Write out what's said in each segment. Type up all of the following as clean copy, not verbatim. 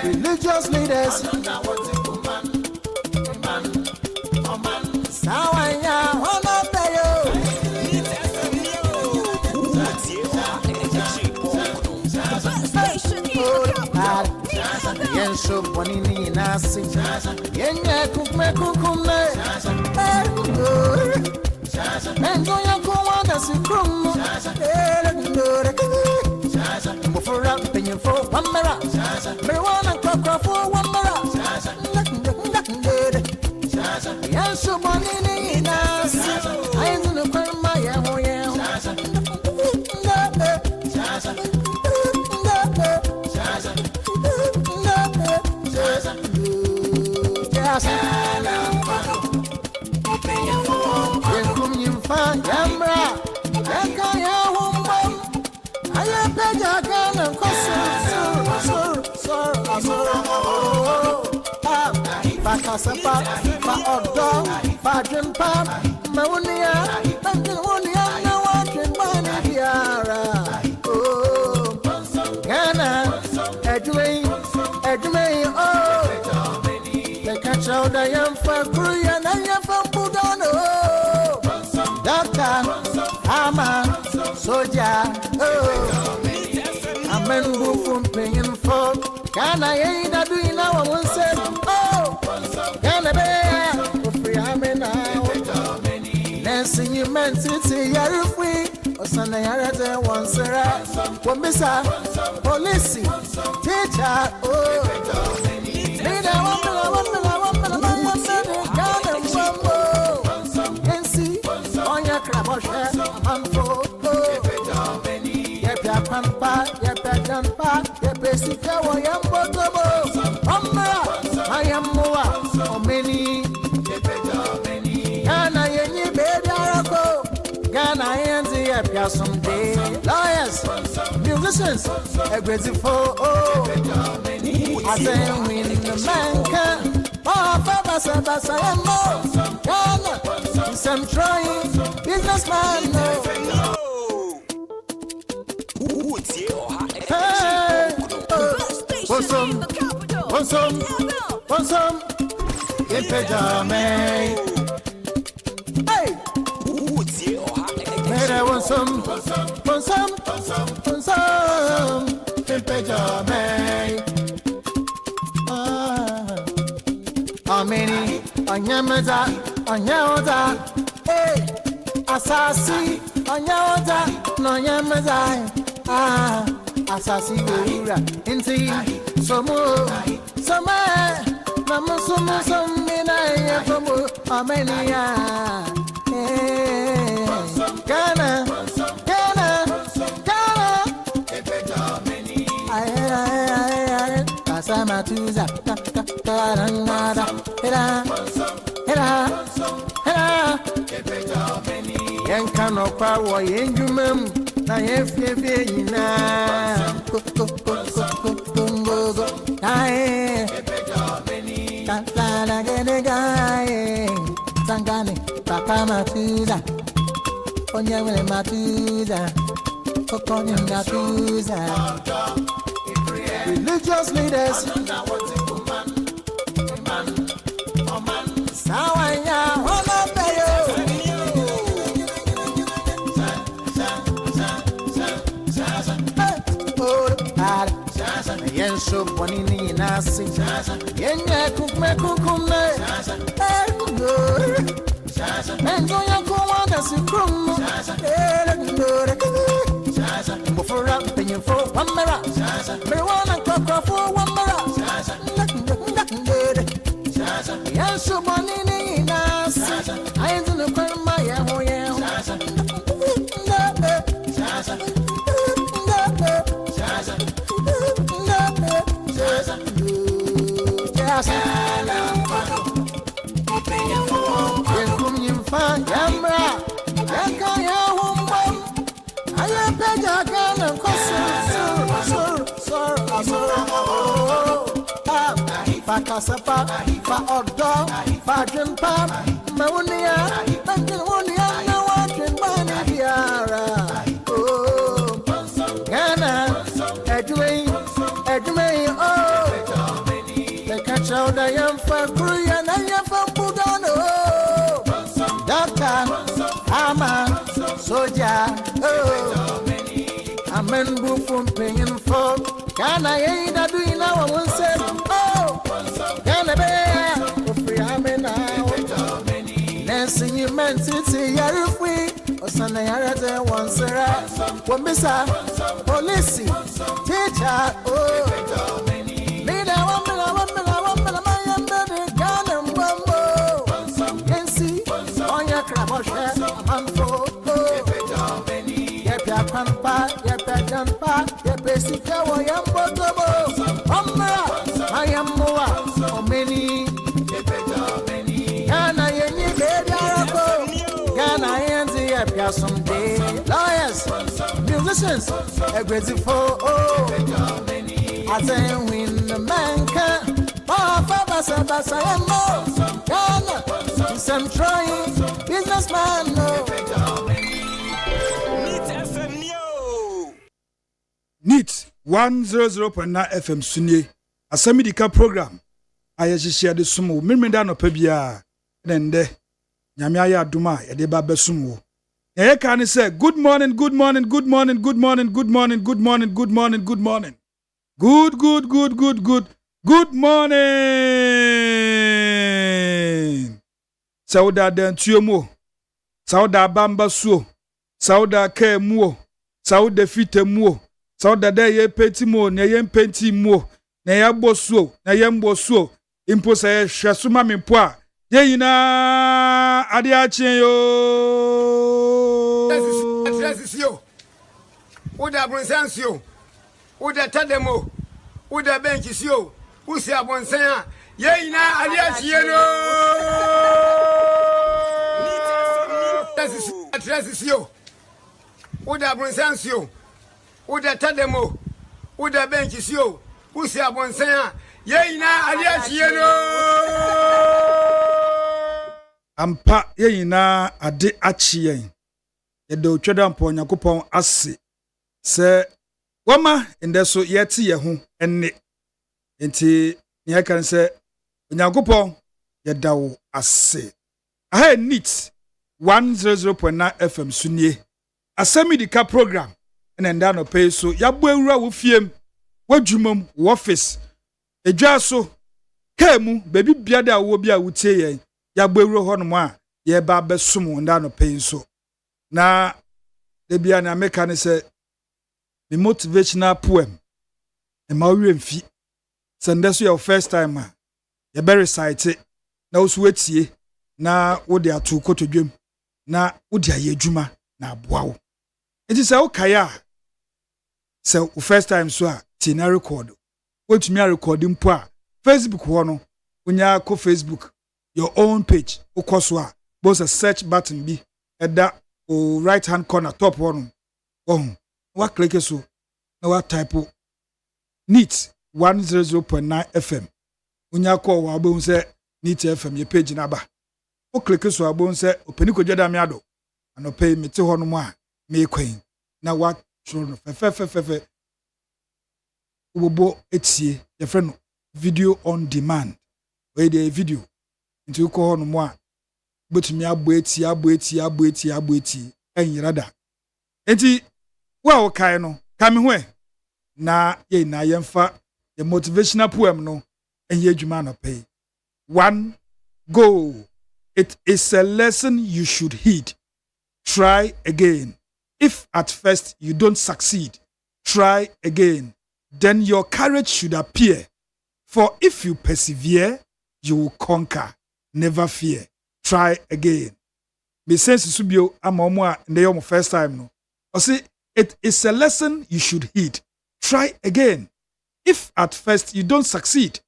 Religious leaders, so bonini nasi yenye kukme kukumne mengo ya kuwanda sikrumu mufura penyefo wamera marijuana kwakwafu wamera yenso bonini nasi ayizunu kwema ya hoye Dancing you meant to see you're free. Or Sunday you're there once around. One missa, police, teacher, oh. Pampa, Yapa Jampa, Yapesica, Yambotobo, Umbra, I am Moa, or many, Ghana, Yenny, Bedaraco, Ghana, and the Yapia someday, lawyers, musicians, aggressive for oh, I say, win the man can, oh, Papa Sabas, I am more, Ghana, some trying, businessman, no. Some, in pajama. Hey, I want some, in pajama. How many on Yamaza, hey, Asasi, on Yamaza, no Yamaza, Asasi, into some more. Mama, some mina, from Armenia. Ghana, Asama Tuza, Karangada, Hera, Yankano Power, Yengumum, Nayefina, Congo, Kantana Genegae, Sangani, Papa Matuza, Onyamele Matuza, Okonya Matuza. Religious leaders, Sawaya, Honobayo. Yen so bonini nasi yenye kukme enjo ya kuwanda sikrumu mbufura penyefo wamera meriwana kwakwafu wamera yen so bonini nasi ayenzi nukwema yeho Fakasapa, fa odo, fa jumpa, maunia, maunia, no one baniara. Oh, Ghana, Edway, oh, the catch out I am for Korean, I am for Pudano. Doctor, Ama, Soja, oh, Amen, Buffon, paying for Ghana, ain't I doing now? I say, oh. Dancing you meant to see you're free. Or Sunday you're there once around. One missa, police, teacher, oh. Leader, one minute, my young baby, Ghana, Bumbo. Can see on your crab or share, I'm for, oh. Yep, Pampa, yep, Jampa, yep, Sica, yam, Botobo. I am Moa, or many. Ghana, Yenny, Bedaraco, Ghana, and the Yapia someday. Lawyers, musicians, aggressive for oh. I say, win the man can. Oh, Papa Sabas, I am more. Ghana, some trying, businessman, no. Neat 100.9 FM Sunye. Asem Yideka program. Ayeshia de sumo. Mirmida no pebia. Nende. Nyame aya aduma ya de ba besumo. Ye kan say good morning, good morning, good morning, good morning, good morning, good morning, good morning, good morning. Good morning. Sauda den tuomo. sauda bamba suo sauda ka muo sauda fite muo sauda da ye peti muo na ye penti muo na ye bosuo na ye mbosuo impo sa hwesoma mempo a ye yina ade a chen yo Sio Uda Bronsansio Uda Tademo Uda Benchisio Usi Abonsaya ye yina ade a chen yo Sio Uda Bronsansio Uda Tademo Uda Benchisio Usi Abonsaya ye yina ade a chen yo ampa ye yina ade a chen yedo tweda mpo Nyankopon ase se wama ndeso yeti ye ho enne enti ne kan se Nyankopon yedawo ase aha neat 100.9 FM sunie Asem Yideka program ene nda no pay so yabo awura wo fiem wadwumam wo office edwa so kemu baby biada wo bia wutie yen yabo awura ho no mo a ye ba besum nda no pay so na de bia na meka ne se the motivational poem e ma wi mfi sende so your first time a ye be recite na osu etie na wo de atu kotodwem na wo de aye adwuma na aboa wo enti se wo kaya se wo first time so a ti na record wo tumi a record mpo a Facebook ho no unya ko Facebook your own page ukoso a both a search button bi eda o right hand corner top one wa click so na wa type neat 100.9 FM unya ko wa bo se neat FM ye page na ba o click so abo se opani ko dwada me ado ano pay me te ho no mo a me kwen na wa tro no fe ubobo etie ye friend no video on demand we dey video nti ko ho no mo a botumi abo eti enyirada enti wa o kai no kame ho na ye na yemfa the motivational poem no enye adwuma no pay one go it is a lesson you should heed try again if at first you don't succeed try again then your courage should appear for if you persevere you will conquer never fear try again. Me sense subio ama omo a nde your first time no. O say it is a lesson you should heed. Try again. If at first you don't succeed,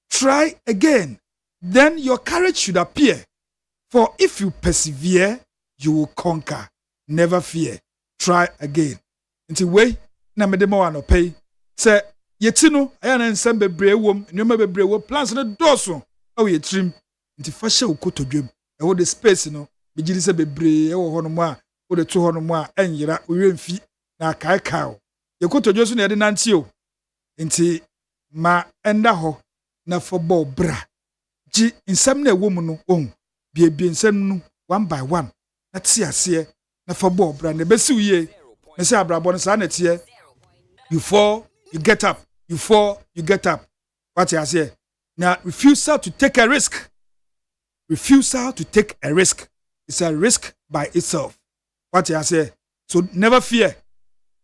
try again. Then your courage should appear. For if you persevere, you will conquer. Never fear. Try again. Nti we na me de ma wa no pay. Say yeti no aya na nsem bebre wom, nyoma bebre wo plans no doso. O ye trim. Nti fa hye ukotodwem. E wo the space no bigiri se bebre e wo ho no mo a wo de to ho no mo a enyira owenfi na kaikao ye kotodwo so na de nanti o nti ma enda ho na football bra ji nsem na ewo mu no bie nsem no one by one na ti ase na football bra na besi uye na se abrabo no sa na tie you fall you get up you fall you get up what you say now refusal to take a risk. Refusal to take a risk is a risk by itself. What I say, so never fear.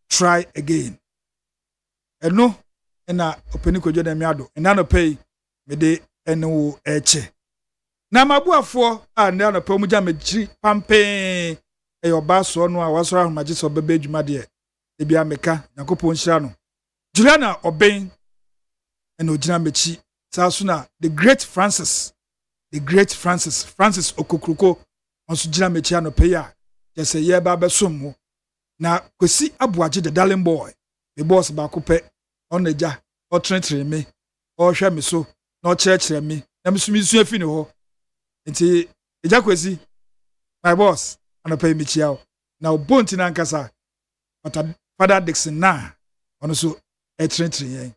Try again. And no, and na openi ko joda mi ado. And na no pay me de eno eche. Na mabuafo a na no pay mu ja megiri pampe e yo ba so no a waso ahoma so bebe adwuma de e bia meka Yakopon hira no. Juliana Oben and ogina mechi sa so na the great Francis Okokruko onso gina mechi anope ya yese ye ba besom ho na kwesi aboaje the darling boy the boss ba kope on eja o trentre me o hwe me so na o cherechere me na mesumi su afi ne ho nti eja kwesi my boss anope mechi ya na obonti na nkasa Father Dixon na ono so e trentre yen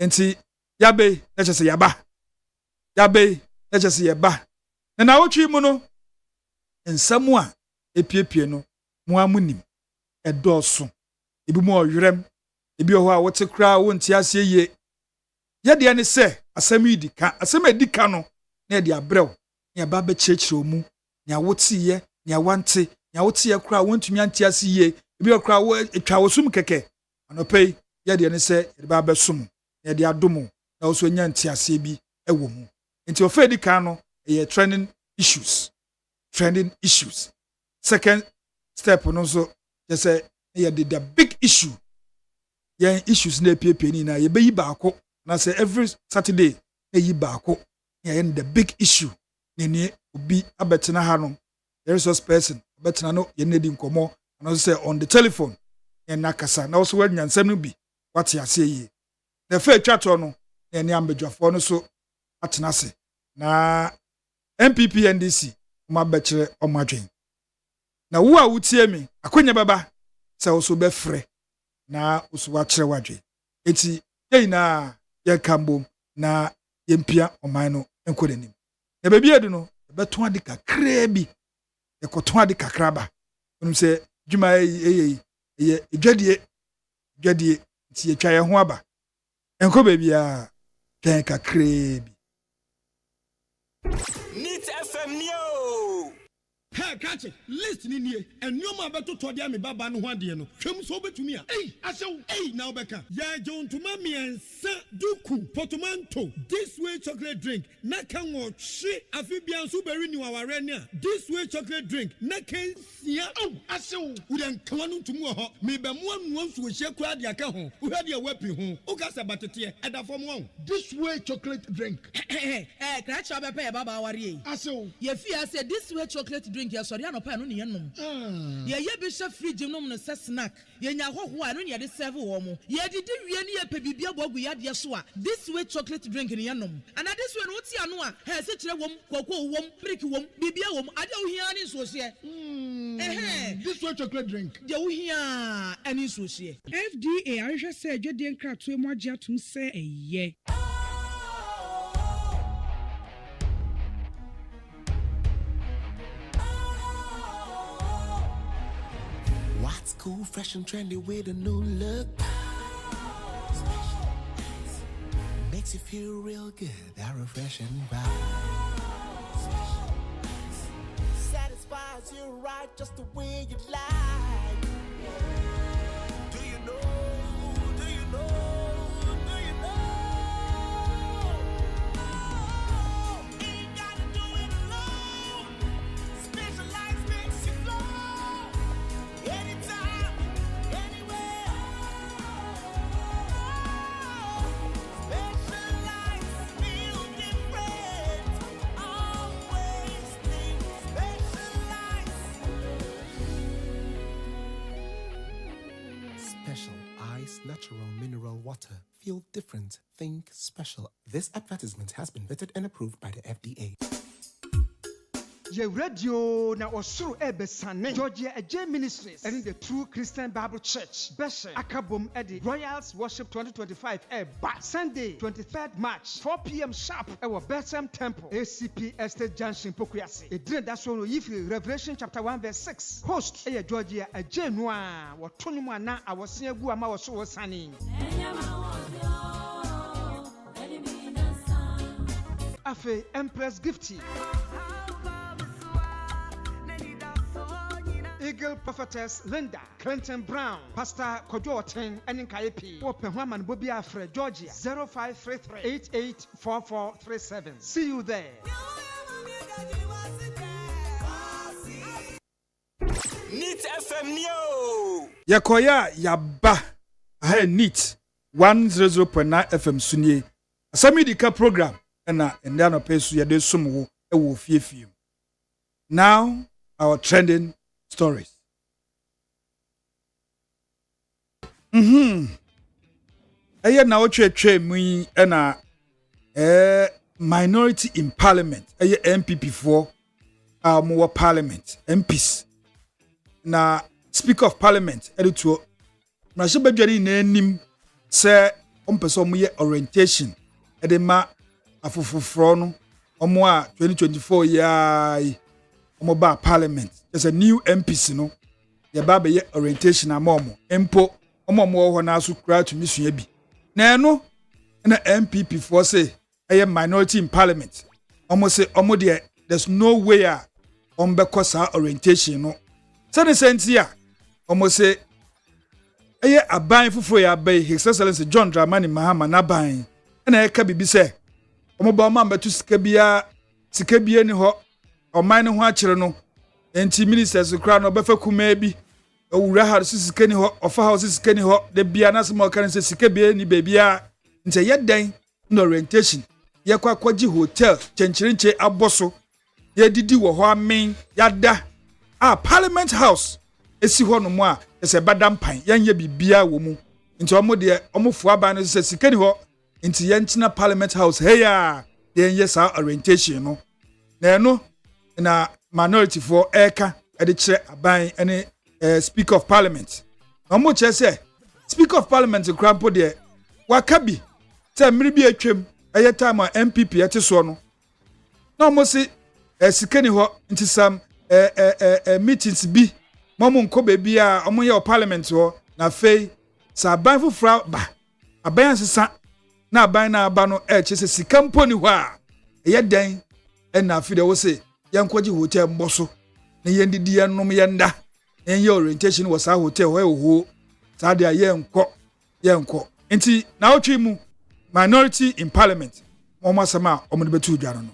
nti yabe na chese yaba yabe eche se yeba na wotwi mu no nsam a epiepie no mo amunim edoso ebi mo owerem ebi ho a wote kra wo nti ase ye de ne se Asem Yideka no na de abrew na ba be chechire mu na wote ye na wante nya wote ye kra wontumi ante ase ye ebi okra wo etwa wosum keke anopai ye de ne se ye ba besom ye de adomo na wo so nya ante ase bi ewo mu nti ofedi kan no ye trending issues second step no so je say ye the big issue ye issues na epiepie ni na ye be yi baako na say every Saturday e yi baako ye the big issue ni obi abetena ha no the resource person abetena no ye nedi nkomo and say on the telephone ye nakasa na so wadnya nsem no bi wate ase yi the fair chat no ye ni ambedwafo no so atena se na MPP NDC ma bekire omadwen na wo a wutie me akonya baba se wo so be frɛ na wo so wa kire wadwen enti ye na ye kambom na ye mpia oman no enkodenim na bebi edu no beto ade kakra bi ye koto ade kakra ba onum se dwuma ye dwadie ti ye twa ye ho aba enko bebi a twen kakra bi Neat FM Neo. Hey, catch it. Listen in here. And you ma beto to dia me baba no ho ade no. Hwem so betumi a. Hey, asew. Hey, now beka. Ya John to mami ensa duku portmanteau. This way chocolate drink. Na kan wo hwe afibia so beri ni waware ne a. This way chocolate drink. Na kan sia. Oh, asew. Wo den kan no ntumu ho. Me be mo anu nso hye kura de aka ho. Wo hwe de wapi ho. O ka sa batete. Eda fom ho. This way chocolate drink. Crash up a baba wari. Asew. Ye fear say this way chocolate drink ya sorry anopa no ne yenom. Ye be hwe fridge nom no se snack. Ye nya hoho anu ne de serve wo mo. Ye didi wie ne ye pebibia bogu ya de so a. This way chocolate drink ne yenom. And this way no ti anu a, he se kire wom, koko wom, brick wom, bibia wom, ade wo hia ne so hye. This way chocolate drink. De wo hia ani so hye. FDA ahwehwe se adwede nkratoe mu agye atum se eye. What's cool, fresh and trendy with a new look? Makes you feel real good, that refreshing vibe. Satisfies you right just the way you like. Do you know? Do you know? Do you know? Ain't gotta do it alone. Specialized makes you flow. Anytime, anywhere. Specialized feel different. Always think specialized. Special Ice Natural Mineral Water. Feel different. Think special. This advertisement has been vetted and approved by the FDA. Ye radio na osuru ebesane Georgia J Ministries and the True Christian Bible Church Beshe Akabom Eddie Royals Worship 2025 Sunday 23rd March 4 p.m. sharp our Bethlehem Temple ACP Estate Junction Pokuyasi. A dream that's one if Revelation chapter 1 verse 6 host Georgia J Noa what Tonuma na our senior Guama was so sunny. Afe Empress Gifty Eagle Prophetess Linda Clinton Brown Pastor Kojoten and Nkaipi Open Woman Bobby Afre Georgia 0533-884437. See you there. Neat FM Neo. Yakoya yaba ahe neat 100.9 FM sunye Asem Yideka program na enda no pesu yade sumwo ewo fiefie. Now our trending stories. Eye na otwetwe mu na minority in parliament eye MPP for more parliament MPs na speaker of parliament eduto na se badwari na anim se ompeso mo ye orientation edema afofofro no omo a 2024 ya omo ba parliament there's a new MPs no ye ba be ye orientation amomo empo omo ho na aso kra to misua bi na eno na MPP for say a minority in parliament omo say omo there there's no way on bekosa orientation no Sani sentia omose eye aban fufuro ya bay His Excellency John Dramani Mahama na ban na eka bibi se omoba oma betu sika bia ni ho oman ne ho akere no enti ministers kra no befa kuma bi owura ha sika ni ho ofa ha sika ni ho de bia na se kan se sika bia ni bebia nte yedan no orientation ye kwa kwaji hotel chenchirinche aboso ye didi wo ho amen yada Parliament House esi ho no mo a ese badam pan yanye bibia wo mu nti omo de omofu aba no se sika ni ho nti yenchina Parliament House heya yenye sa orientation no na minority for eka ede kire aban ene Speaker of Parliament omo che se Speaker of Parliament krampo de wakabi se mmiri bi atwam eye time MPP ete so no na omo si sika ni ho nti sam meetings bi momo nko bebi a omo ye Parliament ho na fei sa aban fufura ba aban sesa na aban na aba no chese sika mponi ho a eye den na afi de wo se yankwaji hotel mboso na yendidi yanom yenda enye orientation wo sa hotel ho sa de yenko enti na otwi mu minority in Parliament mo sama omo de betu dwaro no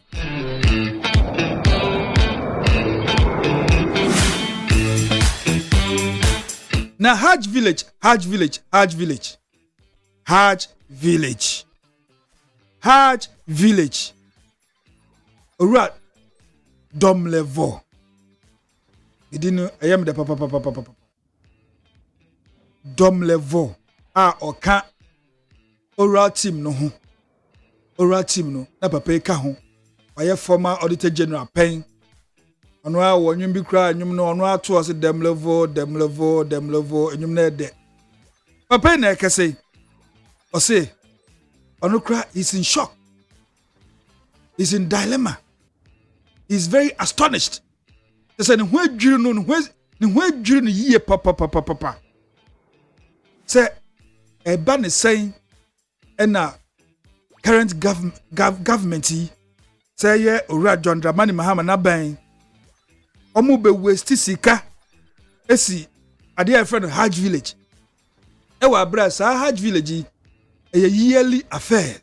na Hajj village ora dom level idinu ayam de papa dom level oka oral team no na papa eka ho oye former auditor general pen ono a wonwum bi kra nwum no ono ato o se dem level nwum na de papa na ekese o se ono kra is in shock, is in dilemma, is very astonished. They say ni hwadwiri no yie papa say eba ne say na current government say ye ora John Dramani Mahama na ban omo be waste sika esi ade a friend Hajj village e wa bra sa Hajj village e yearly affair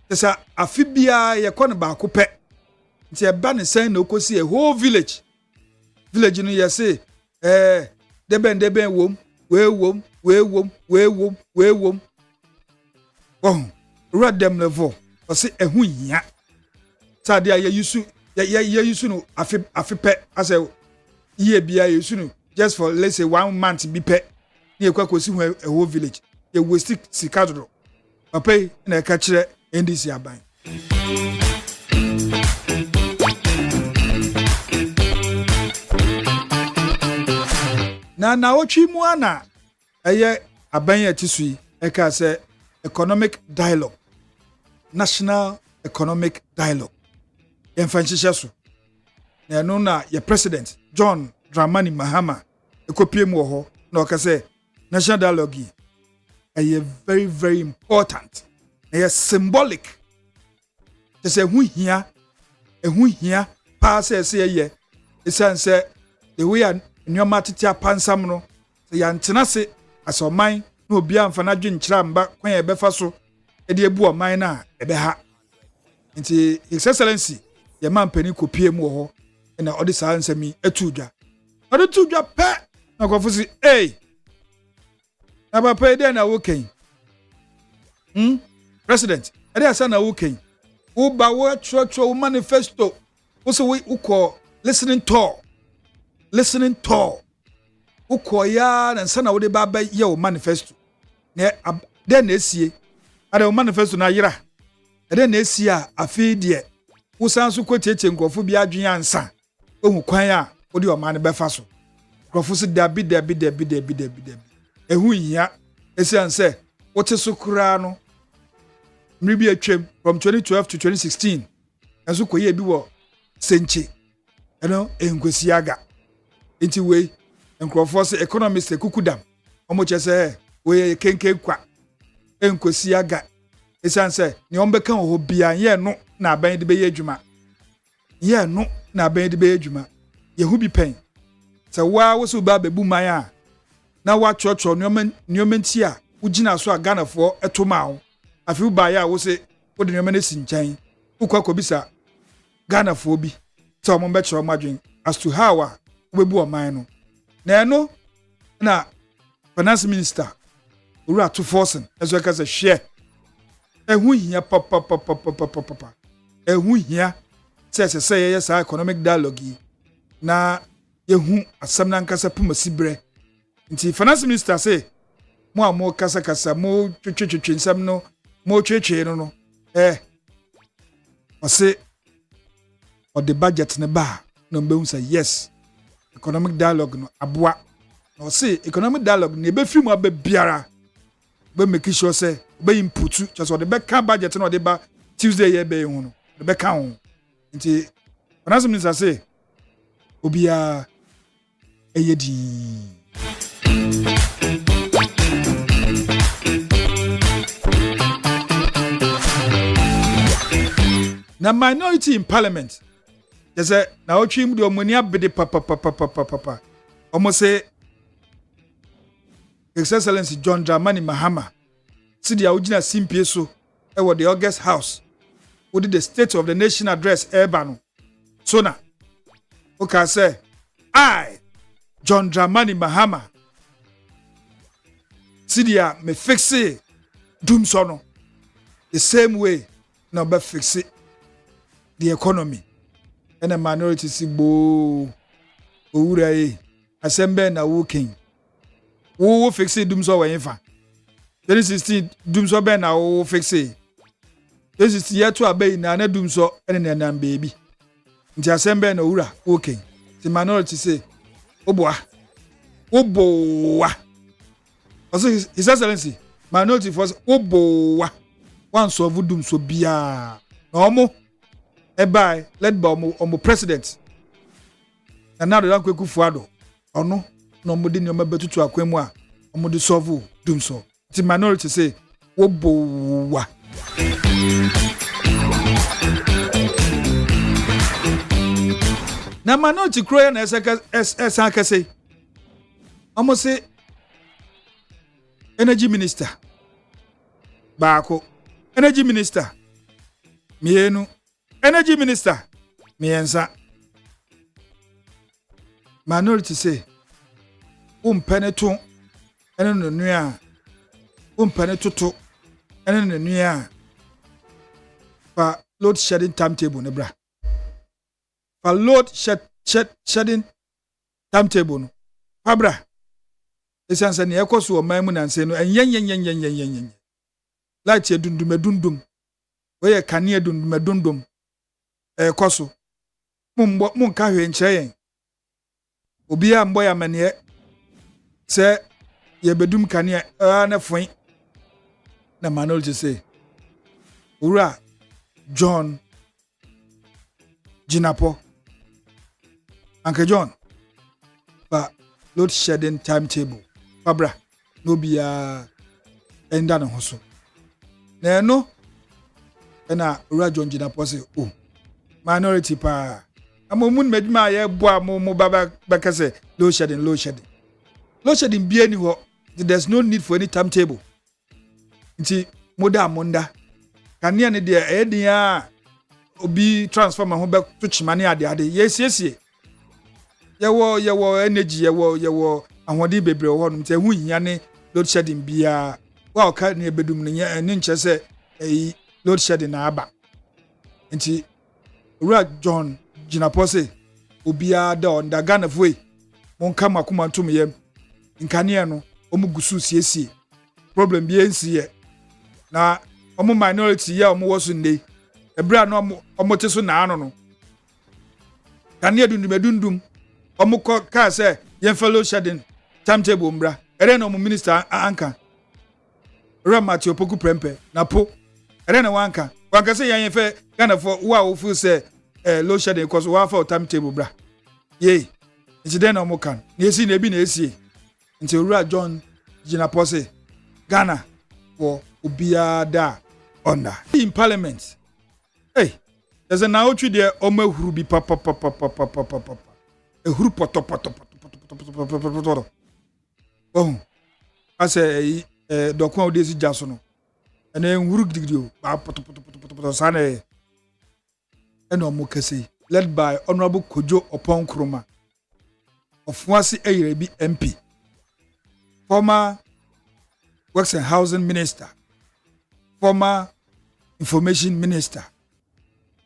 tesa afibia ye kɔ ne ba ko pɛ nti e ba ne sen na okosi a whole village no ye say deben wom we wom oh red dem level o se ehu hia sa de ye yusu no afipɛ as a year bia yusu no just for let's say 1 month bi pɛ ne ekwa kosi hu a whole village ye waste sikadro papa na ka kire NDC aban na otwi mu ana eye aban ya tisui eka se economic dialogue, national economic dialogue yenfanhihye so na no na ye president John Dramani Mahama ekopie mu ho na okase national dialogue eye very very important, eye symbolic. Just ehu hia pa se ye esanse the way nneoma tete apansam no se yantena se asoman na obi amfa na dwenkyira mba kwan ye befa so e de ebu oman na ebe ha nti His Excellency ye mampani kopie mu ho na odi saa nsami atudwa odi tudwa pe na kofusi na papa ede na woken president ede asa na woken wo ba wo tro manifesto wo se wo ko listening tour uko ya na nsa na wo de ba ye wo manifesto ne de na esie ada wo manifesto na yira de na esie a afi de wo san so ko tietie nkofo bi adwen ansa ohu kwan a wo de o man be fa so nkofo se dabi ehu hia esi anse wo te so kura no mribi atwem from 2012 to 2016 enso ko ye bi wo senche eno enkwesi aga inti we nkrofo se economist ekukudam omo chese we kenken kwa enkwesi aga esanse ni ombeka ho bia ye no na aban de be ye adwuma ye no na aban de be adwuma ye hu bi pen sɛ waa wo so ba bebu man a na wa chocho nneɛma nti a wogina so a Ghanafoɔ ɛto ma wo afi wo ba ya wo se wo de nneɛma no si nkyɛn wokɔ kɔbisa Ghanafoɔ bi sɛ ɔmo bɛkyerɛ ɔmo adwen as to how a wobebu ɔman no na ɛno na finance minister owura to forcing ɛso ɛka sɛ hwɛ ɛho hia papa ɛho hia sɛ yɛyɛ saa economic dialogue yi na yɛhu asɛm na nkasa pumasi brɛ nti finance minister say mo a mo kasa mo twetwetwe nsɛm no mo twetwe no ɔse ɔde budget ne ba na mbehu sɛ yes economic dialogue no aboa na ɔse economic dialogue ne be film aba biara be make sure sɛ be input just ɔde be ka budget na ɔde ba Tuesday ye be hu no ɔde be ka ho nti finance minister say obia eyedi na minority in parliament yes na otwi mu de omani abede papa almost say His Excellency John Dramani Mahama see the original simpie so e the August House who did the State of the Nation address no so na okay say I John Dramani Mahama see the me fix it doom so no the same way na be fix it the economy and a minority sigbo owura asembe na working wo fix it dumso wa yefa 2016 dumso be na wo fix it 2016 year to abey na dumso ene na baby nti asembe na owura working the minority say oboa also his excellency minority force oboa one so dumso bia na omo by led by omo president and now the Kweku Fuado ono no mo de nyoma betutu akwemu a omo de solve dum so the minority say wobowa na minority kroya na esa say omo say energy minister baako energy minister mienu energy minister miensa minority say umpeneto ene no nua umpenetoto ene no nua fa load shedding timetable ne bra fa load shedding timetable no fa bra esanse ne ekoso o man mu nanse no enyen light edundum we kane edundum ekoso mun ka hwe nkyere yen obi a mbo ya mane se ye bedum kane na fon na manol je say ura John Jinapo Uncle John ba load shedding timetable fabra no bia enda na hoso na no na ura John Jinapo say oh minority pa amomun medma ye boa mo baba bakase load shedding bia ni ho there's no need for any timetable nti moda monda kania ne de edin a obi transfer ma ho be to chimane ade yesiesie yewo energy yewo ahodi bebre ho no nti hu hia ne load shedding bia wa ka ne bedum ne nche se load shedding na aba nti Ura John Jinapo say obia da on da Ghana foi mon kama kuma ntum yem nkane no omugusu siesie problem bi ensiye na omo minority ya omo wosu ndey ebra no omo teso na ano no kane dundum omo ka say yen fellow shedding timetable mbra ere na omo minister anka Ramati opoku prempe na po ere na wanka say yen fe Ghana for wa fu say low shedding cause wa for timetable bra ye nti den omo kan na esi na bi na esi nti Ura John Jinapo say Ghana for obia da onda in parliament hey there's a now twi there omo ehuru bi papa ehuru poto Oh, I say, Doctor Desi Jasono, and then Wuruk Didio, Sane, and Omukasi, led by Honorable Kojo Opon Kroma of Wasi Arabi MP, former Works and Housing Minister, former Information Minister,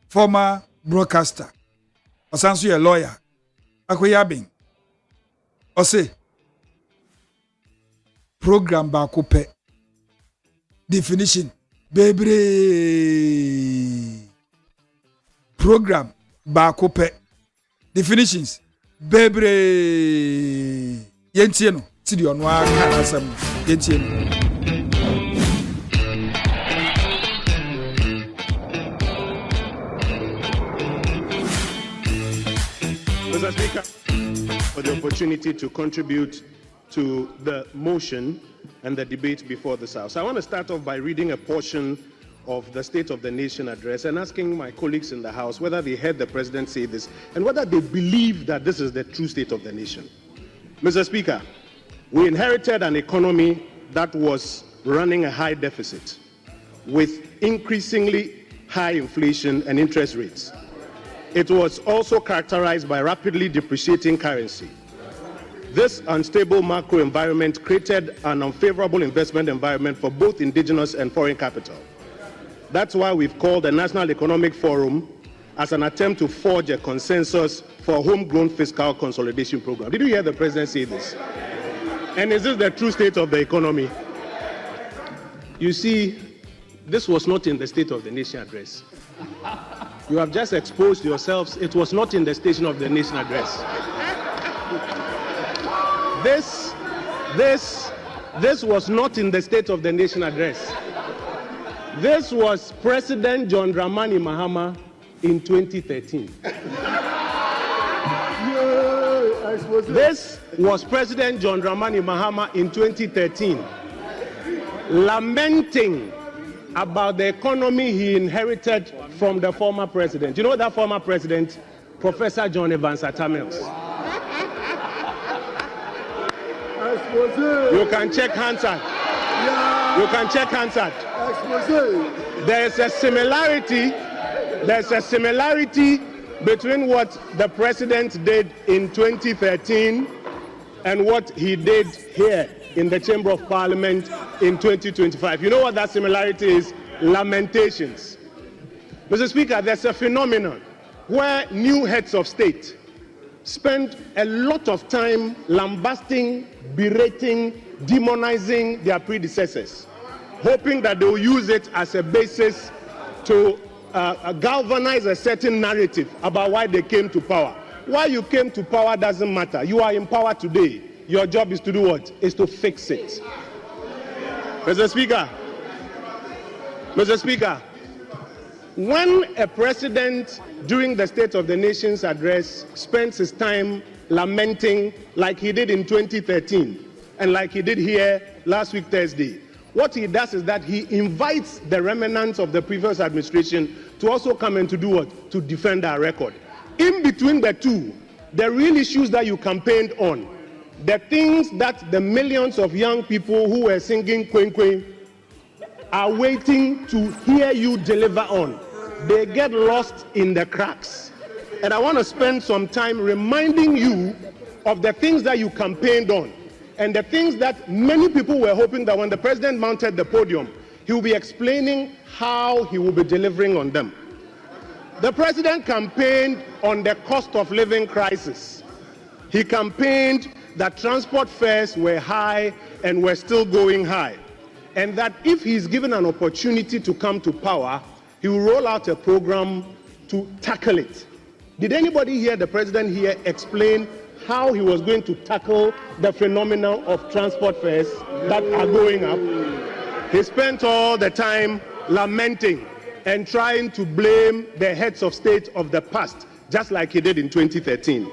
former broadcaster, Osansu a lawyer, Akoyabing, Ose. Program baako pɛ definition bebree program baako pɛ definitions bebree yɛntie no ti di ɔno aka asɛm yɛntie no. Mr. Speaker, for the opportunity to contribute to the motion and the debate before this House. I want to start off by reading a portion of the State of the Nation address and asking my colleagues in the House whether they heard the President say this and whether they believe that this is the true state of the nation. Mr. Speaker, we inherited an economy that was running a high deficit with increasingly high inflation and interest rates. It was also characterized by rapidly depreciating currency. This unstable macro environment created an unfavorable investment environment for both indigenous and foreign capital. That's why we've called the National Economic Forum as an attempt to forge a consensus for a homegrown fiscal consolidation program. Did you hear the President say this? And is this the true state of the economy? You see, this was not in the State of the Nation address. You have just exposed yourselves. It was not in the State of the Nation address. This was not in the State of the Nation address. This was President John Dramani Mahama in 2013. This was President John Dramani Mahama in 2013, lamenting about the economy he inherited from the former president. You know that former president, Professor John Evans Atta-Mills. You can check Hansard. You can check Hansard. There's a similarity between what the president did in 2013 and what he did here in the Chamber of Parliament in 2025. You know what that similarity is? Lamentations. Mr. Speaker, there's a phenomenon where new heads of state spend a lot of time lambasting, berating, demonizing their predecessors, hoping that they'll use it as a basis to galvanize a certain narrative about why they came to power. Why you came to power doesn't matter. You are in power today. Your job is to do what? Is to fix it. Mr. Speaker, when a president during the State of the Nation's address spends his time lamenting like he did in 2013 and like he did here last week Thursday, what he does is that he invites the remnants of the previous administration to also come and to do what? To defend our record. In between the two, the real issues that you campaigned on, the things that the millions of young people who were singing Kwen Kwen are waiting to hear you deliver on, they get lost in the cracks. And I want to spend some time reminding you of the things that you campaigned on and the things that many people were hoping that when the president mounted the podium, he will be explaining how he will be delivering on them. The president campaigned on the cost of living crisis. He campaigned that transport fares were high and were still going high, and that if he's given an opportunity to come to power, he will roll out a program to tackle it. Did anybody hear the president here explain how he was going to tackle the phenomenon of transport fares that are going up? He spent all the time lamenting and trying to blame the heads of state of the past, just like he did in 2013.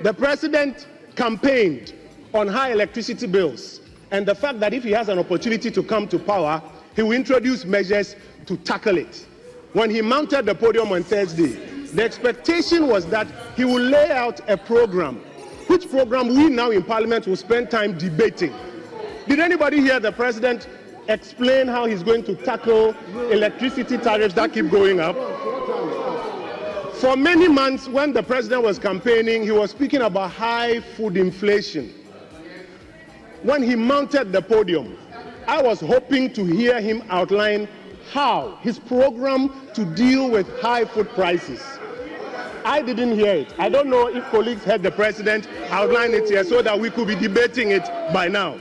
The president campaigned on high electricity bills and the fact that if he has an opportunity to come to power, he will introduce measures to tackle it. When he mounted the podium on Thursday, the expectation was that he will lay out a program which program we now in Parliament will spend time debating. Did anybody hear the President explain how he's going to tackle electricity tariffs that keep going up? For many months, when the President was campaigning, he was speaking about high food inflation. When he mounted the podium, I was hoping to hear him outline how his program to deal with high food prices. I didn't hear it. I don't know if colleagues heard the President outline it here so that we could be debating it by now.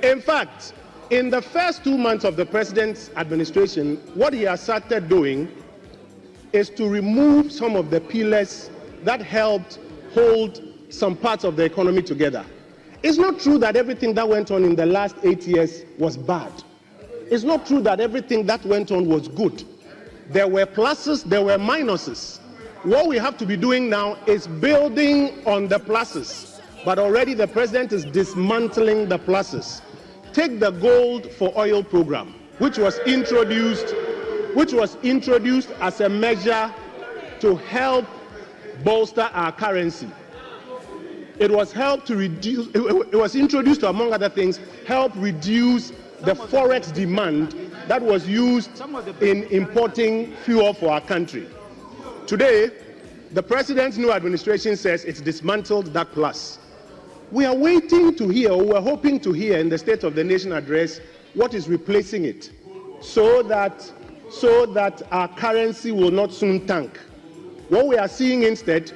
In fact, in the first 2 months of the President's administration, what he has started doing is to remove some of the pillars that helped hold some parts of the economy together. It's not true that everything that went on in the last 8 years was bad. It's not true that everything that went on was good. There were pluses, there were minuses. What we have to be doing now is building on the pluses. But already the President is dismantling the pluses. Take the Gold for Oil program, which was introduced as a measure to help bolster our currency. It was introduced to, among other things, help reduce the forex demand that was used in importing fuel for our country. Today, the President's new administration says it's dismantled that plus. We are waiting to hear, or we're hoping to hear in the State of the Nation address, what is replacing it, so that our currency will not soon tank. What we are seeing instead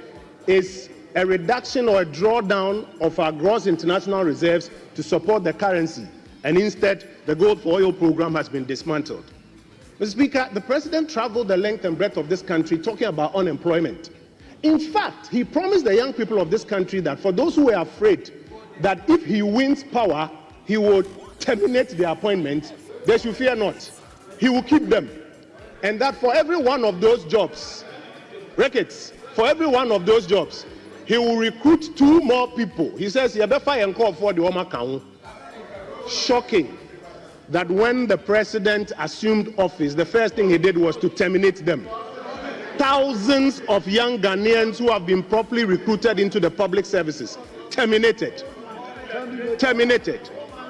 is a reduction or a drawdown of our gross international reserves to support the currency, and instead the Gold for Oil program has been dismantled. Mr. Speaker, the President traveled the length and breadth of this country talking about unemployment. In fact, he promised the young people of this country that for those who were afraid that if he wins power, he would terminate their appointment, they should fear not. He will keep them. And that for every one of those jobs, Ricketts, for every one of those jobs, he will recruit 2 more people. He says, you better fire and call for the Oma Kaun. Shocking that when the President assumed office, the first thing he did was to terminate them. Thousands of young Ghanaians who have been properly recruited into the public services, terminated.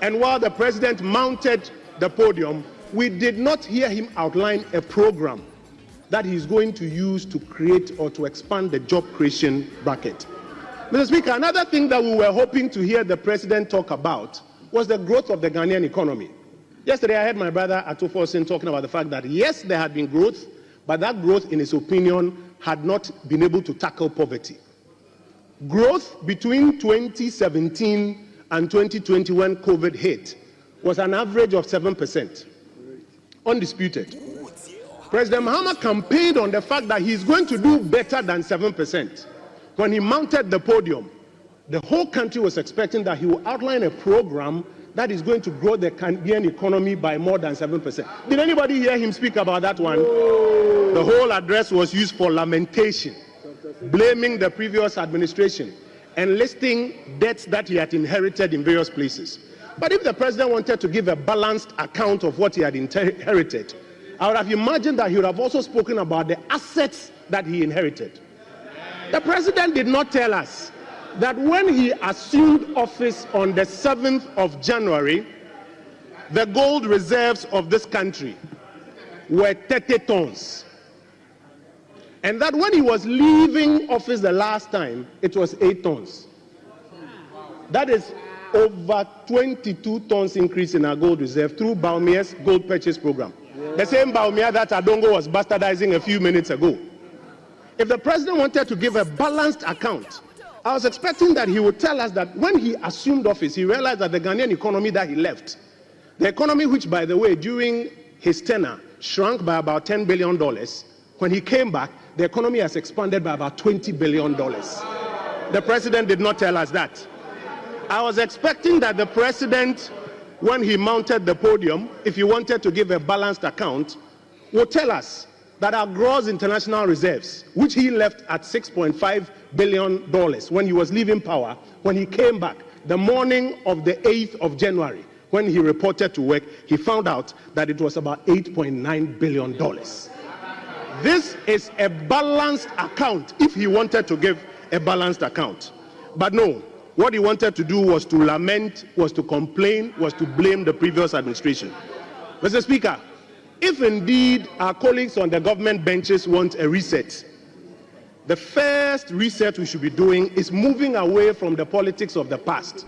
And while the President mounted the podium, we did not hear him outline a program that he's going to use to create or to expand the job creation bracket. Mr. Speaker, another thing that we were hoping to hear the President talk about was the growth of the Ghanaian economy. Yesterday, I heard my brother Atofosin talking about the fact that yes, there had been growth, but that growth, in his opinion, had not been able to tackle poverty. Growth between 2017 and 2020, when COVID hit, was an average of 7%. Undisputed. President Mahama campaigned on the fact that he's going to do better than 7%. When he mounted the podium, the whole country was expecting that he would outline a program that is going to grow the Ghanaian economy by more than 7%. Did anybody hear him speak about that one? The whole address was used for lamentation, blaming the previous administration and listing debts that he had inherited in various places. But if the President wanted to give a balanced account of what he had inherited, I would have imagined that he would have also spoken about the assets that he inherited. The President did not tell us that when he assumed office on the 7th of January, the gold reserves of this country were 30 tons. And that when he was leaving office the last time, it was 8 tons. That is over 22 tons increase in our gold reserve through Baumia's gold purchase program. The same Baumia that Adongo was bastardizing a few minutes ago. If the President wanted to give a balanced account, I was expecting that he would tell us that when he assumed office, he realized that the Ghanaian economy that he left, the economy which, by the way, during his tenure shrunk by about $10 billion, when he came back, the economy has expanded by about $20 billion. The President did not tell us that. I was expecting that the President, when he mounted the podium, if he wanted to give a balanced account, would tell us that our gross international reserves, which he left at $6.5 billion when he was leaving power, when he came back, the morning of the 8th of January, when he reported to work, he found out that it was about $8.9 billion. This is a balanced account if he wanted to give a balanced account. But no, what he wanted to do was to lament, was to complain, was to blame the previous administration. Mr. Speaker, if indeed our colleagues on the government benches want a reset, the first reset we should be doing is moving away from the politics of the past,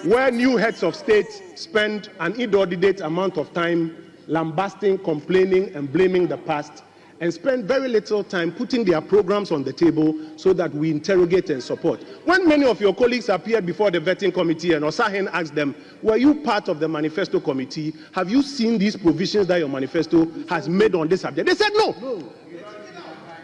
where new heads of state spend an inordinate amount of time lambasting, complaining, and blaming the past, and spend very little time putting their programs on the table so that we interrogate and support. When many of your colleagues appeared before the vetting committee and Osahen asked them, were you part of the manifesto committee? Have you seen these provisions that your manifesto has made on this subject? They said no.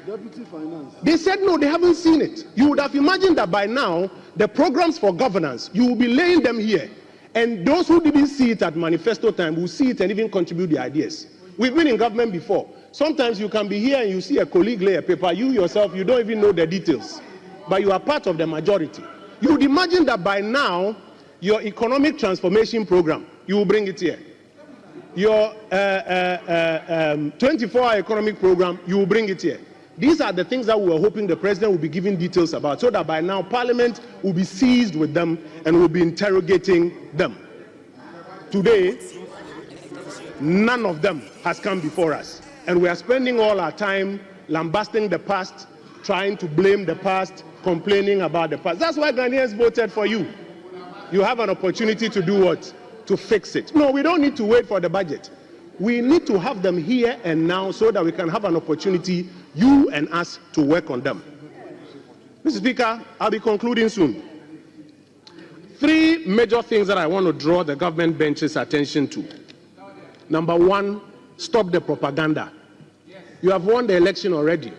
Deputy Finance. They said no, they haven't seen it. You would have imagined that by now, the programs for governance, you will be laying them here. And those who didn't see it at manifesto time will see it and even contribute their ideas. We've been in government before. Sometimes you can be here and you see a colleague lay a paper. You yourself, you don't even know the details. But you are part of the majority. You would imagine that by now, your economic transformation program, you will bring it here. Your 24-hour economic program, you will bring it here. These are the things that we were hoping the president will be giving details about, so that by now Parliament will be seized with them and will be interrogating them. Today, none of them has come before us. And we are spending all our time lambasting the past, trying to blame the past, complaining about the past. That's why Ghanaians voted for you. You have an opportunity to do what? To fix it. No, we don't need to wait for the budget. We need to have them here and now so that we can have an opportunity, you and us, to work on them. Mr. Speaker, I'll be concluding soon. 3 major things that I want to draw the government bench's attention to. Number 1, stop the propaganda. You have won the election already.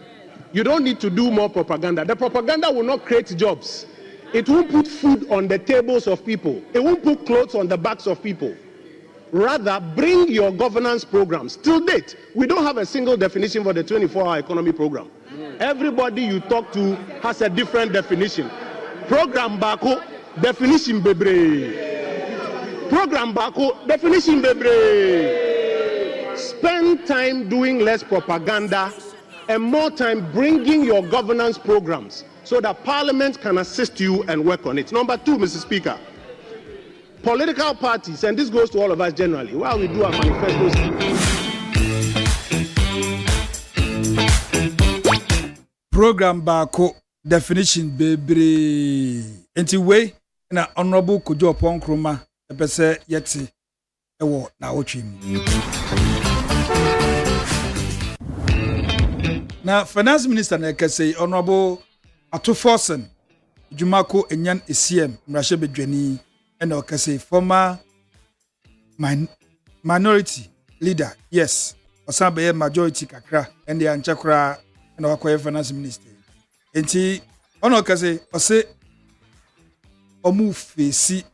You don't need to do more propaganda. The propaganda will not create jobs. It won't put food on the tables of people. It won't put clothes on the backs of people. Rather, bring your governance programs. Till date, we don't have a single definition for the 24-hour economy program. Everybody you talk to has a different definition. Program Bako, definition bebre. Program Bako, definition bebre. Spend time doing less propaganda and more time bringing your governance programs so that Parliament can assist you and work on it. Number 2, Mr. Speaker, political parties, and this goes to all of us generally, while we do our manifestos. Program Bako, definition bebre. Enti way na Honorable Kojo Ponkroma epese yeti ewo na ochim. Na Finance Minister na ekese Honorable Atuforsen Jumako Enyan Esiem Mrashe Bedwani and okese former minority leader, yes, osabe majority kakra and the anchakra and our Finance Minister. Enti ono okese ose omu face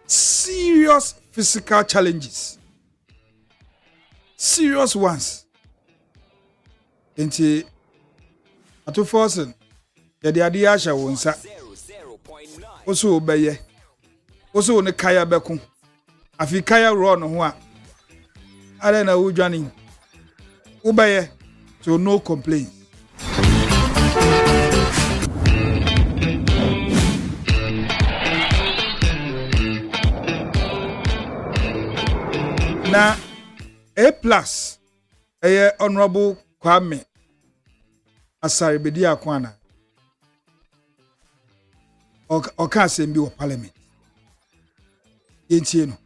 serious physical challenges, serious ones. Enti Atuforsen yede ade asha wonsa oso obeye oso ne kaya beku afi kaya ro no ho a are na wudwani obeye, so no complaint. Na A+ Honorable Kwame Asare Bedi Akwana oka assemble of Parliament. Yentie no.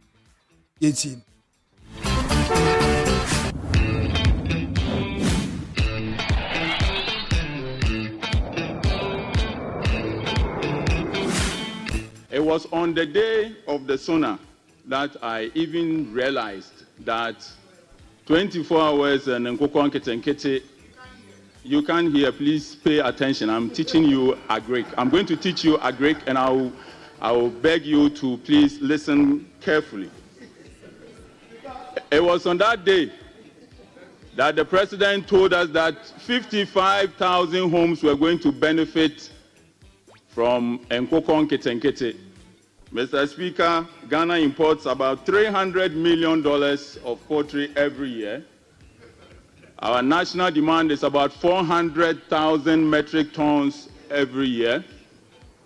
It was on the day of the SONA that I even realized that 24 hours and Nkoko you can't hear, please pay attention. I'm teaching you a Greek. I'm going to teach you a Greek, and I will beg you to please listen carefully. It was on that day that the president told us that 55,000 homes were going to benefit from Nkoko Nkete. Mr. Speaker, Ghana imports about $300 million of poultry every year. Our national demand is about 400,000 metric tons every year.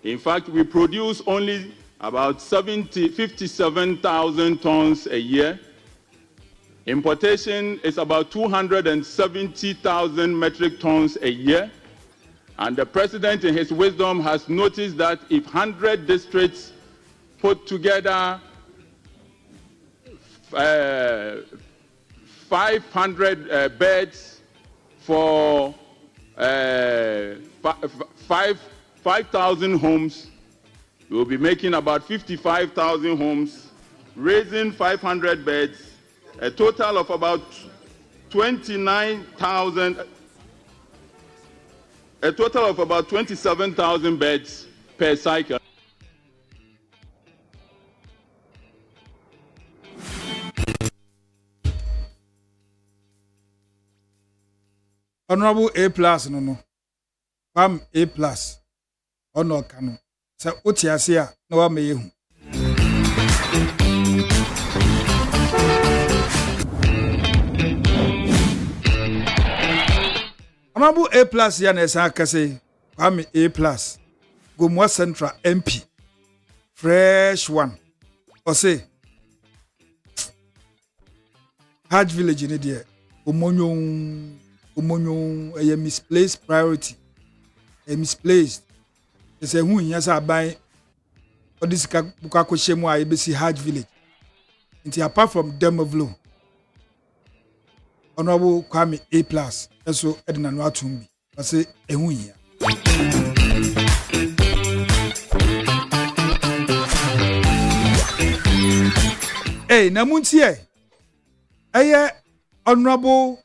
In fact, we produce only about 57,000 tons a year. Importation is about 270,000 metric tons a year. And the president, in his wisdom, has noticed that if 100 districts put together 500 beds for 5,000 homes, we will be making about 55,000 homes, raising 500 beds, a total of about 27,000 beds per cycle. Honorable A plus no. Pam A plus. Honor kano. Sa otiasia na wa meyehu. Honorable A plus ya na esa kase. Pam A plus. Gomwa Central MP. Fresh one. Ose. Hajj village ni there. Omonyo a misplaced priority. A misplaced. They say who yes abai or this bukako shemu a ebesi Hajj village. Inti apart from Demavlo. Honorable Kwame A plus. Eso Edna Nwatumbi. I say ehu ya. Hey, namuntie. Eye Honorable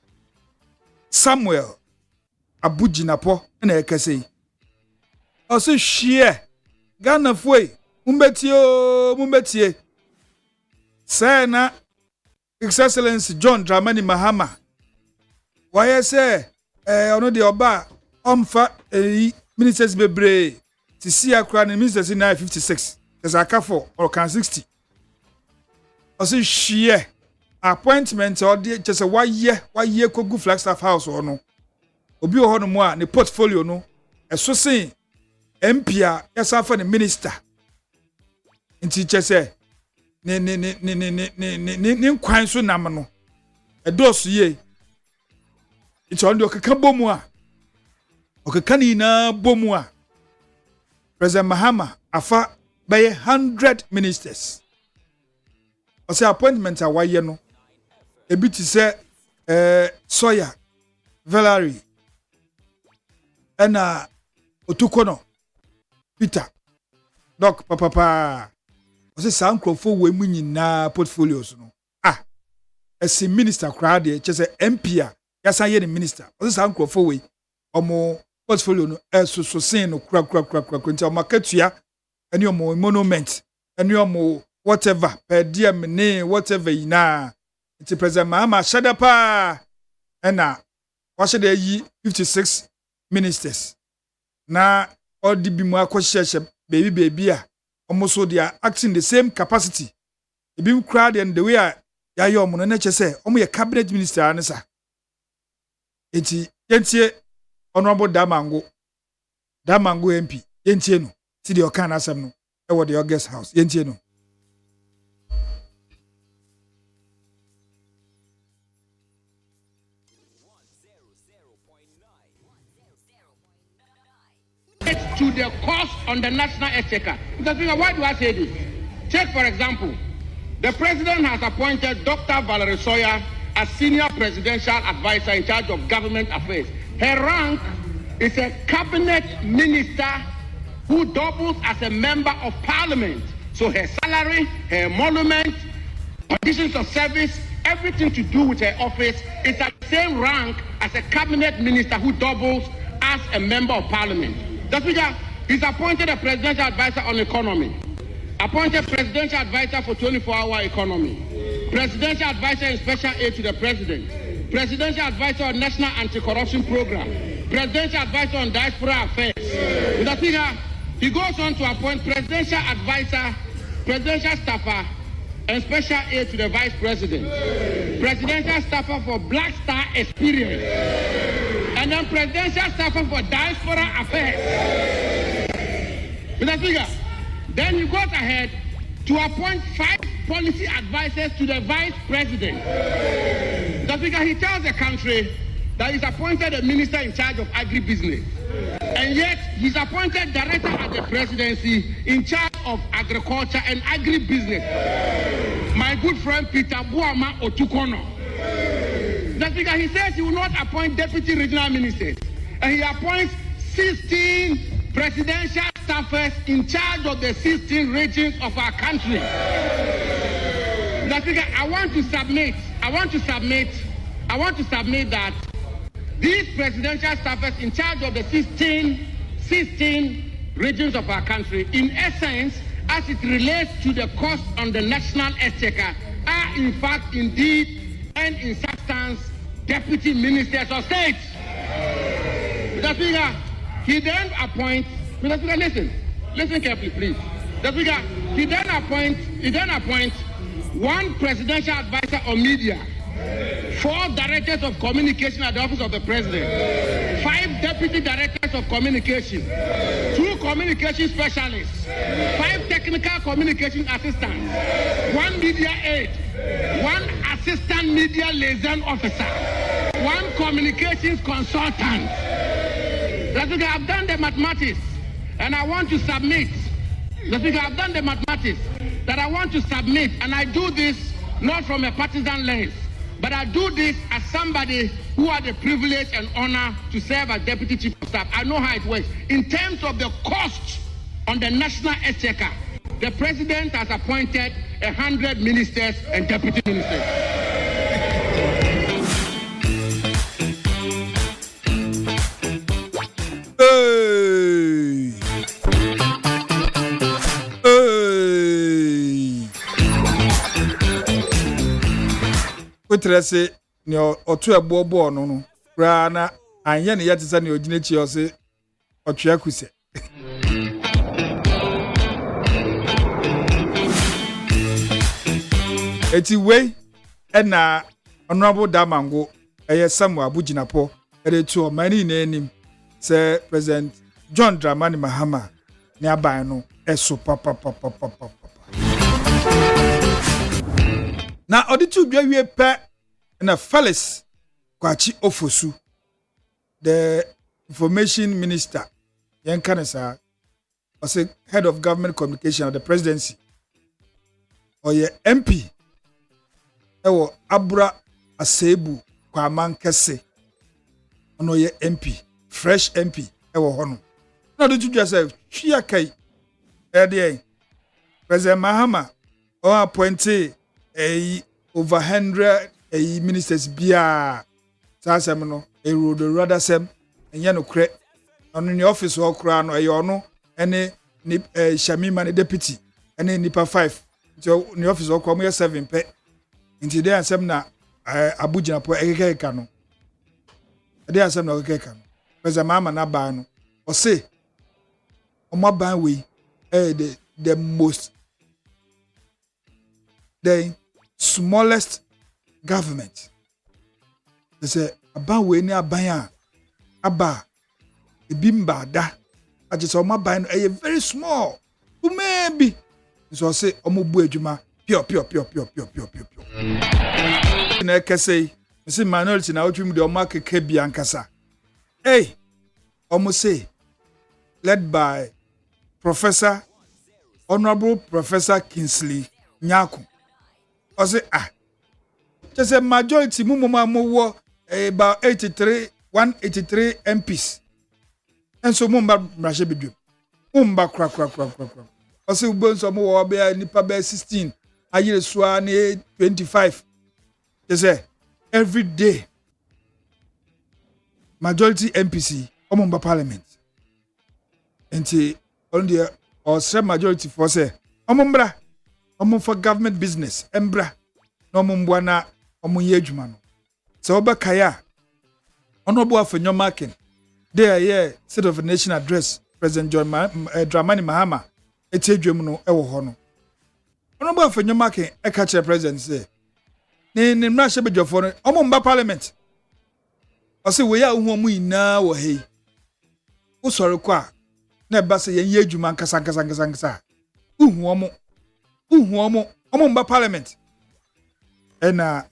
Samuel Abujinapo na ekese. Oso hwie Ghana foi mumbetie. Say na His Excellency John Dramani Mahama. Why say ono de oba omfa ministers bebre ti see akra na ministers in 956. There's a for or can 60. Oso hwie appointment or the just a 1 year kogu Flagstaff House or no. Obi o hono mo a ne portfolio no eso sen MP a yesa fa ne minister. Nti chese ne kwan so nam no. Edoso ye. It's on the okaka bomu a. Okaka ni na bomu a. President Mahama afa by 100 ministers. Ose appointment a waye no. Ebi ti se Soya Valerie ena Otukono Peter Doc papa ose sankrofo we mu nyina portfolios no as minister crowd dey che se MP a yasa ye ni minister ose sankrofo we omo portfolio no so sen no kra nti o makatua eni omo monument eni omo whatever per diem ne whatever ina. It's President Mahama Shadapa and what should they yi 56 ministers. Na all the bimwa kwasheshe baby almost so they are acting the same capacity. The bim crowd and the way ya yomu no neche say omo ye cabinet minister anisa. Enti yentie Honorable Damango MP yentie no ti the okan asem no e wo the guest house yentie no. To the cost on the national exchequer. Because why do I say this? Take, for example, the president has appointed Dr. Valerie Soya as senior presidential advisor in charge of government affairs. Her rank is a cabinet minister who doubles as a member of parliament. So her salary, her emolument, conditions of service, everything to do with her office is at the same rank as a cabinet minister who doubles as a member of parliament. The Speaker, he's appointed a presidential advisor on economy, appointed presidential advisor for 24-hour economy, presidential advisor in special aid to the president, presidential advisor on national anti-corruption program, presidential advisor on diaspora affairs. The Speaker, he goes on to appoint presidential advisor, presidential staffer, and special aid to the vice president, presidential staffer for Black Star Experience, and then presidential staffer for diaspora affairs. Mr. Speaker, then he goes ahead to appoint 5 policy advisors to the vice president. Mr. Speaker, he tells the country that he's appointed a minister in charge of agribusiness. And yet, he's appointed director at the presidency in charge of agriculture and agribusiness. My good friend Peter Buama Otukono. Mr. Speaker, he says he will not appoint deputy regional ministers. And he appoints 16 presidential staffers in charge of the 16 regions of our country. Mr. Speaker, I want to submit that these presidential staffers in charge of the 16 regions of our country, in essence, as it relates to the cost on the national exchequer, are in fact, indeed, and in substance, deputy ministers of state. Mr. Speaker, he then appoints, Mr. Speaker, listen carefully, please. Mr. Speaker, he then appoints 1 presidential advisor on media, 4 directors of communication at the office of the president, 5 deputy directors of communication, 2 communication specialists, 5 technical communication assistants, 1 media aide, 1 assistant media liaison officer, 1 communications consultant. That's because I've done the mathematics, and I want to submit. That's because I've done the mathematics that I want to submit, and I do this not from a partisan lens. But I do this as somebody who had the privilege and honor to serve as Deputy Chief of Staff. I know how it works. In terms of the cost on the national exchequer, the President has appointed 100 ministers and deputy ministers. Hey! Wetrese ni otu ebo no ra na anye ne yete se ne ogine chi ose otwe akuse eti we na honorable damango eye Samuel Abuginapo eretu o mani na enim se President John Dramani Mahama ne aban no eso papa na oditu biawie pe na Felix Kwachi Ofosu, the information minister yankanesa was a head of government communication at the presidency or ye MP ewo Abra Asebu Kwaman Kese ono ye MP fresh MP ewo hono na oditu Joseph hwia kai President Mahama or appointed over 100 ministers bia sasem no erodo rather sem enye no kre ono ni office o kra no ono ene ni Shamima ni deputy ene nipa 5 nti ni office o kra mo 7 pe nti dey asem na Abuginapo ekeka no dey asem na ekeka no President Mama na ba no o say o ma ban we the most the smallest government. They say about we ni aban aba ebimba da ajese o maban no very small who maybe so say omo bu adwuma pio na kese say minority na otwim de o makeke bi ankasa omo say led by Honorable Professor Kingsley Nyako. I say just a majority mumuma mo about 183 MPs. And so mumba mrashe bidu. Mumba kra. I say ubon so mo be nipa be 16, ayire swa ni 25. They say every day majority MPC omumba parliament. Enti on the or some majority for say omumbra for government business embra no mumbwana omunye adwuma no so obakaya honorable afenyo marking there state of the nation address President John Dramani Mahama etedwem no ewo ho no honorable afenyo marking e ka chere president say ni mrashe bedwofo no omumba parliament o say we ya hu omu ina wo hei usoro kwa na ba se yen ye adwuma nkasa uhu omo mba parliament ena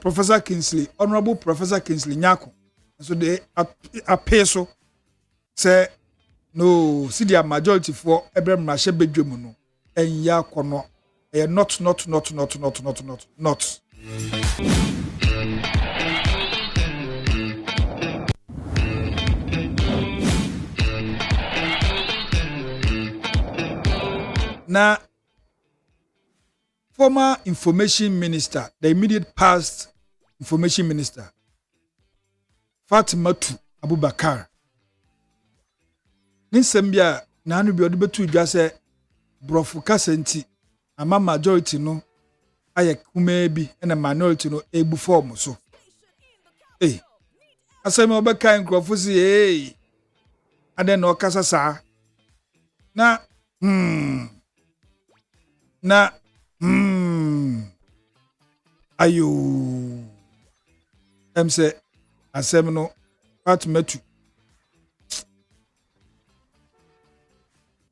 Professor Kingsley, Honorable Professor Kingsley Nyako. So they appear so say no see their majority for Abraham Rashe Bedwemu and ya kono not na former information minister, the immediate past information minister, Fatimatu Abubakar. Ninsembia na anu bi odebetu dwa se brofu kasenti ama majority no aye kuma bi na minority no ebu form so. Asem obeka nkrofo si ade na okasa saa na ayo say asem no Fatimatu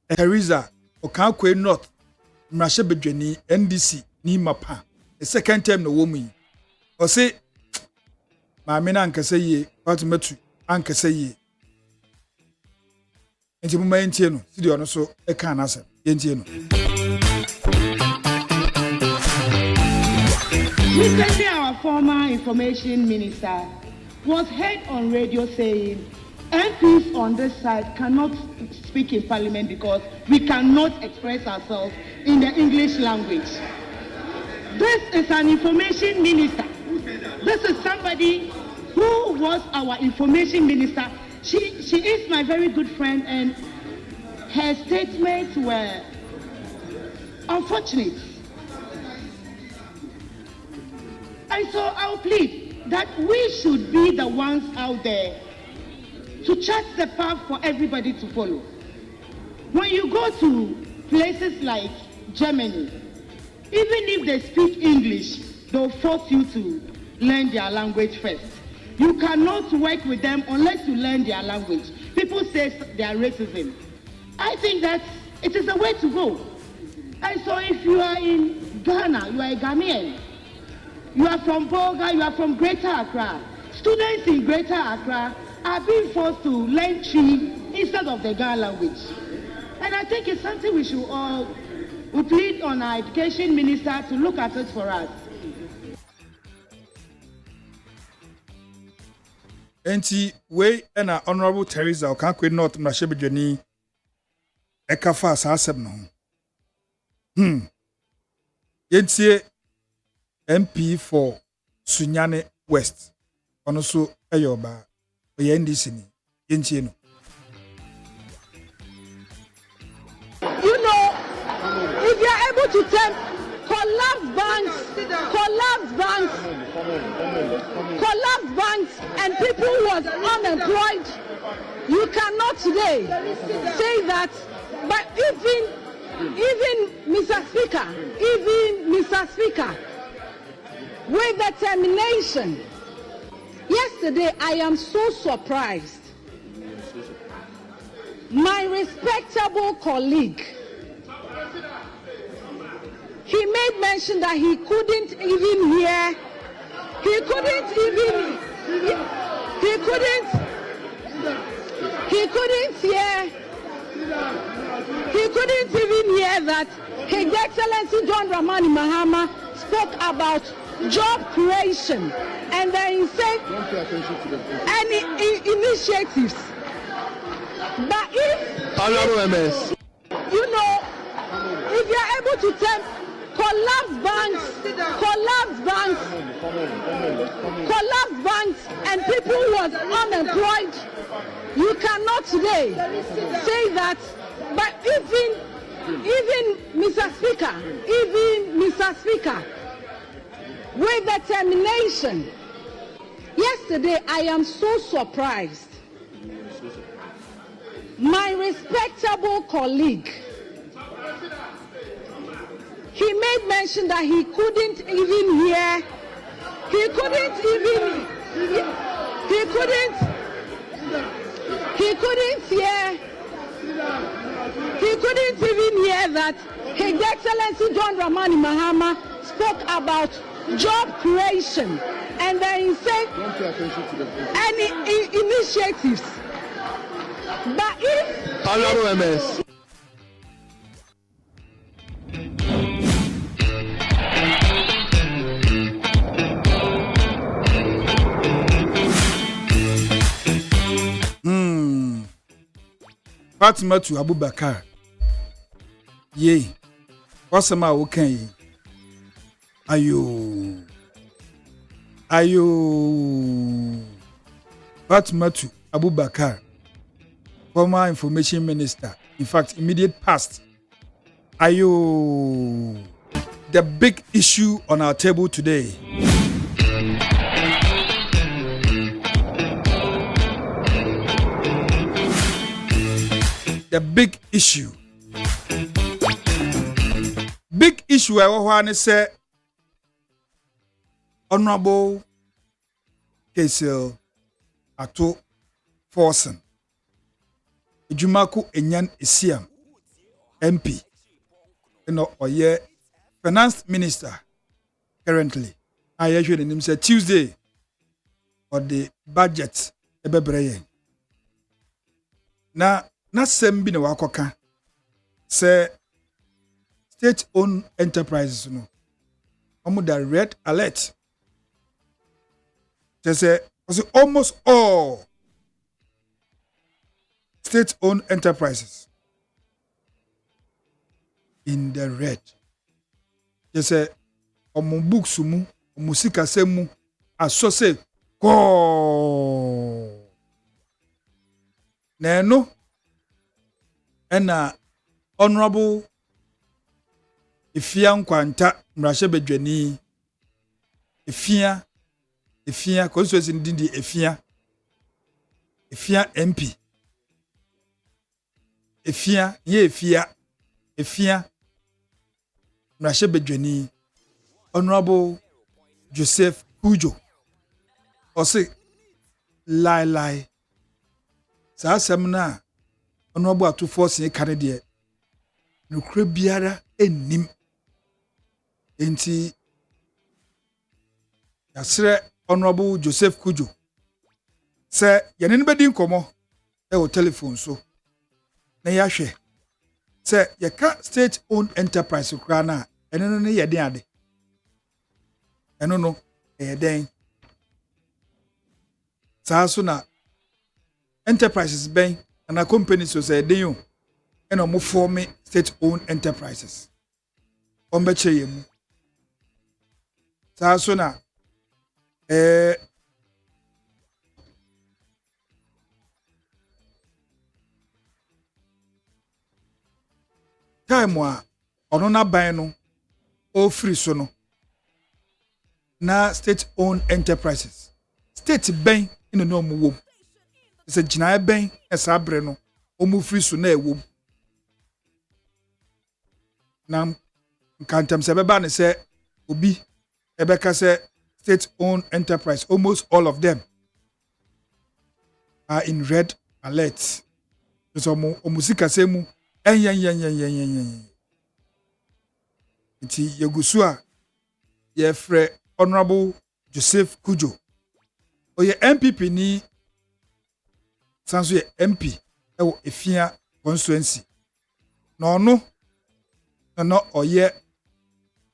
Teresa Okankwe North Mrashe Bedweni NDC ni mapa the second time no woman o say maame na ankasa ye Fatimatu ankasa ye enti muma entie no sidi ono so e kan asem entie no. Recently, our former information minister was heard on radio saying MPs on this side cannot speak in parliament because we cannot express ourselves in the English language. This is an information minister. This is somebody who was our information minister. She is my very good friend, and her statements were unfortunate. And so I'll plead that we should be the ones out there to chart the path for everybody to follow. When you go to places like Germany, even if they speak English, they'll force you to learn their language first. You cannot work with them unless you learn their language. People say they are racism. I think that it is the way to go. And so if you are in Ghana, you are a Ghanaian, you are from Boga, you are from Greater Accra. Students in Greater Accra are being forced to learn Twi instead of the Ghana language. And I think it's something we should all plead on our education minister to look at it for us. Enti we na Honorable Teresa Okankwe North Mrashe Bedweni ekafa sa asem no. Yentie MP for Sunyane West. Ono so eyoba oye NDC ni yentie no. You know, if you are able to tell collapse banks and people who was unemployed, you cannot today say that. But even Mr. Speaker, with determination, yesterday I am so surprised. My respectable colleague, he made mention that he couldn't even hear, he couldn't even hear that His Excellency John Dramani Mahama spoke about job creation and then said any initiatives. But if you know, if you are able to tell collapse banks and people who was unemployed, you cannot today say that. But even Mr. Speaker, with determination, yesterday I am so surprised. My respectable colleague, he made mention that he couldn't even hear, he couldn't He couldn't even hear that His Excellency John Dramani Mahama spoke about job creation and then he said any initiatives. But if Honorable MS. Fatima to Abubakar. Yea. What's the matter? Okay. Ayo. Fatima to Abubakar, former information minister. In fact, immediate past. Ayo. The big issue on our table today. The big issue. Big issue I want to say, Honorable Kesel Ato Forsen Ejumako Enyan Isiam MP, Oye Finance Minister currently. I usually name say Tuesday or the budget ebebreye. Na sembi na wakoka say state-owned enterprises no. Omo da red alert. They say almost all state-owned enterprises in the red. They say omo books mu, omo sika semu asose ko. Neno ena honorable Ifia Nkwanta mrashe bedwani Ifia constituency ndindi Ifia MP Ifia mrashe bedwani Honorable Joseph Kujo ose lie saa semna Honorable Ato Force Canada nukre biara enim enti yasre Honorable Joseph Kujo se yene bedi nkomo e o telephone so na yahwe se yeka state owned enterprise kra na eno no yeden ade eno no yeden saa so na enterprises ben and a company so say den yo eno mo form state owned enterprises ombeche yemu saa so na time a ono na ban no o free so no na state owned enterprises state ban ino no mo wom se gina ban esa bre no o mo free so na ewom na kantam se beba ne se obi ebeka se state owned enterprise almost all of them are in red alert so musika semu enyen nti yegusu a ye frɛ Honorable Joseph Kujo oye MPP ni sanso ye MP ewo Efia constituency no oye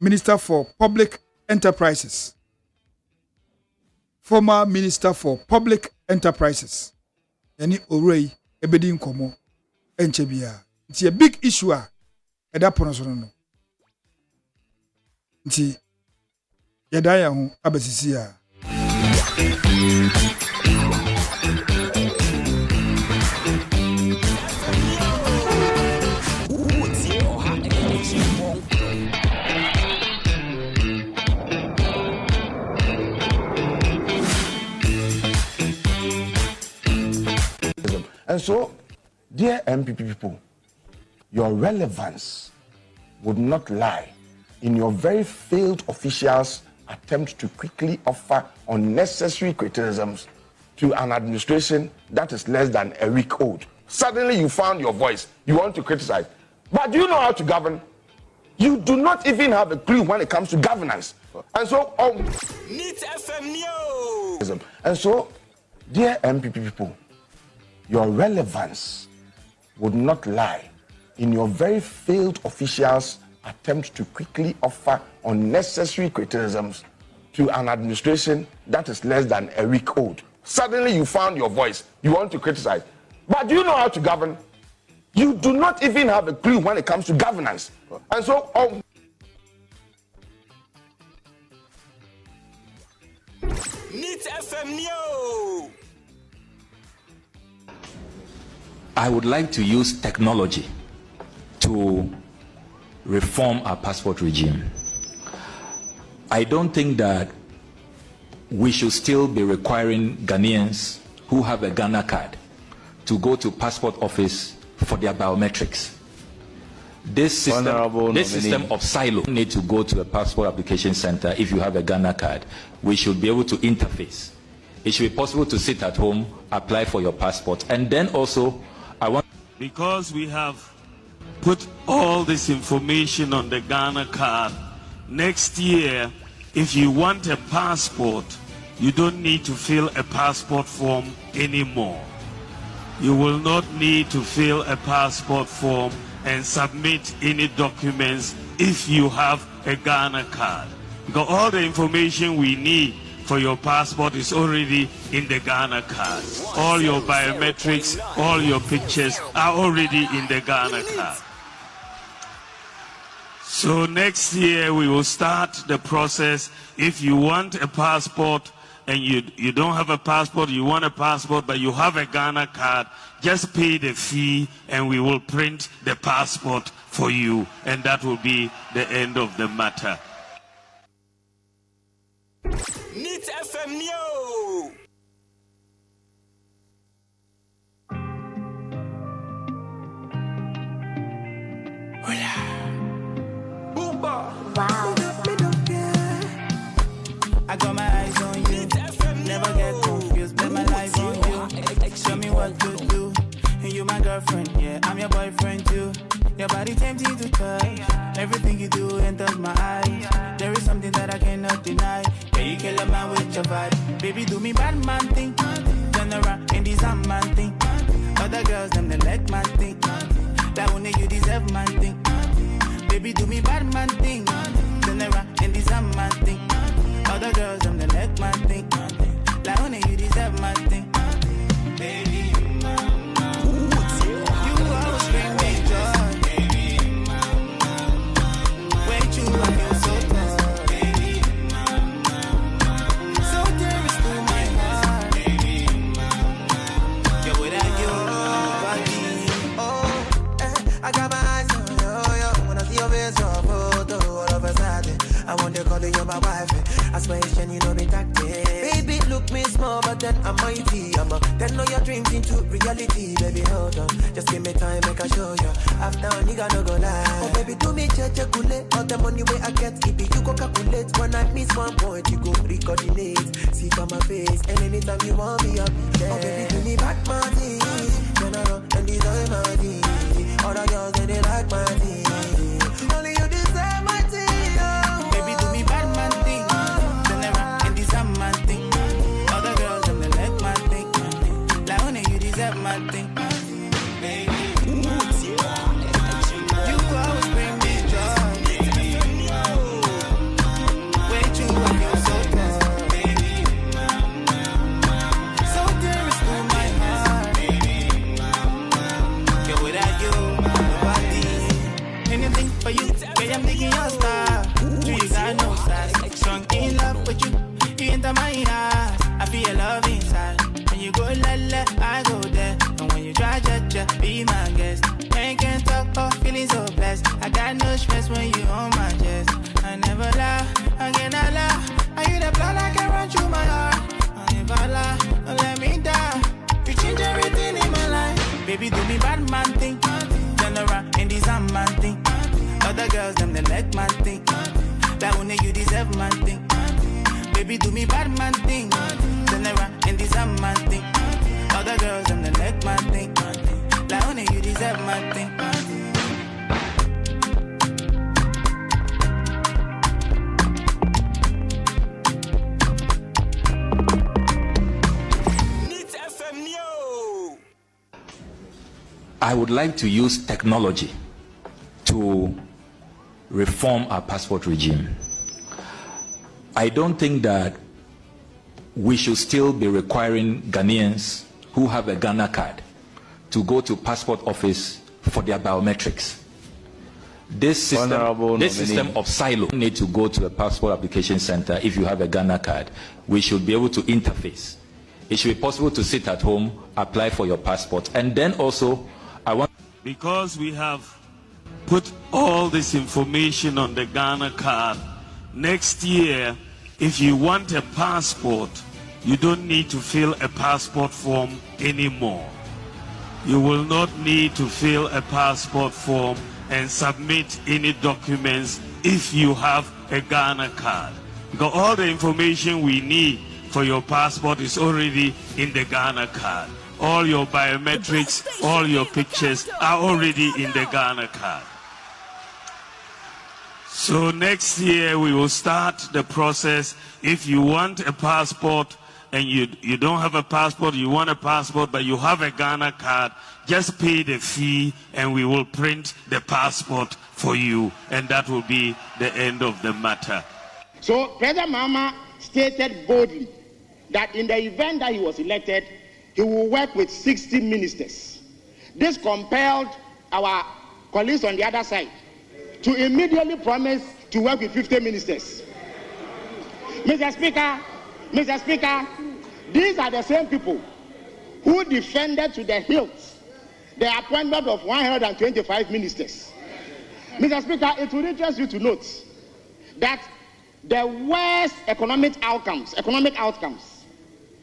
Minister for Public Enterprises, former Minister for Public Enterprises yani orei ebedi nkomo enche bia nti a big issue a eda pono so no nti yeda ya ho abasisi a And so, dear MPP people, your relevance would not lie in your very failed officials' attempt to quickly offer unnecessary criticisms to an administration that is less than a week old. Suddenly you found your voice. You want to criticize. But do you know how to govern? You do not even have a clue when it comes to governance. And so, Neat FM Neo. And so, dear MPP people, your relevance would not lie in your very failed officials' attempt to quickly offer unnecessary criticisms to an administration that is less than a week old. Suddenly you found your voice. You want to criticize. But do you know how to govern? You do not even have a clue when it comes to governance. And so, Neat FM Neo. I would like to use technology to reform our passport regime. I don't think that we should still be requiring Ghanaians who have a Ghana card to go to passport office for their biometrics. This system of silo, you need to go to a passport application center if you have a Ghana card. We should be able to interface. It should be possible to sit at home, apply for your passport, and then also because we have put all this information on the Ghana card. Next year, if you want a passport, you don't need to fill a passport form anymore. You will not need to fill a passport form and submit any documents if you have a Ghana card. Because all the information we need for your passport is already in the Ghana card. All your biometrics, all your pictures are already in the Ghana card. So next year we will start the process. If you want a passport and you don't have a passport, you want a passport but you have a Ghana card, just pay the fee and we will print the passport for you, and that will be the end of the matter. Neat FM Neo. Wow. I got my eyes on you. Never get confused. Bet my life on you. Show me what to do. You my girlfriend, yeah. I'm your boyfriend too. Your body tempting to touch. Everything you do enters my eyes. There is something that I cannot deny. Yeah, you kill a man with your vibe. Baby, do me bad man thing. Turn around and this man thing. Other girls, them they like man thing. That one you deserve man thing. Baby, do me bad man thing. Turn around and this man thing. Other girls, them they like man thing. That one you deserve man thing. Baby, you always bring me joy. Wait, you I feel so tough. So dearest to my heart. You're without you, nobody. Oh, I got my eyes on you. Wanna see your face on photo. All of a sudden, I want to call you my wife. I swear it's you know me tactic. Baby, look me small, but then I'm mighty. I'm a turn all your dreams into reality. Baby, hold on, just give me time, make I show you. After nigga no go lie. Oh baby, do me cheche kule. All the money way I get, if you go calculate. When I miss one point, you go recoordinate. See from my face, and anytime you want me, I'll be there. Oh baby, do me back my thing. Turn around and design my thing. All the girls they like my thing. Only you deserve my thing. Oh. Baby, do me bad man thing. Turn around and design my thing. All the girls them they like my thing. Like only you deserve my thing. Baby, you always bring me joy. Wait, you I feel so tough. So dearest to my heart. Yeah, without you, nobody. Anything for you, yeah, I'm digging your style. Do you got no size? Strong in love with you, you enter my heart. I feel love inside. When you go la, I go there. And when you try, be my guest. Ain't can't talk, oh, feeling so blessed. I got no stress when you on my chest. I never lie, I cannot lie. Are you the blood I can run through my heart? I never lie, don't let me die. You change everything in my life. Baby, do me bad man thing. Turn around and design man thing. Other girls, them they like man thing. That one you deserve man thing. Baby, do me bad man thing. Turn around and design man thing. Other girls, them they like man thing. Honey, you deserve my thing. I would like to use technology to reform our passport regime. I don't think that we should still be requiring Ghanaians who have a Ghana card to go to passport office for their biometrics. This system of silo, you need to go to a passport application center if you have a Ghana card. We should be able to interface. It should be possible to sit at home, apply for your passport, and then also because we have put all this information on the Ghana card. Next year, if you want a passport, you don't need to fill a passport form anymore. You will not need to fill a passport form and submit any documents if you have a Ghana card. Because all the information we need for your passport is already in the Ghana card. All your biometrics, all your pictures are already in the Ghana card. So next year we will start the process. If you want a passport and you don't have a passport, you want a passport but you have a Ghana card, just pay the fee and we will print the passport for you, and that will be the end of the matter. So President Mahama stated boldly that in the event that he was elected, he will work with 60 ministers. This compelled our colleagues on the other side to immediately promise to work with 50 ministers. Mr. Speaker, these are the same people who defended to the hilt the appointment of 125 ministers. Mr. Speaker, it will interest you to note that the worst economic outcomes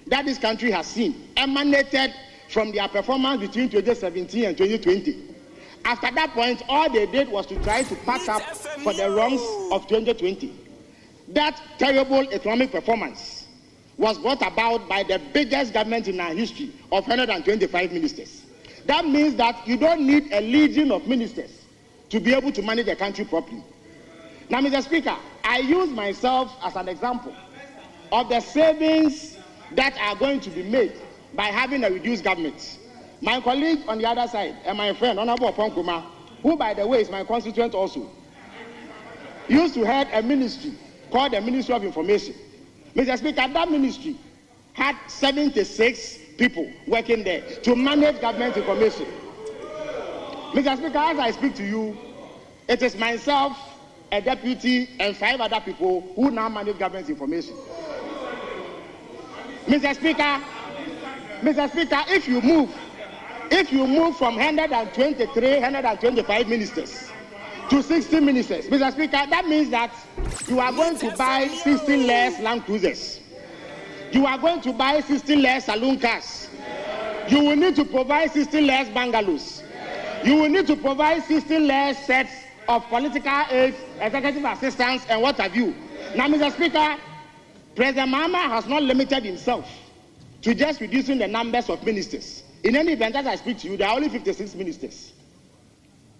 that this country has seen emanated from their performance between 2017 and 2020. After that point, all they did was to try to patch up for the wrongs of 2020. That terrible economic performance was brought about by the biggest government in our history of 125 ministers. That means that you don't need a legion of ministers to be able to manage the country properly. Now, Mr. Speaker, I use myself as an example of the savings that are going to be made by having a reduced government. My colleague on the other side, and my friend, Honorable Oponkuma, who, by the way, is my constituent also, used to head a ministry called the Ministry of Information. Mr. Speaker, that ministry had 76 people working there to manage government information. Mr. Speaker, as I speak to you, it is myself, a deputy, and 5 other people who now manage government information. Mr. Speaker, if you move from 125 ministers to 60 ministers, Mr. Speaker, that means that you are going to buy 16 less Land Cruisers. You are going to buy 16 less saloon cars. You will need to provide 16 less bungalows. You will need to provide 16 less sets of political aides, executive assistants, and what have you. Now, Mr. Speaker, President Mahama has not limited himself to just reducing the numbers of ministers. In any event, as I speak to you, there are only 56 ministers.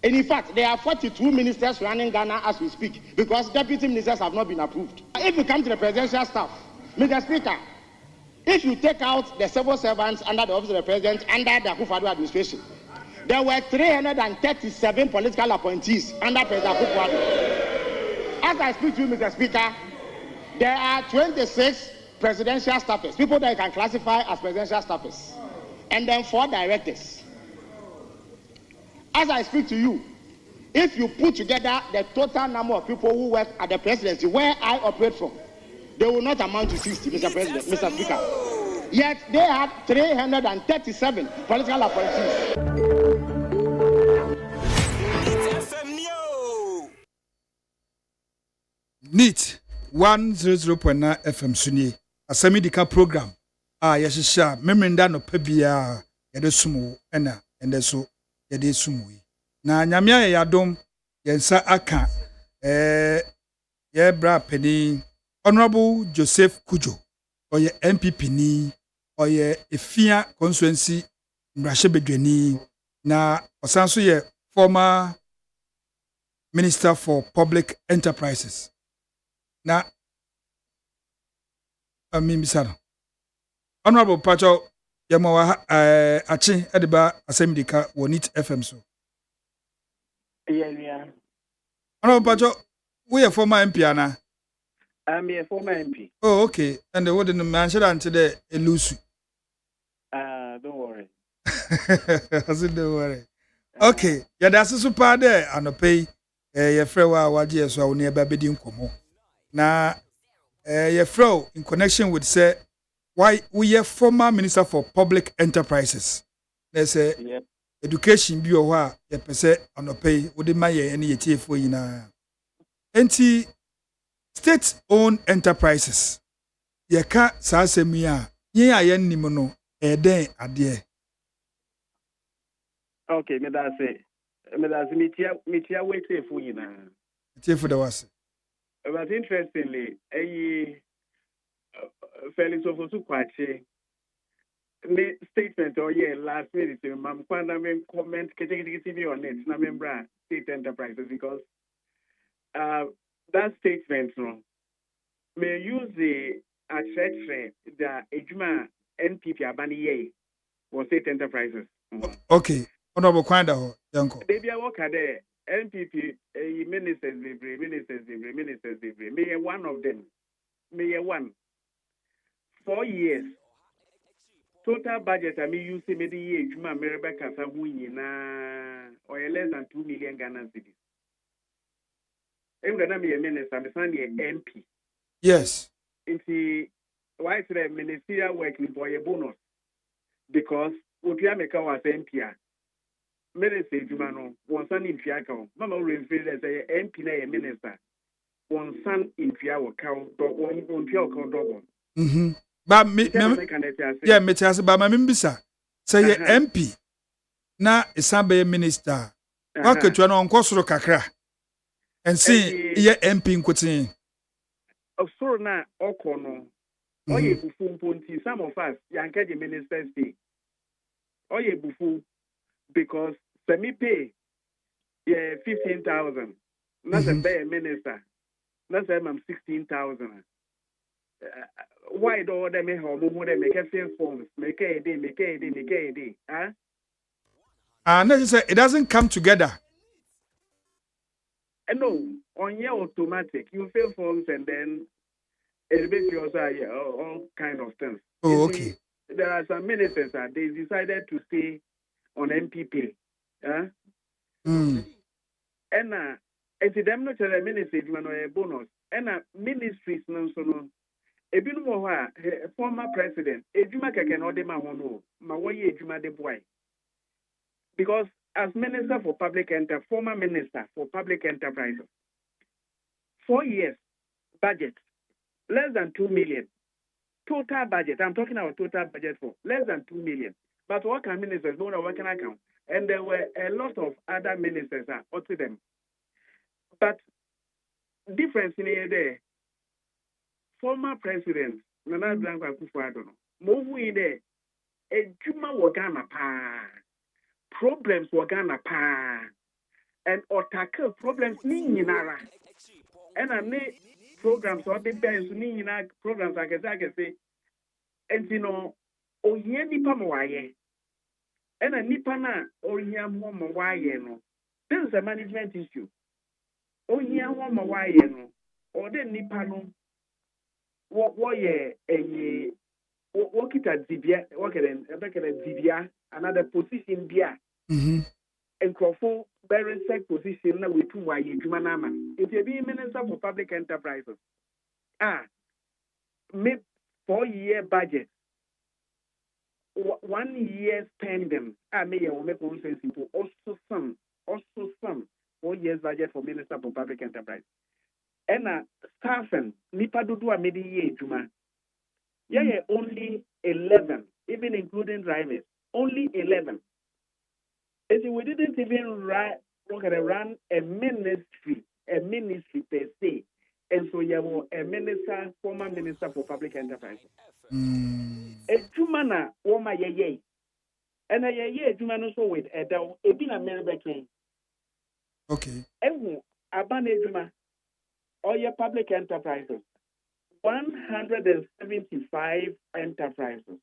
And in fact, there are 42 ministers running Ghana as we speak, because deputy ministers have not been approved. If you come to the presidential staff, Mr. Speaker, if you take out the civil servants under the office of the president, under the KWADWO administration, there were 337 political appointees under President KWADWO. As I speak to you, Mr. Speaker, there are 26 presidential staffers, people that you can classify as presidential staffers, and then 4 directors. As I speak to you, if you put together the total number of people who work at the presidency where I operate from, they will not amount to 60, Mr. President, Mr. Speaker. Yet they had 337 political appointees. Neat 100.9 FM Sunni Asem Yideka program. Yeshisha memenda no pebia yede sumu ena ende so yede sumu. Na nyamia yadom yensa aka ye bra peni Honorable Joseph Kujo oye MPP ni oye Efia constituency mrashe bedweni na osan so ye former Minister for Public Enterprises. Na Misano. Honorable Pacho Yamawa Achi Ediba Asem Yideka Wonit FM so. Yeah. Honorable Pacho, we are former MP ana. I'm a former MP. Oh, okay. And the word in the mansion until the elusu. Don't worry. I said don't worry. Okay. Yeah, that's a super there and a pay your friend waji so near baby komo. Na your friend in connection with say why we are former Minister for Public Enterprises. There's a education bi o ha ye pese anopai wo de maye ene yetiefo yina. Enti state owned enterprises. Ye ka sa asemu a yen ayen nim no eden ade. Okay, me da say metia wait for yina. Yetiefo da was. But interestingly, Felix Ofosu Kwache me statement or last minute mam kwanda me comment kete on it na membra state enterprises because that statement no may use the attraction the ejuma NPP abani ye was state enterprises. Okay, honorable kwanda ho yanko. They be work there NPP ministers may one of them may one 4 years total budget I mean you see maybe year ejuma mereba kasa hu nyina or less than 2 million Ghana cedis. I'm gonna be a minister, I'm MP. Yes. Why is the ministerial work for a bonus? Because Upia Meka was MP. Minister Jumano, one son in Fiaco. Mama will refer as a MP a minister. One son in Fiaco count, one Fiaco double. But me yeah, me tell us about my membisa. Say MP na isabe minister. Waka tu no nkosoro kakra. And see ye MP nkotin. So na okono. Oye bufu ponti some of us yanka the ministers pay. Oye bufu because semi pay 15,000. Not a bear minister. Not say 16,000. Why do they make home make a sales forms make a day huh? Necessary it doesn't come together. No, on your automatic you fill forms and then it basically also all kind of things. Oh, okay. There are some ministers that they decided to stay on MPP. Huh? And if them not a ministry, you know a bonus. And ministries no so a bit more former president, a Juma can order my one, my way Juma de boy. Because as Minister for Public Enterprise, former Minister for Public Enterprises, 4 years budget, less than 2 million. Total budget, I'm talking about total budget for less than 2 million. But what can ministers know what can account? And there were a lot of other ministers up to them. But difference in here there, former president, Nana Blanco Akufo-Addo, move in there, a Juma Wagana pa. Problems were gonna pa and or tackle problems ni nara and I need programs or the best ni programs I can say and you know o ye nipa mo waye and a nipa na o ye mo waye no this is a management issue o ye mo waye no or the nipa no what ye a what kita dibia what can dibia another position bia and Crawford bearing sec position with two why you man. If you be Minister for Public Enterprises, make 4 year budget, 1 year spending, may make one sense people also some 4 years budget for Minister for Public Enterprise. And staffing, nipa do a medi year juma. Yeah, only 11, even including drivers, only 11. We didn't even run a ministry per se. And so you have a minister, former Minister for Public Enterprise. A Jumana, Woma Ye. And I hear you man also with Edel, a been a Meribeke. Okay. And Abanejuma, all your public enterprises, 175 enterprises.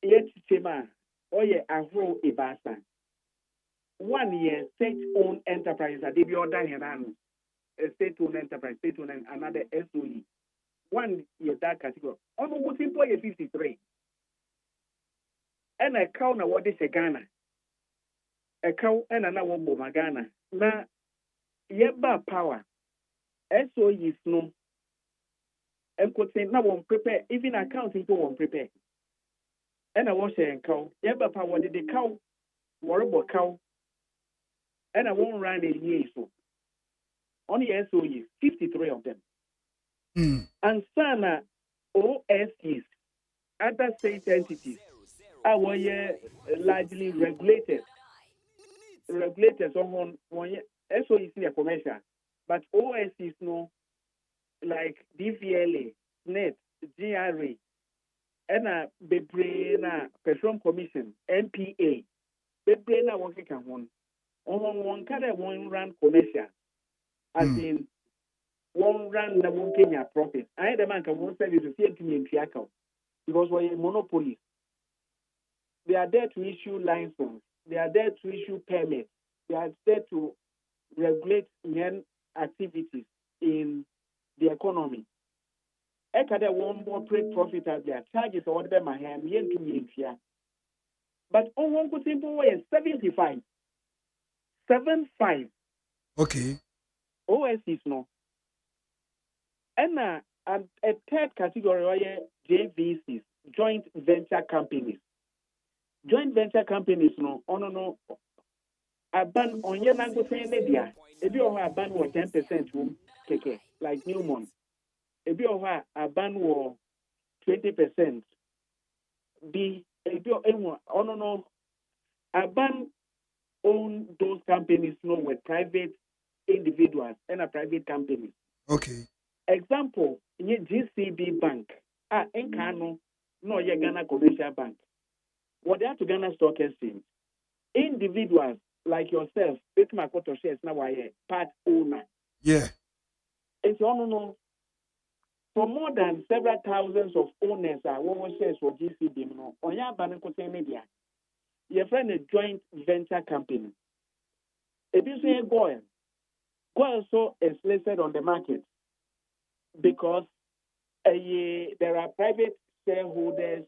Yet, Chima, all your Afro Ibasa. 1 year state-owned enterprise that they be ordered here, a state-owned enterprise, state-owned and another SOE. 1 year that category. Almost what simple 53. And a cow na what is a Ghana. A cow and another one Ghana. Now, yeba power. SOE is no. And could say now one prepare, even accounting to one prepare. And I was saying cow. Yeba power did the cow, warrible cow. And I won't run a year so. Only SOEs, 53 of them. And Sana OSEs, other state entities, are largely regulated. Regulators on one SOEs in a commercial, but OSEs no, like DVLA, NET, GRA, and a Bebrena Petroleum Commission, MPA, Bebrena working on one kind of one run commercial, as in one run the one Kenya profit. I had a man can one service to see to me in Piakao because we're a monopoly. They are there to issue license, they are there to issue permits, they are there to regulate activities in the economy. I can one more profit as their charges or whatever my hand, but on one could simple way is 75. 75. Okay. OSCs no. And a third category are JVCs, joint venture companies. Joint venture companies no, no. A ban on your language media. If you have a ban or 10% room, like Newmont. If you have a ban or 20%, if you no, a ban own those companies no with private individuals and a private company. Okay. Example, in GCB Bank, in Kano, no, your Ghana Commercial Bank. What they have to Ghana Stock Exchange. Individuals like yourself, it's my quarter shares now, I part owner. Yeah. It's no. For more than several thousands of owners are one shares for GCB. No, on your bank media, your friend a joint venture company. If you say Goyle so is listed on the market because there are private shareholders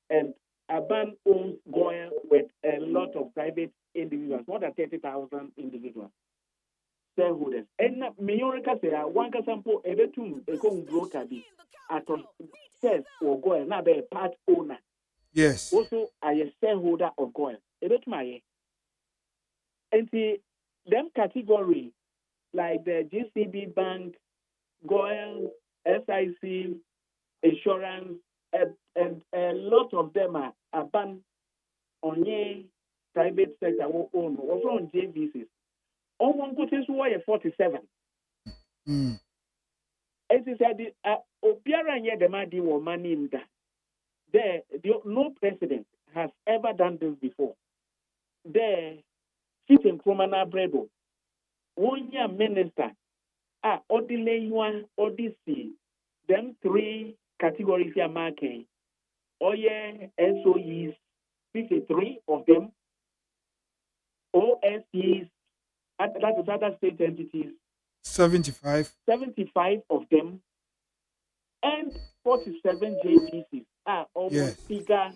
and Aban owns Goyle with a lot of private individuals, more than 30,000 individuals, shareholders. And Mayorika say, one sample, a betum, a con broker be at shares or Goyle, now be a part owner. Yes. Also, I a shareholder of Goyle. A bit my. And see, them category, like the GCB Bank, Goyle, SIC, insurance, and a lot of them are banned on the private sector or own, also on JVCs. On one question, why 47? As I said, Obiara and Yedemadi were money in that. No president has ever done this before. The chief in Kromana Bredo, 1 year minister, Odile Odyssey, them 3 categories are marking. SOEs, 53 of them. OSEs, that is other state entities, 75 of them. And 47 JVCs are almost bigger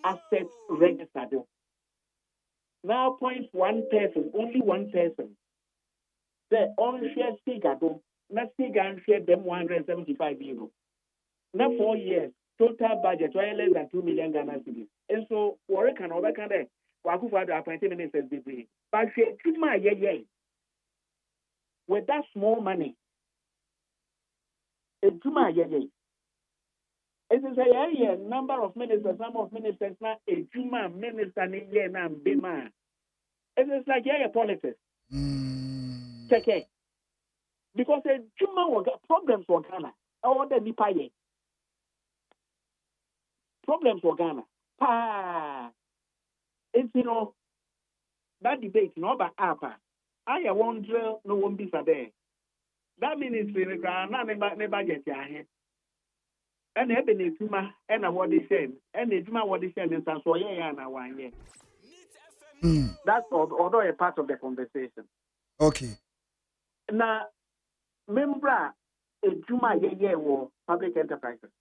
assets registered. Now, one person, only one person. The on-share figure, not figure and share them 175 euros. Now 4 years, total budget, less than 2 million Ghana cedis. And so, work and over can there. WADWO appointed ministers be. But with that small money, it is a number of ministers, some of ministers now a Juma minister in year now Bima. It is like politics. Check it. Because a Juma will get problems for Ghana. Or the Nipaye. Problems for Ghana. It's that debate no ba apa. I wonder no one be there. That ministry na ne budget ya he. And ebe na etuma and what they said. And etuma what they said and so yeah na one year. That's although a part of the conversation. Okay. Now, member etuma yeah wo public enterprises.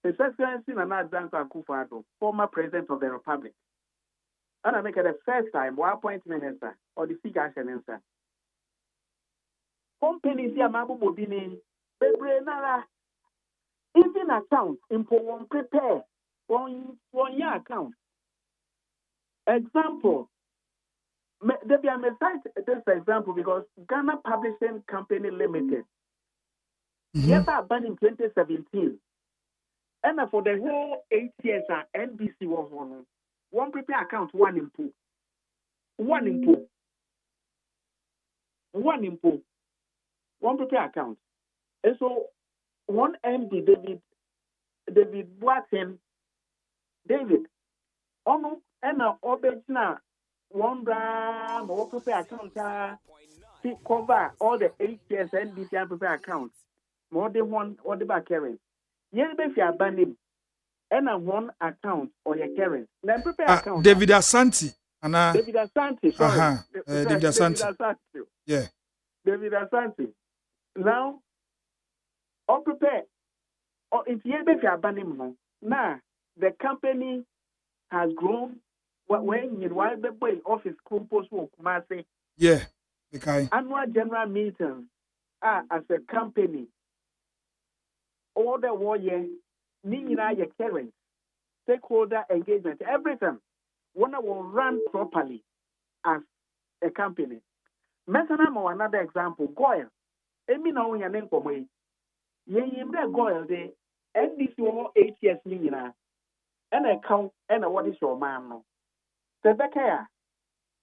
His Excellency Nana Addo Akufo-Addo, former President of the Republic. And I make it the first time one appoint minister or the figure minister. Companies here mabu bodini bebre nara even account impo one prepare one year account. Example, there be a cite this example because Ghana Publishing Company Limited. Yes, I banned in 2017. And for the whole 8 years, NBC was one prepare account, one impo. One prepare account. And so one MD, David Boateng, David, and now one brand or prepare account to cover all the 8 years NBC and prepare accounts. More than one or the back carrying. Yes, if you abandon and one account or your current. Then prepare account. David Asante. David Asante, sorry. David Asante. Yeah. David Asante. Now, or prepare. Or if you abandon now, the company has grown. When you want the boy office compost work, Marcy. Yeah. Okay. Annual general meetings as a company. All the warrior. Your current stakeholder engagement, everything. One will run properly as a company. Mention another example, Goyle. Emi na unya nenko mwe. Yenye Goyle de NDC wo 8 years nyina. And account and what is your man no. Tebekaya.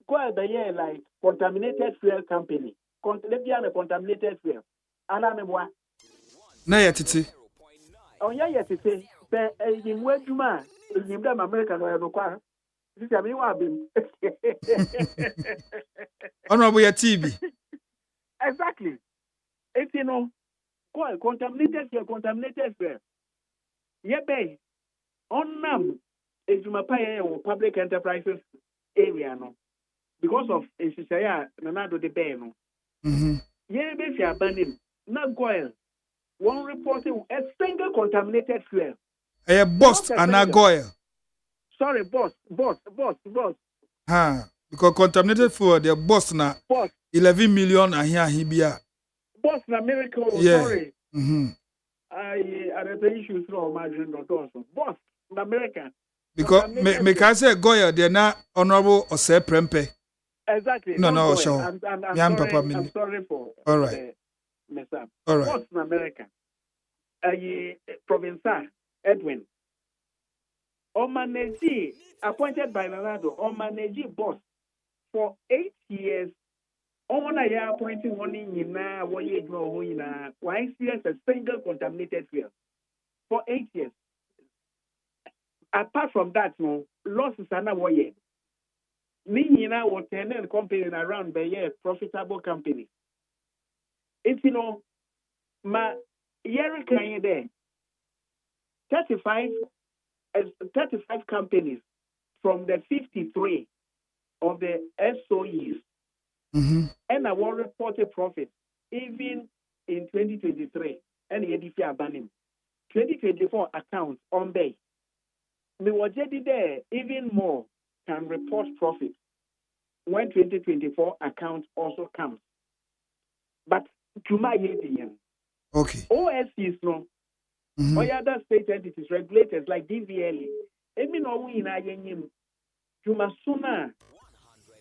Goyle the year like contaminated fuel company. Contaminated contaminated fuel. Ana mebwa. Na yetiti. Onya yetiti. Be yimwe djuma yimda America no yadokwa. This is me wa bim. Honorable TB. Exactly. It's contaminated fuel. Yebe onam ejuma paye o public enterprises area no because of Isisaya Nanado de Bay no. Yebe fi abanim na Goyle one reporting a single contaminated fuel. A boss and Goyle. Sorry, boss. Because contaminated fuel, the boss na 11 million and here he be a boss na miracle. Yeah. Sorry. I had the issues from my also. Boss na America. Because me can say Goyle, they're not honorable or say prempe. Exactly. No, sure. I'm sorry for all right. Mess up. All right. Boss in America. Provincial Edwin. Omaneji, appointed by Nanado, Omaneji boss for 8 years. Omana ya appointing one in na 1 year draw na 1 year a single contaminated fuel for 8 years. Apart from that, no losses are not 1 year. Nina was 10 company around the year profitable company. It's ma year can there 35 companies from the 53 of the SOEs. And I will report a profit even in 2023 and EDF abanim 2024 accounts on bay. Me wajedi there even more can report profit when 2024 account also comes. But Juma Yedian. Okay. OSCs no. Or other state entities, regulators like DVLA. Emi no we na yenyim. Juma suna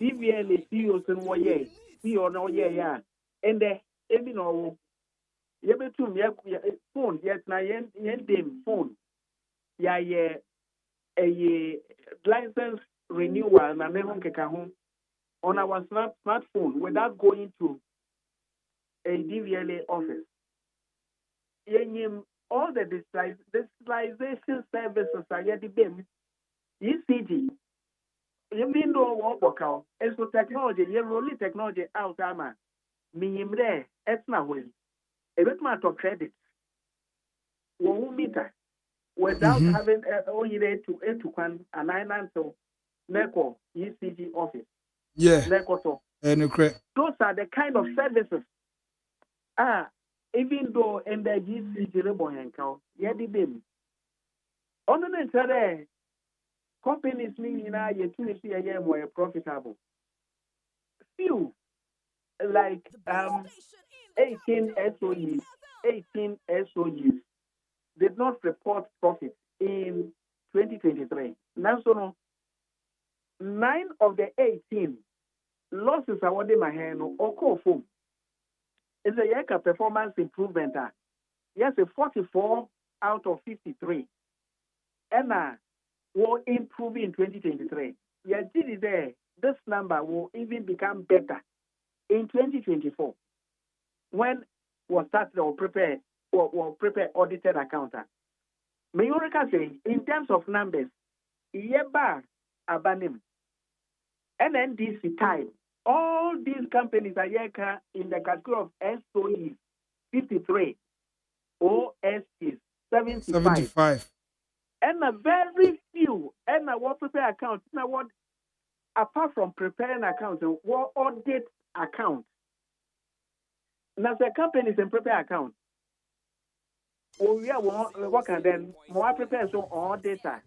DVLA CEOs and waye. CEO no ya. And the emi no yebetum ya phone yet na yen dem phone. Ya ye a license renewal na mehon keka ho on our smartphone without going to a DVLA office. Yenyim all the digitalization services are yet the BIM ECG. Even though we work out, it's for technology. You roll technology out, ama. Minimum there, it's not well. A bit more to credit. 1 meter without having only to one and 9 so NECO ECG office. Yeah. NECO so. Those are the kind of services. Even though in the ECG label and count, yeah, the baby. On the other companies meaning you to see a year more profitable. Few like 18 SOUs did not report profit in 2023. Now, so 9 of the 18 losses are what they my hand or call for. It's a year performance improvement. Yes, a 44 out of 53. And will improve in 2023. Yes, this number will even become better in 2024 when we'll start or prepare audited accountant. Mayorika say in terms of numbers, Yeba Abanim, NNDC time, all these companies are in the category of SOEs 53, OSTs 75. And a very few, and what prepare accounts, now what apart from preparing accounts, what audit accounts. Now the companies in prepare accounts. We are what can then more prepare so all data.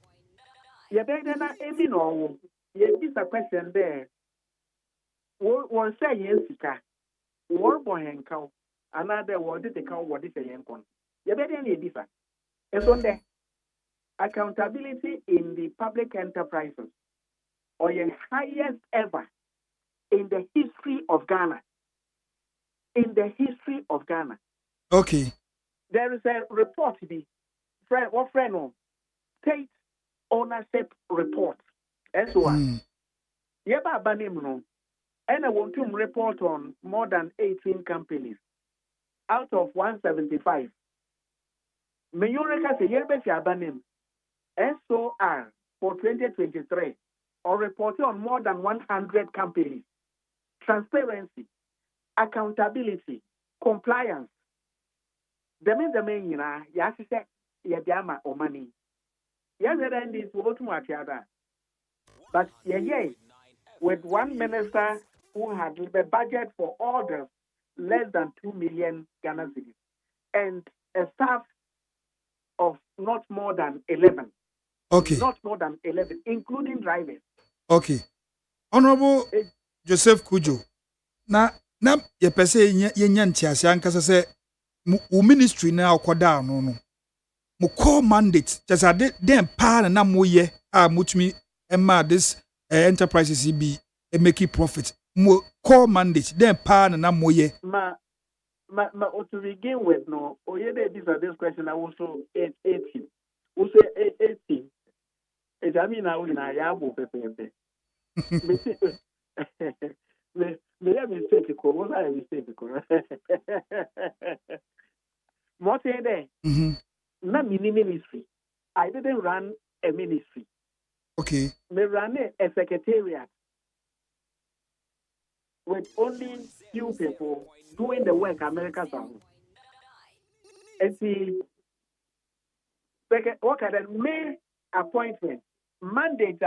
You better not even know. You is a question there. One say yes, one boy and cow, another word the cow what is a yankon. You better need differ. It's on there. Accountability in the public enterprises or the highest ever in the history of Ghana. In the history of Ghana. Okay. There is a report to be state ownership report. S1. Yeba Banim and I want to report on more than 18 companies out of 175. Mayorika say Yerbesi Abanim SOR for 2023 or reporting on more than 100 companies. Transparency, accountability, compliance. The main, yes, Yadama or money. Yes, then this will to much other. But with one minister who had the budget for orders less than 2 million Ghana cedis and a staff of not more than 11. Okay. Not more than 11, including drivers. Okay. Honorable Joseph Kujo. Na ye pese ye nyantiase ankasa se mu ministry na akoda no no. Mu core mandate just dem pa na mo ye a mutumi emma this enterprises be make profit. Mu core mandate dem pa na mo ye. Ma to begin with no, oyede this question I also 18. We say 18. I na ya bo pepe. Me have mistake ko, what I mistake ko. What say there? Na mini ministry. I didn't run a ministry. Okay. Me ran a secretariat with only few people doing the work America's own. And see, what can May appointment mandate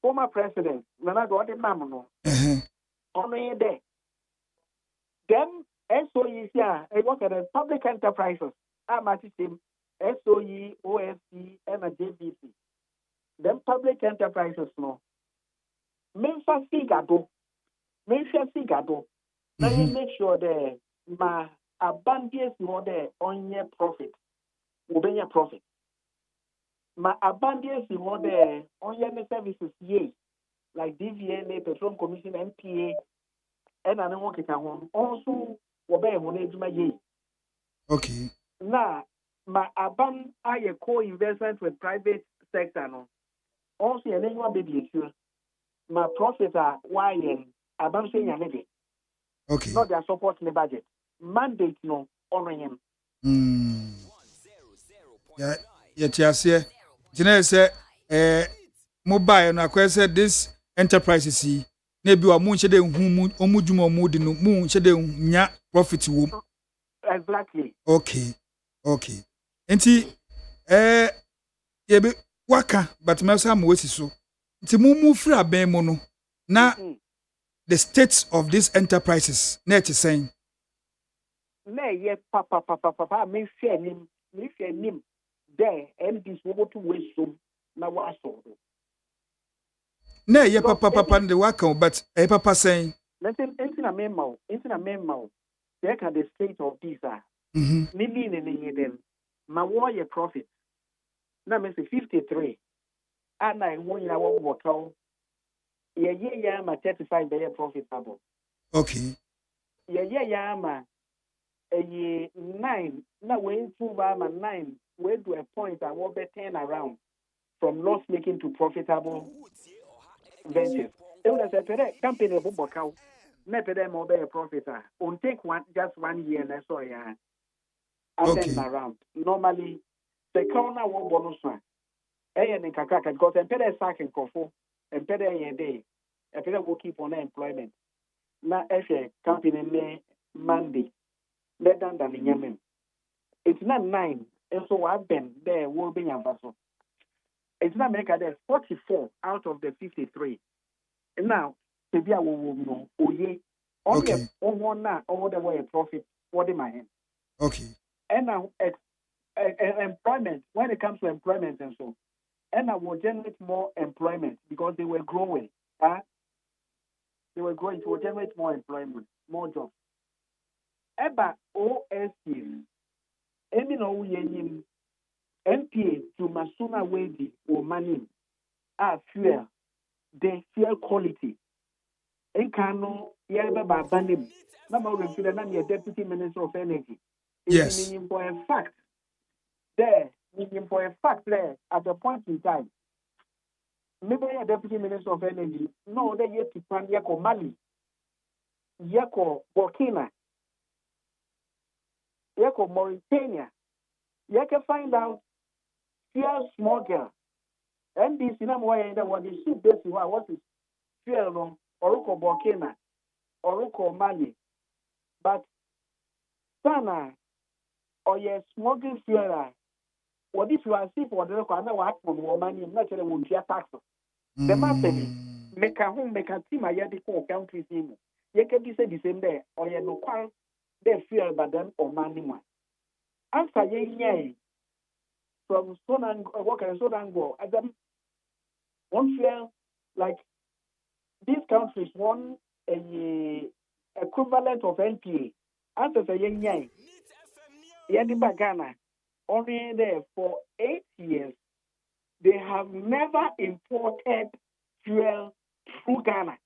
former president Nana got the mamuno. Only there. Then SOE here, I work at the public enterprises. I'm at the SOE, OSC, and a JBC. Then public enterprises no. Memphis Figado. Now you make sure that my abundance more there on your profit. Your profit. My abundance more there on your services, yes. Like DVNA, Petroleum Commission, MPA, and I don't want to come also obey money. Okay. Now, my aban I a co-investment with private sector no. Also, a name baby sure. My profits are why aban saying anything. Okay. Not their support in the budget. Mandate no on him. Yeah, tiase. Jina say mobile no akwa say this enterprises yi na bi wa mu nche de hu omu dwuma omu di no mu nche de nya profit wo. Exactly. Okay. Enti ye be waka but me say am wesi so. Nti mu free aben mu no na the states of these enterprises na eche saying na ye papa me fear nim there MPs wo to waste so na wa so na ye papa de waka but papa saying listen into memo they can the state of these are maybe in them ma wo ye profit na me say 53 and I want you to work out ye ma 35 be profitable. Okay. Ye ma a 9 na we improve am 9 we do a point and we be turn around from loss making to profitable ventures. Even as a company will work out, not them more be a profit. On take just 1 year and so yeah. Turn around. Normally, the corner will bonus one. And kakaka because empede sacking kofo, empede day, empede will keep on employment. Na a company may Monday. Let down than in Yemen. It's not 9, and so I've been there will be in Vaso. It's not America there's 44 out of the 53. And now, maybe I will know, oh, yeah, only one now, all the way a profit for the man. Okay. And now, employment, when it comes to employment and so, and I will generate more employment because they were growing. They were growing to generate more employment, more jobs. Eba OSC, any no yenim NPA to Masuna Wedi or money fuel, the fuel quality. Enkano yerba babanim. Number refuel and your deputy minister of energy. Yes. For a fact, there at a point in time. Maybe a deputy minister of energy. No, they yet to plan Yako Mali, Yako Burkina. You can Mauritania. You can find out fuel smuggle. And this in way that what the ship does what is fuel Oruko Burkina, Oruko Mali. But Sana or your smuggling fuel what if you are sick for the local what from money naturally will be a tax. The master make a home make a team a yadico countries in. You can be said the same day or you no qual they fuel but then or money one. After ye from Sonango, as one feel like these countries won a equivalent of NPA. After the ye Yadiba Ghana, only there for 8 years, they have never imported fuel through Ghana.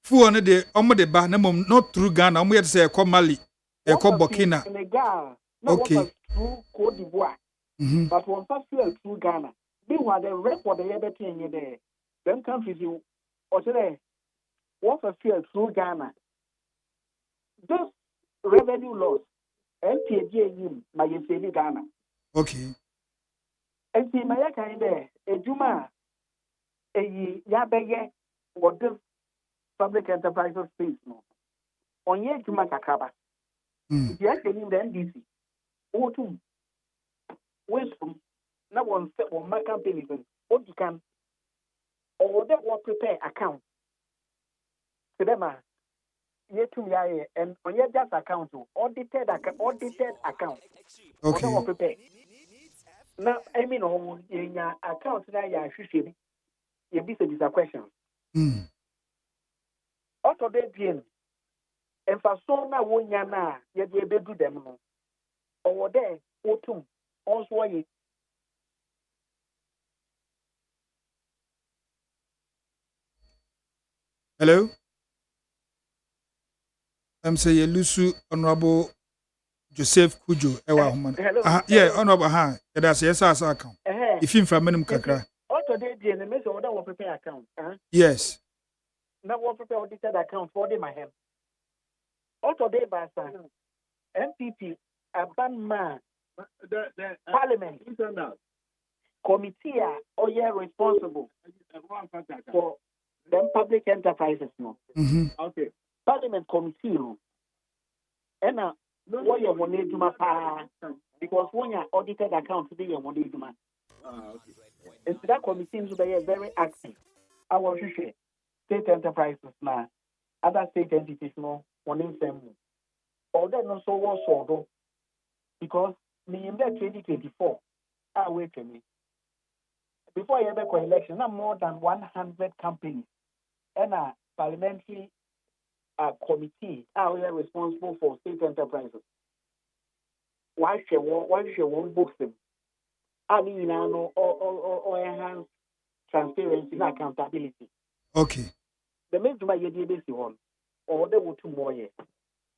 Fuel no de omo de ba na mom not through Ghana, omo yet say ko Mali. Burkina. Senegal, okay. Through Cote d'Ivoire, but one first fuel through Ghana. Meanwhile, the record the other thing there. Them countries you or today, one first fuel through Ghana. This revenue loss, NPA my in Ghana. Okay. And see my kind there, a Juma, a Yabeye, what this public enterprises space no. On ye Juma Kakaba. Yes, in the NDC. O2. West from now one step on my company, what you can or that will prepare account. To them, yet to me, and on your just account, audited account. Okay. What prepare. Now, I mean, in your account, now you should you be a question. Auto de bien. And for so now, one yana, yet you do them. Or there, O2, also ye. Hello? I'm saying Lusu Honorable Joseph Kujo. Hello. Yeah, Honorable that's yes, account. If you from Menum Kakra. Auto de bien, and Mr. Oda will prepare account. Yes. Now, what prepare audited account for them, my hand. Auto de Basa, MPP, a ban man, the Parliament. committee or yeah responsible for them public enterprises no. Okay. Parliament committee no. And what you want to do because when you audited accounts today you want to do and so that committee is very active. I want to share state enterprises now, other state entities no one in them. All that no so was so because me in that 2024 I wait for me. Before you have election, more than 100 companies and a parliamentary committee are responsible for state enterprises. Why should one book them? I mean, you know, or enhance transparency and accountability. Okay. The main to my DBC one, or there were 2 more years.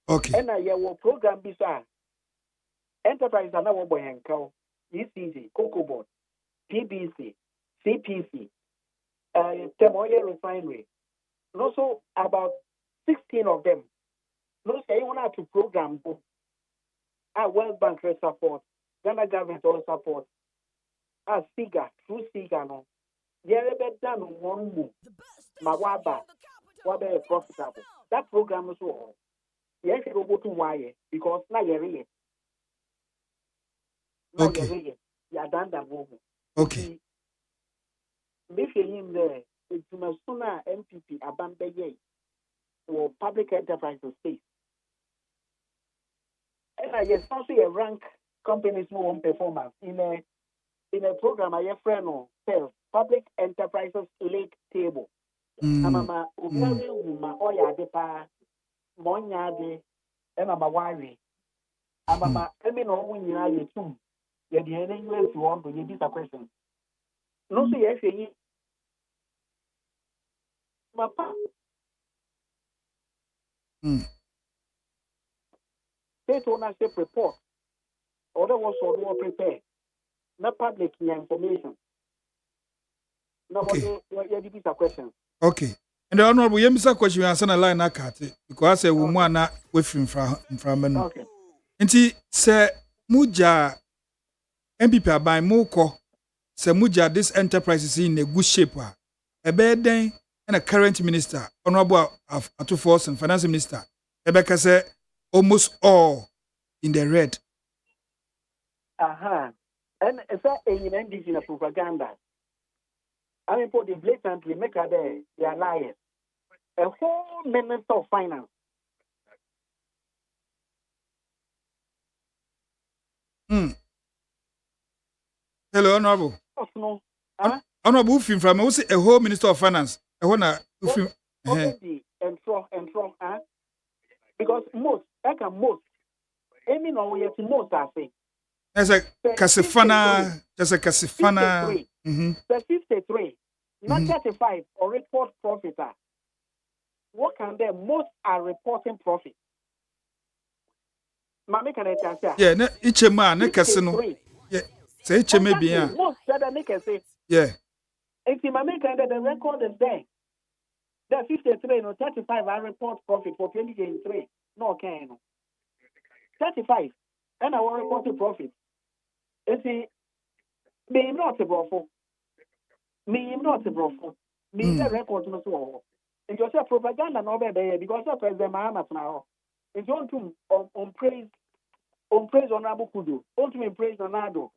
Okay. And I will program beside enterprise and our boy and cow, ECG, Cocoa Board, PBC, CPC, Temoya Refinery. And also about 16 of them. No say you want to program World Bank support, Ghana government all support, SIGA, through SIGA no. They're done one move. Mawaba, what are profitable. That program is all. Yes, you go to why because now you're real. Okay. You're done that move. Okay. If you're in there, it's my sooner MPP abandon or public enterprise space. And I guess also a rank companies who want performance in a program I have friend or sales public enterprises league table. Amama ugawe uma oya depa monya de amama wari. Amama emi no wunyina yetum. Ye de ene US one to this question. No say yes yi. Mapa. State ownership report. Order was or prepare. Not public information. No, what you did a question. Okay. And the honorable Yemisa question answer na line na kate because say woman na we from no. Okay. Nti se muja MPP aban moko se muja this enterprise is in a good shape a bad den and a current minister honorable of Force and finance minister Rebecca say almost all in the red. And it's a indigenous propaganda. I mean, for the blatantly make her there, they are liars. A whole minister of finance. Hello, honorable. No. Honorable Ufim from a whole minister of finance. I wanna Ufim. Because most, like most, I mean, most are saying. There's a Casifana, there's a Casifana. 53, not 35 or report profit. What can they most are reporting profit? Mama can I say? Yeah, ne ichema ne casino. Yeah, say ichema bien. Most that I make say. Yeah. If Mama can the record is there. The 53 no 35 I report profit for 2023. No can. 35 and I will report the profit. You see, me not a brofo. Me not a brofo. Me the record no so. It was a propaganda no be because of President Mahama now. It's on to on praise Honorable Kudu. On to praise Donado,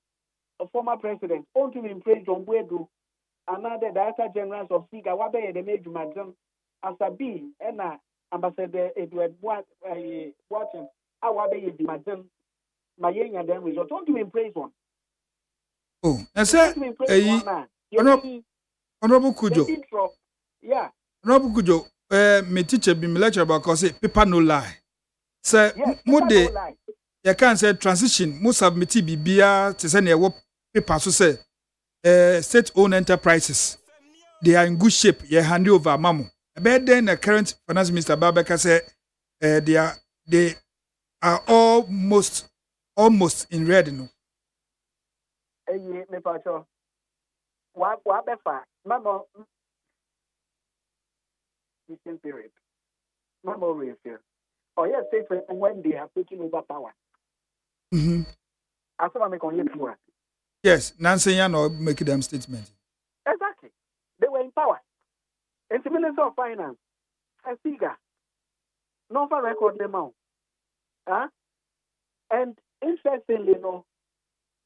a former president. On to praise John Bwedu, another director general of SIGA. What be the major madam as a B and Ambassador Edward Watson. How be the madam? My young then result. On to praise one. Oh, and say, Honorable Kujo. Yeah. Honorable Kujo, me teacher be me lecture about cause paper no lie. Say, mode, you can't say transition, most submit BBR to send a paper so say, state-owned enterprises. They are in good shape, you hand over Mamu. But then the current finance minister Babeka said, they are almost in red, no. Me pacho. What befa? Mama. This period. Mama refill. Oh yes, say when they have taken over power. Mm-hmm. As I make on you. Yes, Nancy or make them statement. Exactly. They were in power. And the Minister of Finance, a figure, no for record them out. Huh? And interestingly,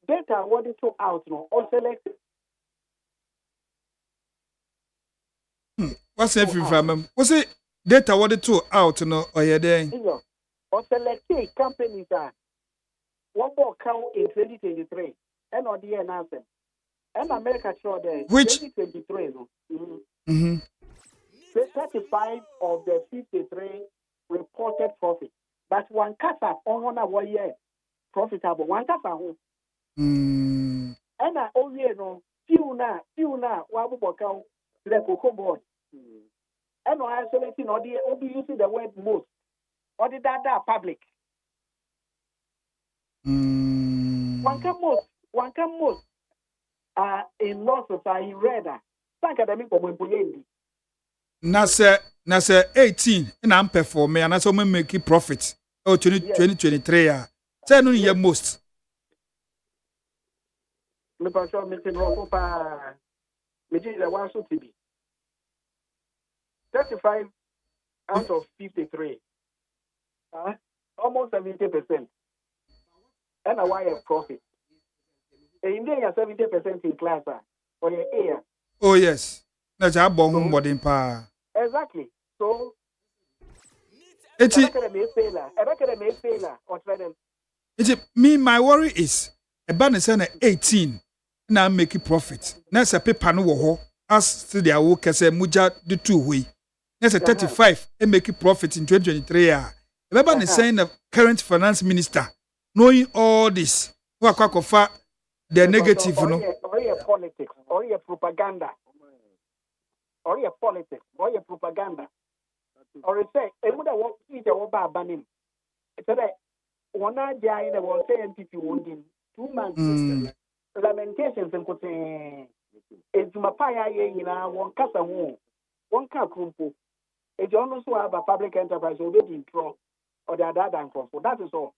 data what they took out, or select. What's if from what's it data what they took out or yeah then? Or select companies are one more count in 2023 and on the announcement. And America showed there. Which 2023, no. Mm-hmm. 35 of the 53 reported profit. But one casa on 1 year profitable. One casa home. And I only know few na, wabu bokau, the cocoa board. And I isolating or the be using the word most. Or the data public. One can most in losses are in redder. Thank academic for Mimpuyendi. Nasa 18 and I'm performing and that's how make profit. Oh, 2023. Say no year most. Me pastor meeting roll pa. Me just the one so to be 35 out of 53. Almost 70%. And a wire profit. And then 70% in class or your air. Oh yes. That's a bomb body pa. Exactly. So it's me, my worry is a balance 18 now make profit. Next a paper no ho as to their work as a muja the 2 way. Next a 35 and make profit in 2023. Remember saying the current finance minister knowing all this the negative or your politics or your propaganda. Or your politics, or your propaganda, or say, and would I want to eat a banim? It's a one idea in the world, say MPP wounding 2 months. Lamentations and could say, it's my pie, one casa one car crumple. It's almost have a public enterprise already in pro or the other than for that is all.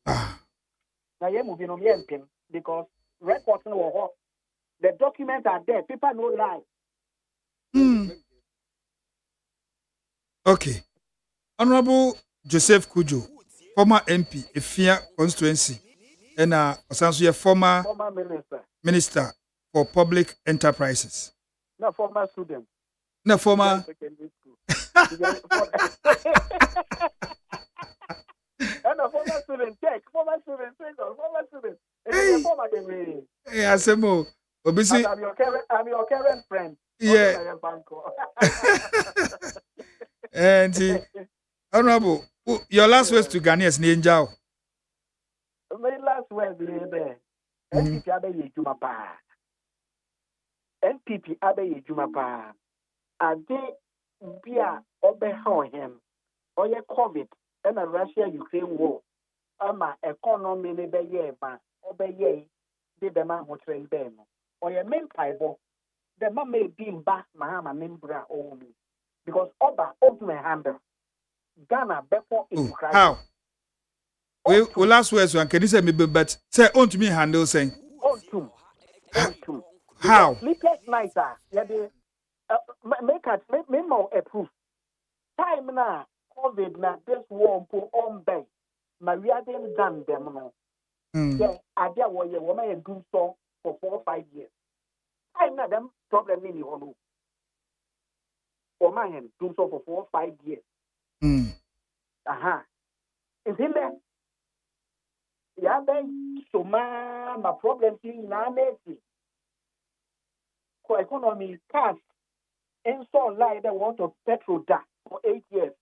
Now you're moving on the because records no the documents are there, people no lie. Okay. Honorable Joseph Kujo, former MP, Efia constituency, and also a former minister for public enterprises. No, former student. No, former. And a former student, former student. Hey, Asemo. I'm your current friend. Yeah. And Honorable, your last words to Ghanaians, Ninja. My last words, NPP Abe Jumapa. NPP Abe Jumapa. Ade Bia Obe him. Oye COVID and a Russia-Ukraine war. Ama economy nebe ye ba. Obe ye. Did the man who train them. Oye main piebo. The man may be back Mahama Nimbra only. Because Oba open a handle. Ghana before in crisis. How? We last words one can you say me but say on to me handle saying. On to. How? Sleepless nights are make more approve. Time now COVID now this war put on bay. Maria didn't done them no. Yeah, idea was a woman do so for 4 or 5 years. I'm not them problem in the for my hand, do so for 4 or 5 years. Is in there? Yeah, then so my problem is now for economy cast and so like the want of petrol that for 8 years.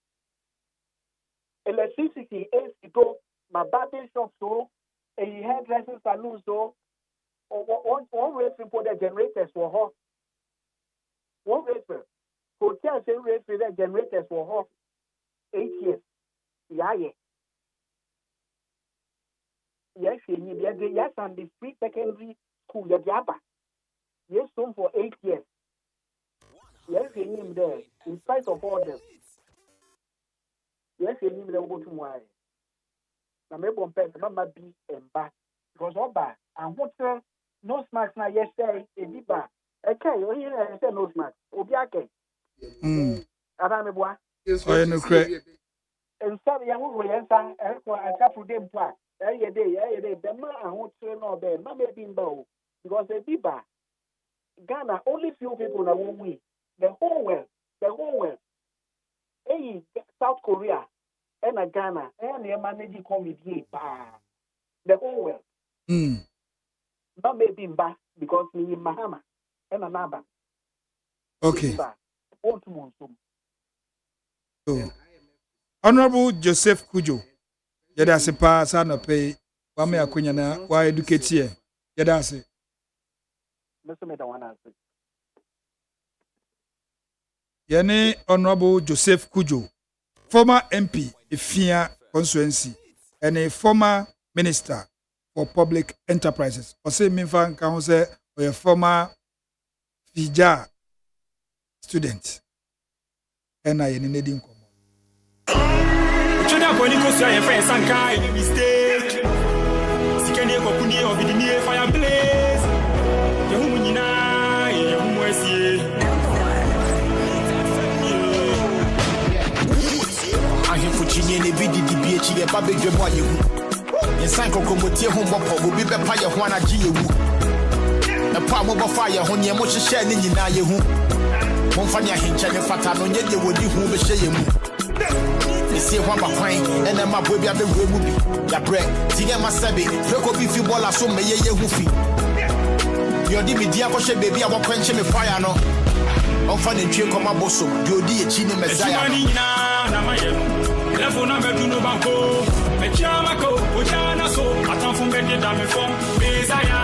Electricity is to go my barber shop so a hairdressing salon so one rate for the generators for her. One rate for hotel rate for the generators for her 8 years. Yeah. Yes, yes, and the free secondary school, the Jabba. Yes, some for 8 years. Yes, him there, in spite of all them. Yes, him there go to why. Now, maybe on pet, Mama B and back. because oba and what nose mask na yes say ediba okay you hear say nose mask obi ake Adam boy oh no cre and sorry ya wo yensa ko akafu dem pa ye dey the man and what no be na me bimba o because ediba Ghana only few people na won win the whole world hey South Korea and Ghana and they manage comedy the whole world not maybe back because me in Mahama and another okay so Honorable Joseph Kujo yada se pa sa no pay wa me akonya na wa educate here yada se Yene Honorable Joseph Kujo, former MP Ifia constituency and a former minister for public enterprises. Ose Minfan can say a former Fija student. And I need him. Chada Polico say a friend Sankai mistake. Sikene Kokuni of the near fireplace. Yahumina, Yahumwesi. Chinye ne vidi di biechi ye babe dwemo ayewu yensan kokomotie ho mopo obi bepa ye ho anaje yewu na pa mo bofa ye ho ne mo hyehye ne nyina ye hu mo mfa ne ahenche ne fata no nye de wodi hu be hye ye mu isi ho bakwan ene mabo bia be wura mu bi ya bre tinye masabe preko bi fi bola so meye ye hu fi yodi mi dia ko hye bebi a bokwanche me fire no onfa ne ntwe koma boso de odi ye chi ne mezaya na maye Level number two no banco, me chama ko, ojana so, atanfum bende da me fom, bezaya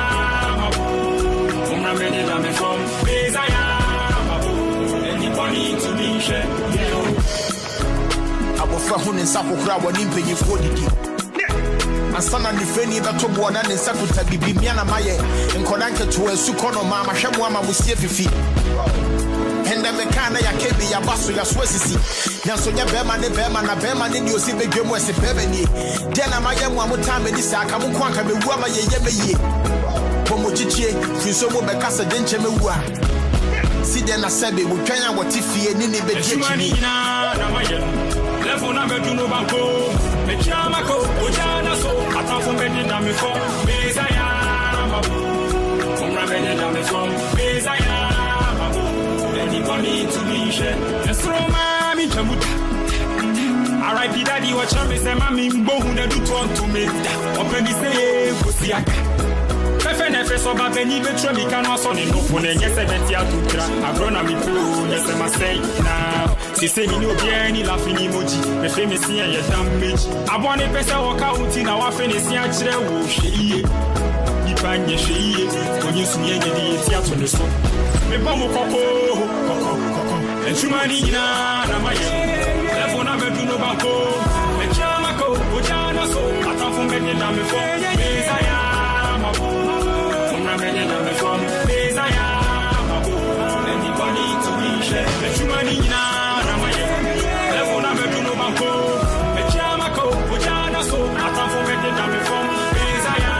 mabu, umra bende da me fom, bezaya mabu, anybody to me share, abofra hu ne nsa kokora woni mpanyifo didi asana ni feni beto bo na ne nsa kuta bibi mia na maye nkoda nketo asu kono ma mahwemo ama musie fifi henda mekana ya kebi ya baso ya swesisi nyanso nya bema na bema ne osi bedwemu ese bebe ni de na mayemu amutame ni saka mu kwanka mewu ama yeye meye pomo chichie fiso mo bekasa denche mewu a si de na sebe bu twanya wotifie ni ne bedie chini na maye level number two no banco me chama ko ojana so atanfum bende da me fom bezaya mabu umra bende da me fom bezaya anybody to me share yes roma mi chamuta R.I.P. daddy watch me say mami mbohu na do to me open me say gosiaka fefe na fe so ba beni betro mi kan so ni no fo na nyese beti atukra agrona mi pro nyese ma say na si say mi no bia ni la fini moji me fe me see ye damage abone pesa wo ka uti na wa fe ne si a kire wo hweiye ipanye hweiye onye sunye de di ti ato ne so me ba mo koko enchumani na maye level na be no banco me chama ko ojana so atanfum bende na me fo bezaya mabu umra bende na me fo bezaya mabu anybody to me share enchumani na maye level na be no banco me chama ko ojana so atanfum bende na me fo bezaya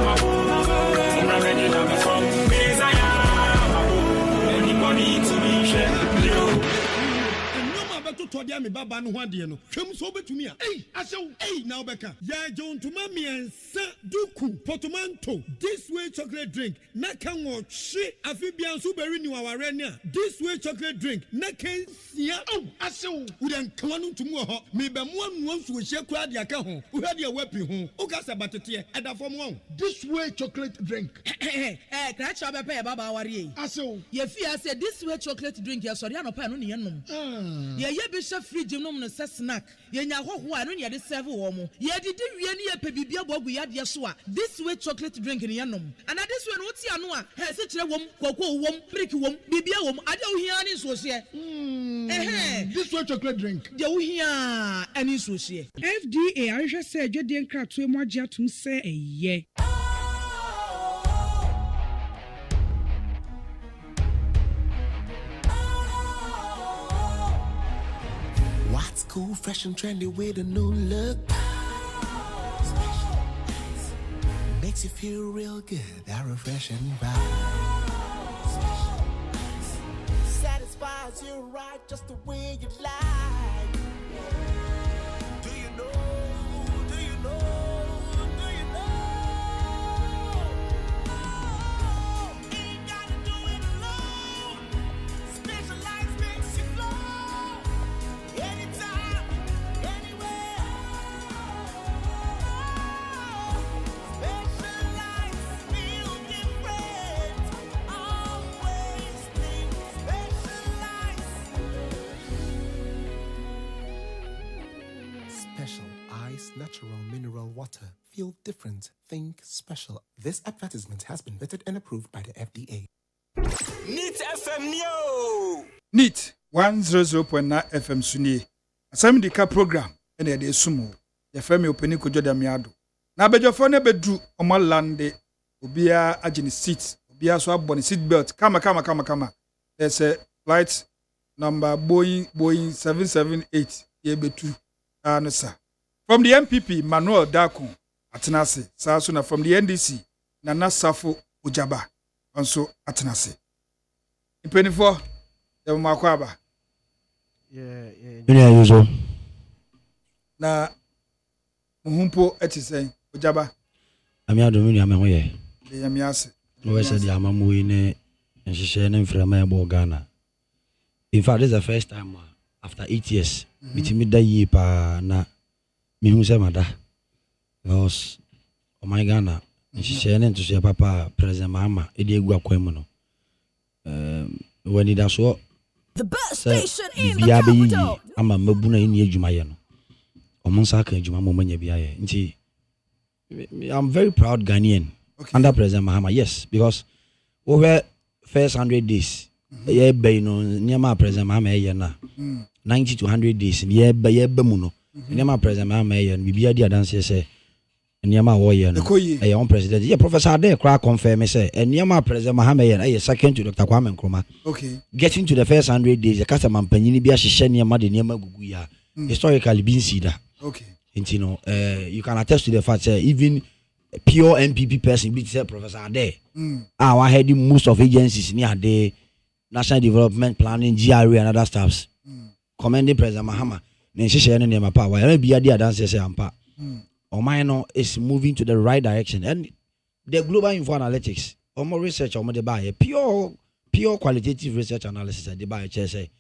mabu umra bende na me fo bezaya mabu anybody to me share to dia me baba no ho ade no hwem so betumi a asew na obeka ya jontuma miensa duku potomanto this way chocolate drink na kan wo hwe afibia so beri ni waware ne a this way chocolate drink na kan sia asew udan klanu ntumu ho me be mo anu nso hye kura de aka ho wo hade wapi ho o ka sa batete edafom ho this way chocolate drink kra cha be pe baba aware asew ye fi ase this way chocolate drink ya sori anopa no ne yenom ye bi she fridge nom no se snack ye nya hoho a no ne de serve wo mo ye didi wie ne ye pe bibia bogu ya de so a this way chocolate drink ne yenom and this way no ti ano a he se kire wom koko wom brick wom bibia wom ade wo hia ne so hye this way chocolate drink de wo hia ani so hye FDA ahwehwe se adwede nkratoe mo agye atum se eye What's cool, fresh and trendy with a new look? makes you feel real good, that refreshing vibe. Satisfies you right just the way you like. Do you know? Do you know? Do you know? Ain't gotta do it alone. Specialized makes you flow. Anytime, anywhere. Specialized feel different. Always think specialized. Special Ice Natural Mineral Water. Feel different. Think special. This advertisement has been vetted and approved by the FDA. Neat FM Neo. Neat 100.9 FM Sunye. Asem Yideka program ene ya de sumo. Ya femi openi Kojo Odame Addo. Na abejofo ne bedru omo lande obia agini seat, obia so abone seat belt. Kama. There's a flight number Boeing 778 ye betu ansa. From the MPP Manuel Dako Atenase, Sasuna from the NDC Nana Safo Ujaba also Atenase. In 24 the Makwaba. Yeah, usual. Na Muhumpo etise Ujaba. Ami adomini amehoye. The Yamiase. No said the amamu ne and she share them from my Ghana. In fact, this is the first time after 8 years. Bitimi da yi pa na mi hu se mada. Because oh my Ghana, she share them to say papa President Mahama e dey egu akwam no. When it does so the best station in the capital. Ama mabuna ni adwuma ye no. Omonsa ka adwuma mo manya bia ye. Nti I'm very proud Ghanaian under President Mahama. Yes, because over first 100 days, yeah, be no nyama President Mahama ye na 90 to 100 days, yeah, be mu no. Nyama President Mahama ye no bibia di adanse say nyama wo ye no. Eh on president. Yeah, Professor Ade kra confirm say nyama President Mahama ye na second to Dr. Kwame Nkrumah. Okay. Getting to the first 100 days, the customer panyini bia hihye nyama de nyama gugu ya. Historically been see that. Okay. And you know, you can attest to the fact that even pure MPP person, be say Professor Ade, our heading most of agencies near the National Development Planning, GRA and other staffs, commending President Mahama. Then she share any power. Why be idea dance say ampa. Omaino is moving to the right direction, and the global info analytics, or more research, or more the buy pure qualitative research analysis at the buy say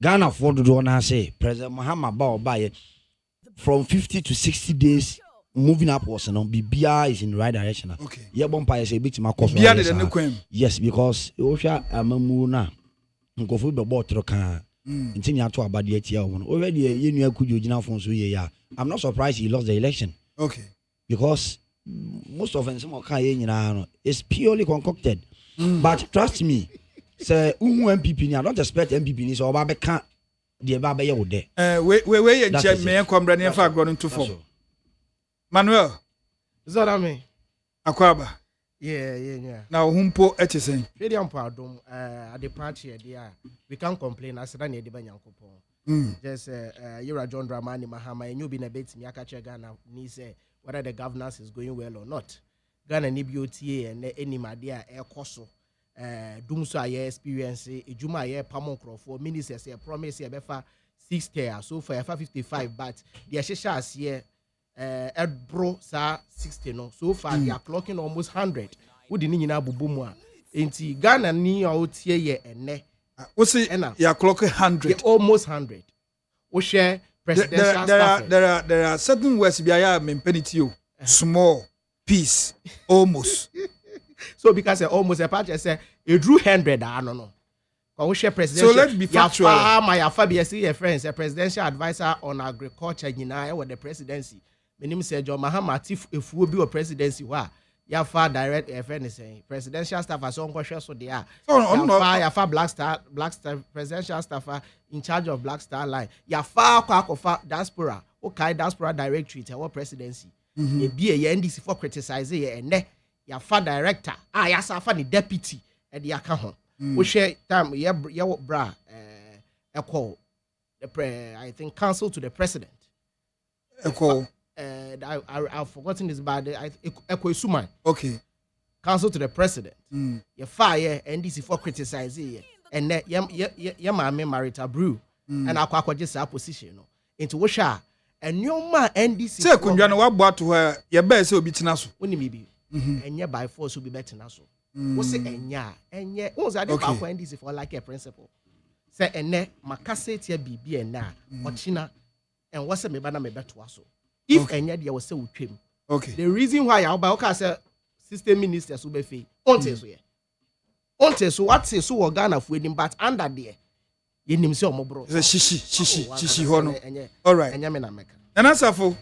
Ghana for do na say President Mahama buy from 50 to 60 days moving upwards and BBR is in the right direction. Okay. Yeah, bumpire say bit my cost. Yes, because Osha Amamuna Nkofu be bought troka. Intinya to about the 8 year one. Already you knew could you phone so yeah. I'm not surprised he lost the election. Okay. Because most of them it's purely concocted. But trust me, say MPP I don't expect MPP so Baba can't the Baba ye would we and check me and come brand new fact going to fall. Manuel. Is that I mean? Akwaba. Yeah. Now humpo etisen. Very pardon at the party there. We can't complain as than the Banyankopon. Just you're John Dramani Mahama and you been a bit me akache Ghana ni say whether the governance is going well or not. Ghana ni BOTA and any madia air koso. Dumso aye experience ejuma aye pamon for ministers say promise ye befa 60 so for 55 but the shesha as here bro sa 60 no so far they are clocking almost 100 wo di ni nyina bubu mu a enti Ghana ni a otie ye ene wo see you are clocking 100 almost 100 wo share presidential staff there are certain words biya mempenity o small piece almost. So because almost a part say it drew 100 no. Ko share presidential. So let's be factual. My FABC friends a presidential advisor on agriculture nyina with the presidency. Menim say John Mahama tif efuo bi o presidency wa ya fa direct FN say presidential staff as on kwhwe so there. Ya fa black star presidential staffer in charge of Black Star Line. Ya fa kwa diaspora. Okay, diaspora directorate e presidency. E bi e NDC for criticize ye ene ya fa director ya sa fa the deputy e de aka ho we share time ye bra call the I think counsel to the president call the I've forgotten this, but Ekwesuma. Okay. Counsel to the president. You fire NDC for criticizing and then Yama married a brew and Aqua just a position into Washa and your man NDC. Say, Kunjana, what bought to her? Your best will be Tinasu. When you be and yeah, by force will be better now. What's it and yet was I didn't NDC for like a principle. Say and ne Macasset ya BB and na or China and what's a me banana me better also. If and yet there was so with him. Okay. The reason why I'll buy system ministers will be free. So what say so Ghana for him, but under there. You name so mo bro. Shishi hono. All right. And answer for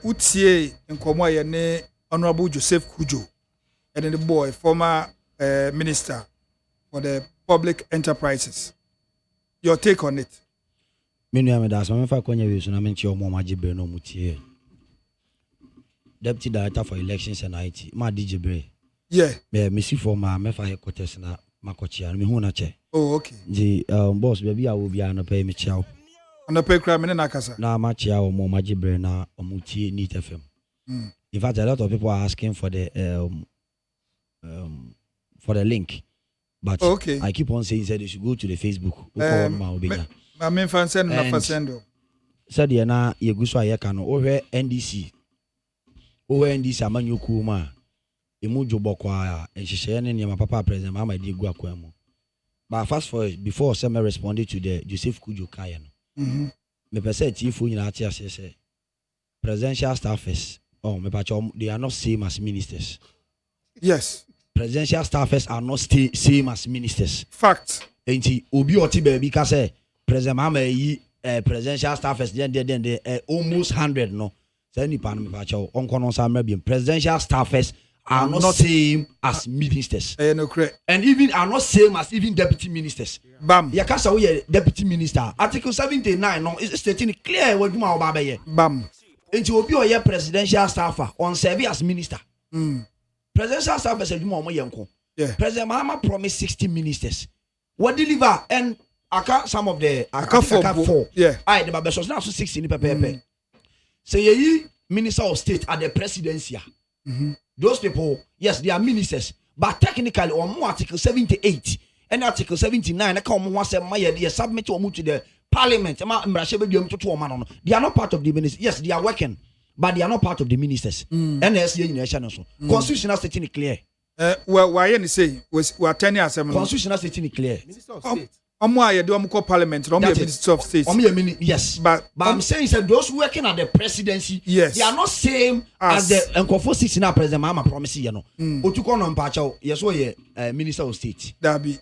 utie nkomo ye ne Honorable Joseph Kujo and the boy former minister for the public enterprises. Your take on it? Menu amedas me fa konya we so na menchi omo majibre no mutie. Deputy Director for Elections and IT, ma Dijibre. Yeah. Me for ma me fa headquarters na makochia me hu na che. Oh, okay. The boss baby I will be an pay me chow. And pay crime na kasa. Na ma chia o mo majibre na omutie Neat FM. In fact, a lot of people are asking for the link. But okay. I keep on saying they should go to the Facebook. I mean fan send na fa send. Said ye na ye gu so ayeka no ohwe NDC. NDC amanyoku ma emu jobokwa enhihye ne ne papa president mama di gu akwam. But fast forward before some responded to the Joseph Kujo Kaya no. Me pese tifu nyina ati ase se presidential staffers me pacho they are not same as ministers. Yes. Presidential staffers are not same as ministers. Fact. Enti obi oti baby ka say president mama yi presidential staffers then almost 100 no. Presidential staffers are not same as ministers. And even are not same as even deputy ministers. Bam. Yakasa we deputy minister. Article 79 no is stating clear what you are here. Bam. Into obi or presidential staffer on service as minister. Presidential staffers you more yanko. Yeah. President Mahama promised 60 ministers. What deliver and some of the four. Yeah. I the babesos now 60 ni pepe. Say ye minister of state at the presidency. Those people, yes, they are ministers, but technically on Article 78 and Article 79, they submit to the parliament. They are not part of the ministers. Yes, they are working, but they are not part of the ministers. Constitutional stating clear. Well, why any say we are 10 years. Constitutional stating clear. Minister of state. Parliament, Minister of State. Yes, but I'm saying that those working at the presidency, yes, they are not same as the Nkofo now President Mama promise you know. Otuko no mpacha, yes, we Minister of State. Dabi.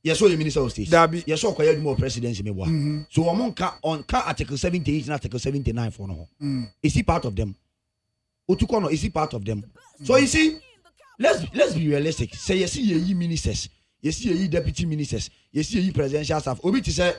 Yes, we Minister of State. Dabi. Yes, we kwaya more presidency me wa. So on Article 78 and Article 79 for no. Is he part of them? Otuko no is he part of them? So you see, let's be realistic. Say yes, ye ministers. You see ye deputy ministers, you see ye presidential staff. Obi ti say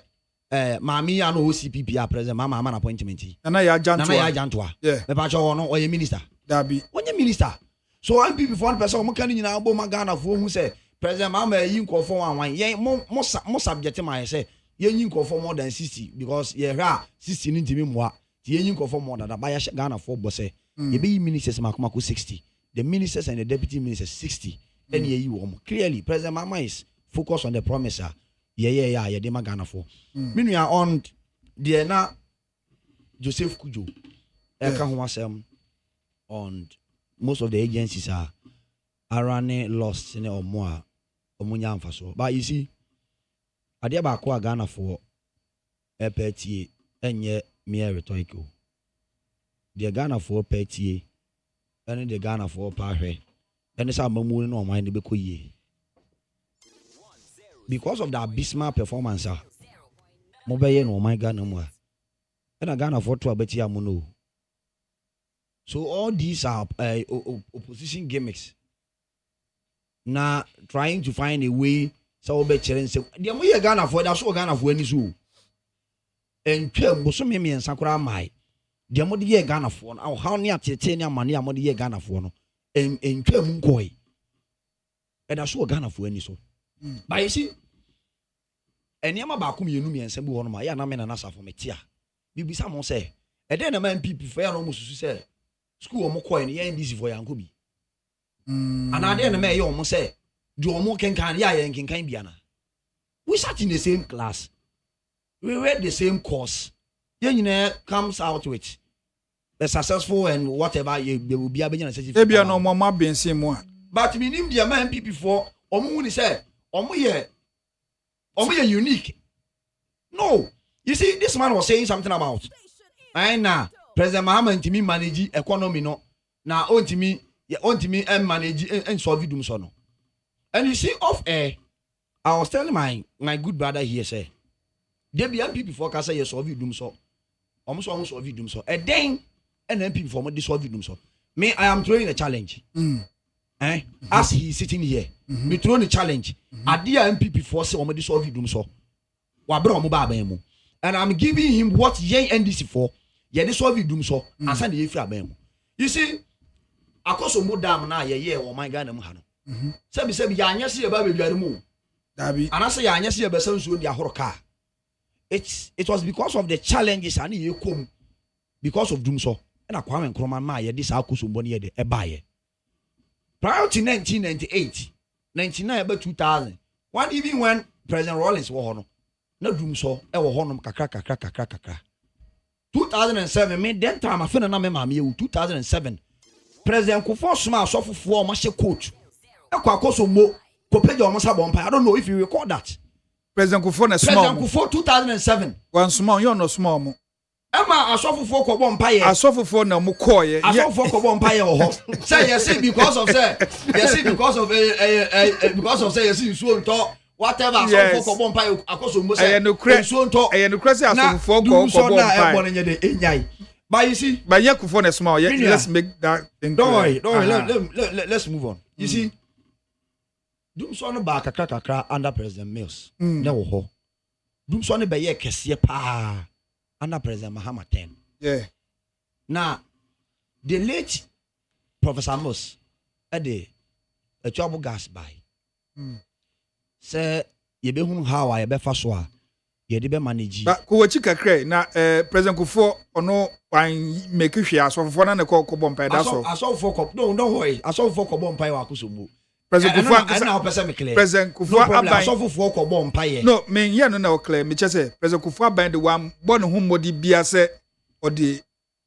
Mami ano CPP president mama man appointment. Nana ya Jantwa. Yeah. Me pa cho no oye minister. Dabi. Onye minister. So MP before person mo kan nyina bo magana fo hu say president mama yi nkofo wan yen mo subject my say yen yi nkofo more than 60 because ye hra 60 ni ntimi moa. Ti yen yi nkofo more than ba ya Ghana for bo say ye be ministers makomako 60. The ministers and the deputy ministers 60. And ye you clearly President Mama is focused on the promise. Yeah, de Ghana for. Meanwhile on the na Joseph Kujo. On most of the agencies are running lost in or more or munya faso. But you see, I did about Ghana for petty and yet mere rhetorical. The Ghana for petty and the Ghana for parhe. And it's our moving on mind because of the abysmal performance. Mobile no my Ghana more. And a Ghana for 2 betia mono. So all these are opposition gimmicks. Now trying to find a way so be challenge. The way Ghana for that's what Ghana for any zoo. And Bosomi and Sakura mai. The more the Ghana for now how near Titania money more the Ghana for no. And Koi. And I saw Ghana for any so. But you see, and Yama Bakum, you know me and Sembu on my Yanaman and Asa for Metia. Bibi Samon say, and then a man people for almost say school or more coin, yeah, this for young could and I then may almost say, do more can ya and can biana. We sat in the same class, we read the same course, then you know comes out with the successful and whatever you will be able to maybe no more being seen more. But me name the man people for Omu say Omu ye unique. No, you see, this man was saying something about President Mahama ntimi manage economy no na ontimi manage and solve dum so no. And you see off air, I was telling my good brother here say, there be MPP for ka say you solve dum so. Almost solve dum so. And then MPP for me solve dum so. Me, I am throwing a challenge. As he is sitting here, me throwing a challenge. Adia MPP for say omo solve dum so. Wa bra omo ba ban mu. And I'm giving him what ye NDC for. Ye dey solve dum so. Asa na ye fi aban mu. You see, akoso mo dam na ye o my Ghana mu ha no. Sebi ya anya se ye ba beduare mu. Dabi. Anase ya anya se ye be san suo dia horo car. It was because of the challenges and ye come because of dum so. Na Kwame Nkrumah ma ye dis akoso mbo ne ye de e ba ye. Prior to 1998, 99 about 2000, one even when President Rawlings was on, no doom so, I was on kakra. 2007, me then time I feel na me mama 2007. President Kufuor Suma so for mashe coach. Akwakoso mo, kopeja almost have bomb. I don't know if you record that. President Kufuor na small. President Kufuor 2007. One small, you no small mo. Emma Asofufuo ko bomb paye. Asofufuo na mo koye. Asofufuo ko bomb paye ho. Say you see because of say, you see because of say you see so nto whatever Asofufuo ko bomb paye akoso mo say. So nto. No crazy Asofufuo ko bomb paye. But you see, but yeah, Kufuor na small. Let's make that thing. Don't worry. Let's move on. You see, dum so no ba kakra under President Mills. Na wo ho. Dum so no be ye kese pa. Under President Mahama 10. Yeah. Now, the late Professor Moss at the trouble gas by. Say, you be how I be faswa. You be manage. But Kuwachika Cray, now President Kufuor or no wine make you share so for one call Kobompay. That's all. I saw for no worry. I saw for Kobompay Wakusumu. President Kufuor, President Kufuor, I saw for Kobompay. No, me yeah no clear. Me just say President Kufuor by the one born whom modi biase or the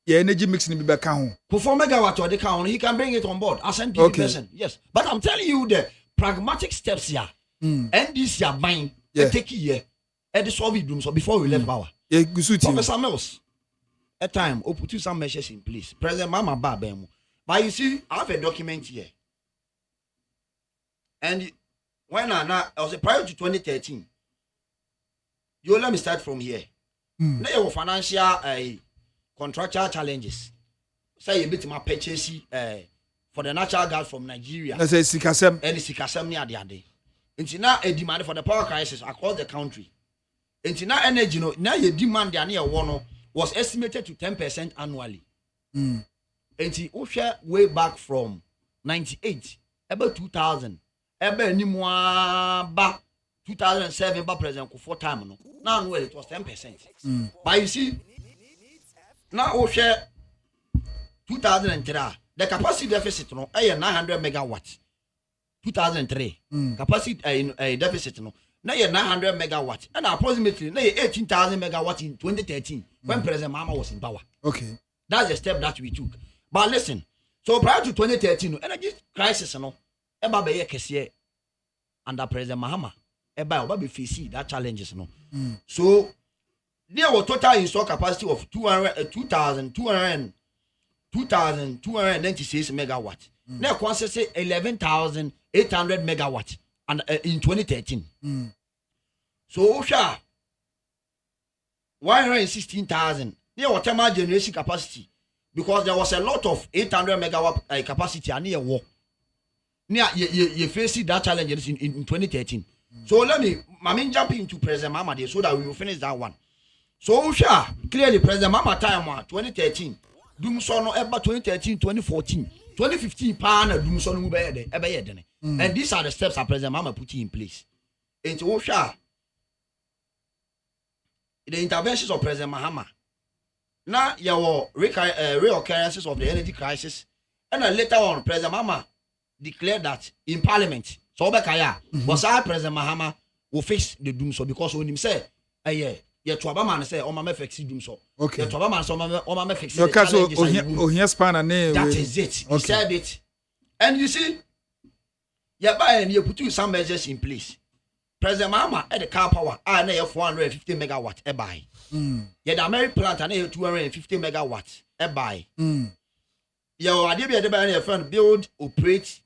energy mixing be back home. Kufuor megawatt or the count, he can bring it on board as NPP person. Yes, but I'm telling you the pragmatic steps here. And this your mind take here at the solve room so before we left power. Yeah, good Professor Mills. At time, we put some measures in place. President Mama Babemu. But you see, I have a document here. And when I was prior to 2013, you let me start from here. Now your financial contractual challenges. Say a bit my purchase for the natural gas from Nigeria. Let's say Sikasem. And the Sikasem near the other. It's now a demand for the power crisis across the country. It's now energy. Now your demand near one was estimated to 10% annually. And it's way back from 98, about 2000. Ebe ni mwa ba 2007 ba President Kufuor time no. Now it was 10%. But you see, now we share 2003. The capacity deficit no 900 megawatts. 2003 capacity deficit no now 900 megawatts and approximately now 18,000 megawatts in 2013 when President Mahama was in power. Okay, that's the step that we took. But listen, so prior to 2013 energy crisis no. Eba be kesiye under President Mahama. Eba be facing that challenges no. So there was total installed capacity of 2,296 megawatts. Now consists 11,800 megawatts and in 2013. So Osha 116,000. There was thermal generation capacity because there was a lot of 800 megawatt capacity and near war. You face that challenge in 2013. So let me jump into President Mahama there so that we will finish that one. So clearly President Mahama time 2013. Doom so no ever 2013, 2014, 2015 pana doom so no be and these are the steps that President Mahama put in place. And the interventions of President Mahama Now your reoccurrences of the energy crisis, and then later on, President Mahama declared that in Parliament. So Obekaya was our President Mahama will fix the doom so because when him say, yeah, Trabaman say, "Oh, my fix doom so." Okay. Trabaman so my fix. Your castle, oh, here's span and name. That is it. He said it, and you see, and you put some measures in place. President Mahama at the car power, I know 450 megawatt a buy. Yeah, the American plant I know 250 megawatt a buy. Your idea the friend build, operate,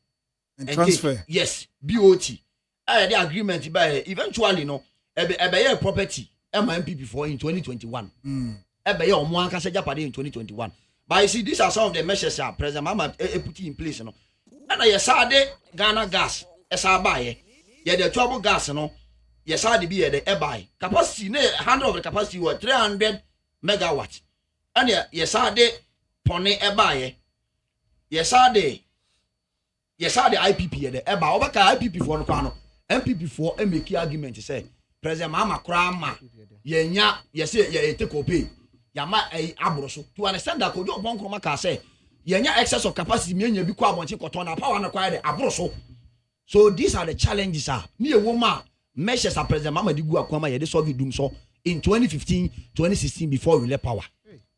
and transfer. Yes, BOT. The agreement by eventually no, a property. MMP before in 2021. Ebe on one can say Japan in 2021. But you see, these are some of the measures that President Mahama put in place. And I saw the Ghana gas, as I buy. Yeah, the trouble gas, yes, I be the buy capacity. Hand of the capacity was 300 megawatts. And yes, I de pony a buy. Yes, I de. Yes, I the IPP the eba. Obaka IPP for no MPP for make argument to say President Mahama Krama. Yenya, yes, ye take opay. Yama abroso. To understand that Kojo Bonkroma can say yenya excess of capacity mean you be kwa bonchi kotona power na kwa abroso. So these are the challenges me a woman measures are President Mahama di gu akwama ye de solve doom so in 2015 2016 before we left power.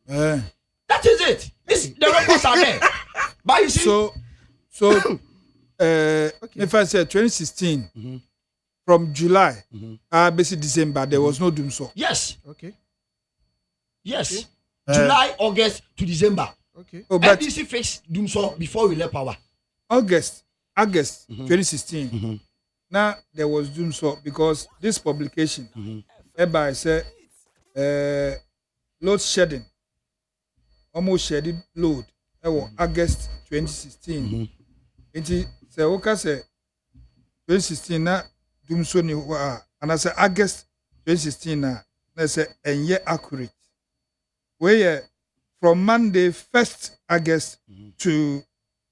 That is it. This the records are there. But you see so if I say 2016 from July basically December there was no doom so. Yes. Okay. Yes. July, August to December. Okay. But NDC fixed doom so before we left power. August 2016. Now there was doom so because this publication whereby say load shedding almost shedding load August 2016. It say okay say 2016 na doom so ni and I say August 2016 na say enye accurate. Where from Monday 1st August to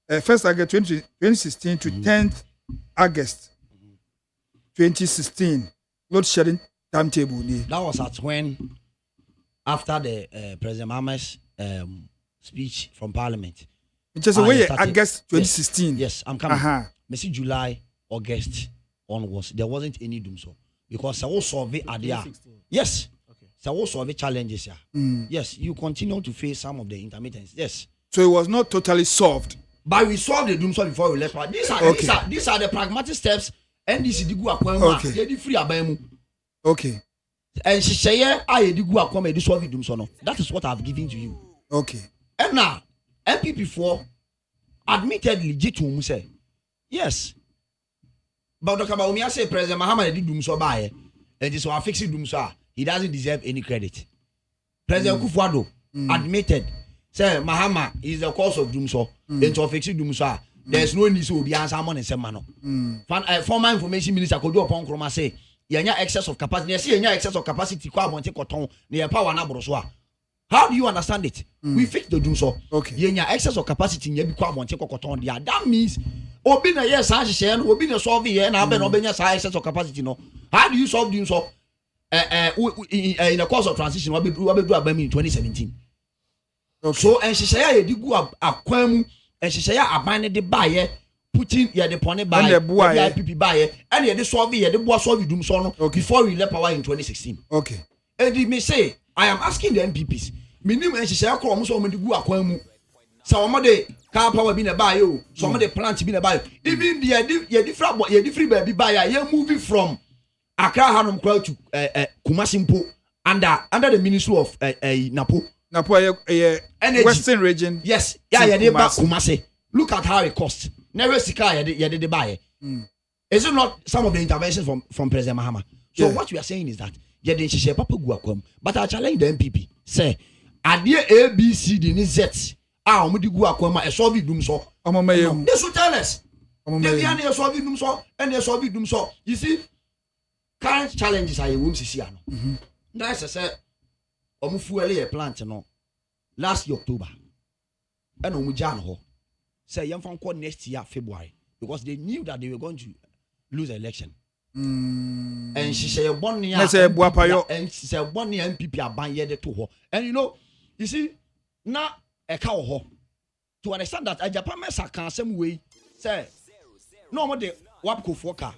1st August 2016 to 10th August 2016 load shedding timetable. That was at when after the President Mahama's speech from Parliament. It just way August 2016. Yes, I'm coming. Maybe July, August onwards, there wasn't any doom so because I will survey at there. Yes. So also the challenges here. Yes, you continue to face some of the intermittents. Yes. So it was not totally solved. But we solved the doom so before we left. These are the pragmatic steps. NDC digu akwema. Okay. Free abemu. Okay. And she say I digu akwema di solve doom so no. That is what I've given to you. Okay. And now MPP4 admitted legit to say yes. But Dr. Baumia say President Mahama did doom so by and this was fixing doom so. He doesn't deserve any credit. President KWADWO admitted, say Mahama is the cause of doom so. Into fixing doom so. There's no need to be answer money in mano. Former information minister Kojo Ponkroma say, yenya excess of capacity. You see yenya excess of capacity kwa monte koton near power na broswa. How do you understand it? We fix the doom so. Okay. Yenya excess of capacity near kwa monte koton there. That means obi na yes ha hye no obi na solve here na be no benya excess of capacity no. How do you solve doom so? In the course of transition, we do Abemi in 2017. Okay. So, and she say, you go aquam, and she say, I bind the buyer, putting ya the pony by the IPP buyer, and ya the solve ya the boss solve doom son before we left power in 2016. Okay. And he may say, I am asking the MPPs, minimum, and she say, I call almost on the go aquam. Some of the car power being a bio, some of the plants being a bio, even the different baby buyer, you're moving from Accra Hanum crowd to Kumasimpo under the Ministry of Napo. Western region. Yes, yeah, Kumasi. Look at how it costs. Never sika they buy. Is it not some of the interventions from President Mahama? So what we are saying is that but I challenge the MPP. Say, idea A, B, C, D, Z. Omudi gu akwama e solve doom so. They should tell us. They solve doom so and they solve doom so. You see, current challenges are wom sisi ano. That's say omu fuel a plant no last October. And omu jan ho. Say yam fan next year February because they knew that they were going to lose the election. And she said one year and she said one year MPP aban ye de to ho. And you know You see, now a cow ho. To understand that a Japan mess can same way, say, no more the WAPCO 4K,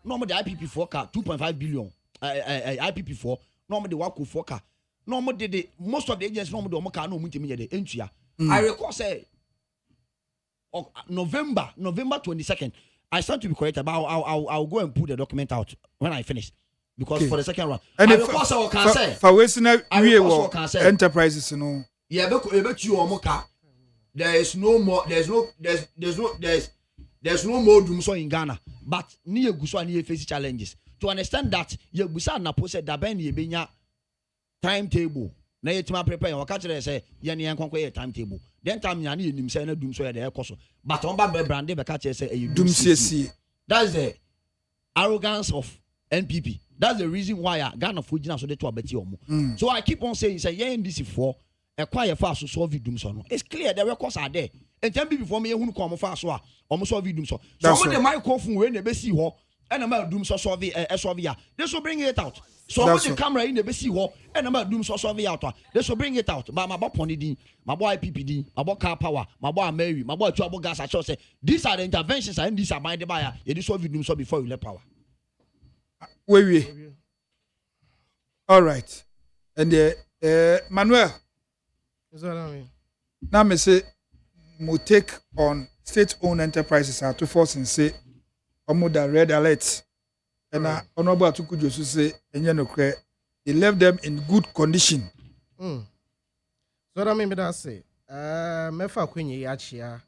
no more the IPP 4K, 2.5 billion, IPP 4, no more the WAPCO 4K, no more the most of the agents, no more the Omaka, no multimedia, the entry. I recall say, November 22nd, I stand to be correct about I'll go and put the document out when I finish. Because for the second round, and I recall say, can say, for wasting enterprises, no. Yeah, but you Omoka. There is no more. There's no more doomso in Ghana. But near Guswa near face challenges. To understand that you Gusa na posted da ben ye benya timetable. Na yetima prepare your catch say ye ni enkonko timetable. Then time ya ni nim say na doomso ya koso. But on ba brande be catch say you doomsie. That's the arrogance of NPP. That's the reason why Ghana Fujina so they to abeti omo. So I keep on saying say ye in this for a quiet fast to solve doom so. It's clear the records are there. And time before me who come fast so almost solve doom so. So when the microphone when the best ho and about doom so solve this will bring it out. So when the camera in the best ho and about doom so solve out. This will bring it out. But my boy Pony, my boy PPD, my boy car power, my boy Mary, my boy trouble gas. I say these are the interventions and these are by the buyer. You solve doom so before you let power. Wait. All right. And Manuel. Now me say mo take on state-owned enterprises are to force and say omo da red alert and honorable Atukujo say enye no kre they left them in good condition. So that mean me that say mefa kwenye yachia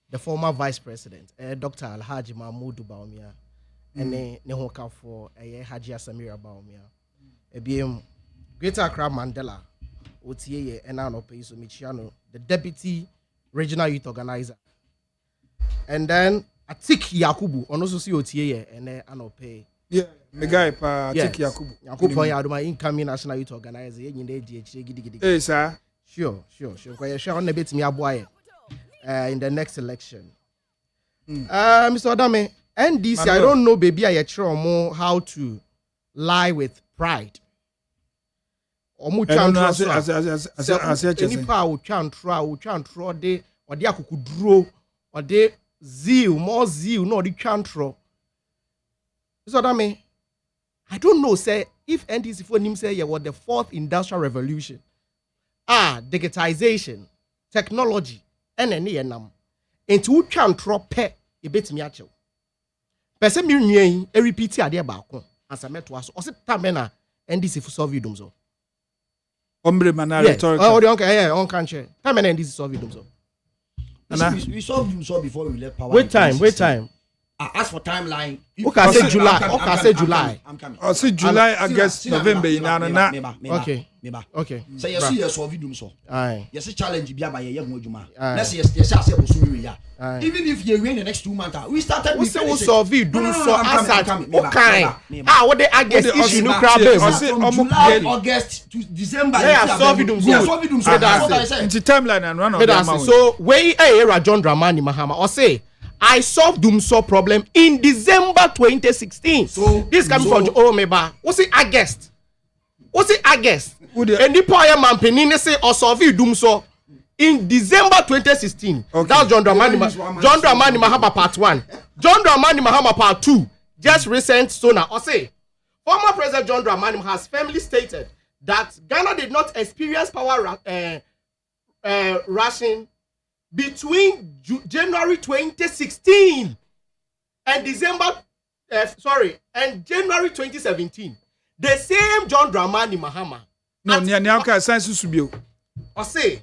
the former vice president Dr. Alhaji Mahmoud Baumia and ne hoka for Haji Samira Baumia ebiem Greater Accra Mandela Otiye and Anope Michiano, the deputy regional youth organizer. And then Atik Yakubu, on also see Otiye and Anope. Yeah, the guy pa Atik Yakubu. Yakubu Yaduma incoming national youth organizer. Hey, sir. Sure. Quite sure on the bit me aboy in the next election. Mr. Odame, NDC, I don't know, baby, I try more how to lie with pride. Zeal, more zeal, no the chantro. So that mean, I don't know, say if NDC for him say what the fourth industrial revolution, digitization, technology, and any into chantro pe a bit miacho. Person me repeat idea back as I met to us or sit tamena NDC for solve you so. Ombre manare rhetorical. Oh, okay, on country. Time and this solve it so. We solved them so before we left power. Wait time. As for timeline, okay, say July. I'm coming. I say July, August, November. Okay. Say yes, you solve them so. Aye. Yes, challenge be by a young juma. Let's yes, even if you win the next 2 months, we started with solve it doom so aside. Okay. What the August issue no crowd July, August to December. They are solve it doom so. Into timeline and run on. So where John Dramani Mahama or say I solved Doomso problem in December 2016. So this coming from Meba. What's it August? And the power man penine say or solve Doomso in December 2016. Okay. That's John Dramani Mahama part 1. John Dramani Mahama part 2. Just recent sooner. Or say former President John Dramani has firmly stated that Ghana did not experience power ration between January 2016 and January 2017. The same John Dramani Mahama. No, Nyaka science subio. I say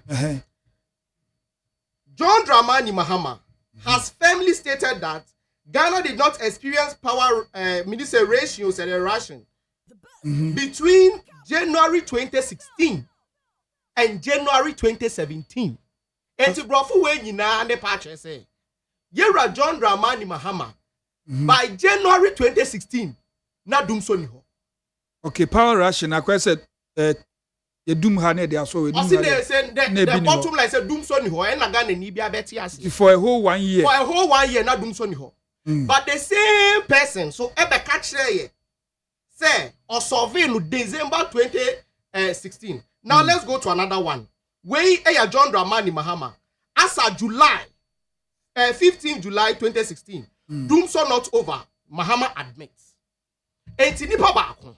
John Dramani Mahama has firmly stated that Ghana did not experience power minister ratios and ration between January 2016 and January 2017. And to brofu we nyina ne patche say Yera John Dramani Mahama by January 2016 na dum so ni ho. Okay, power ration I said you doom ha na dey so we doom. The bottom line say dum so ni ho and na Ghana ni bia beti ase. For a whole 1 year. For a whole 1 year na dum so ni ho. But the same person so e be catch say or survey no December 2016. Now let's go to another one. we John Dramani Mahama as of July 15 July 2016 doom so not over Mahama admits enti nipa baako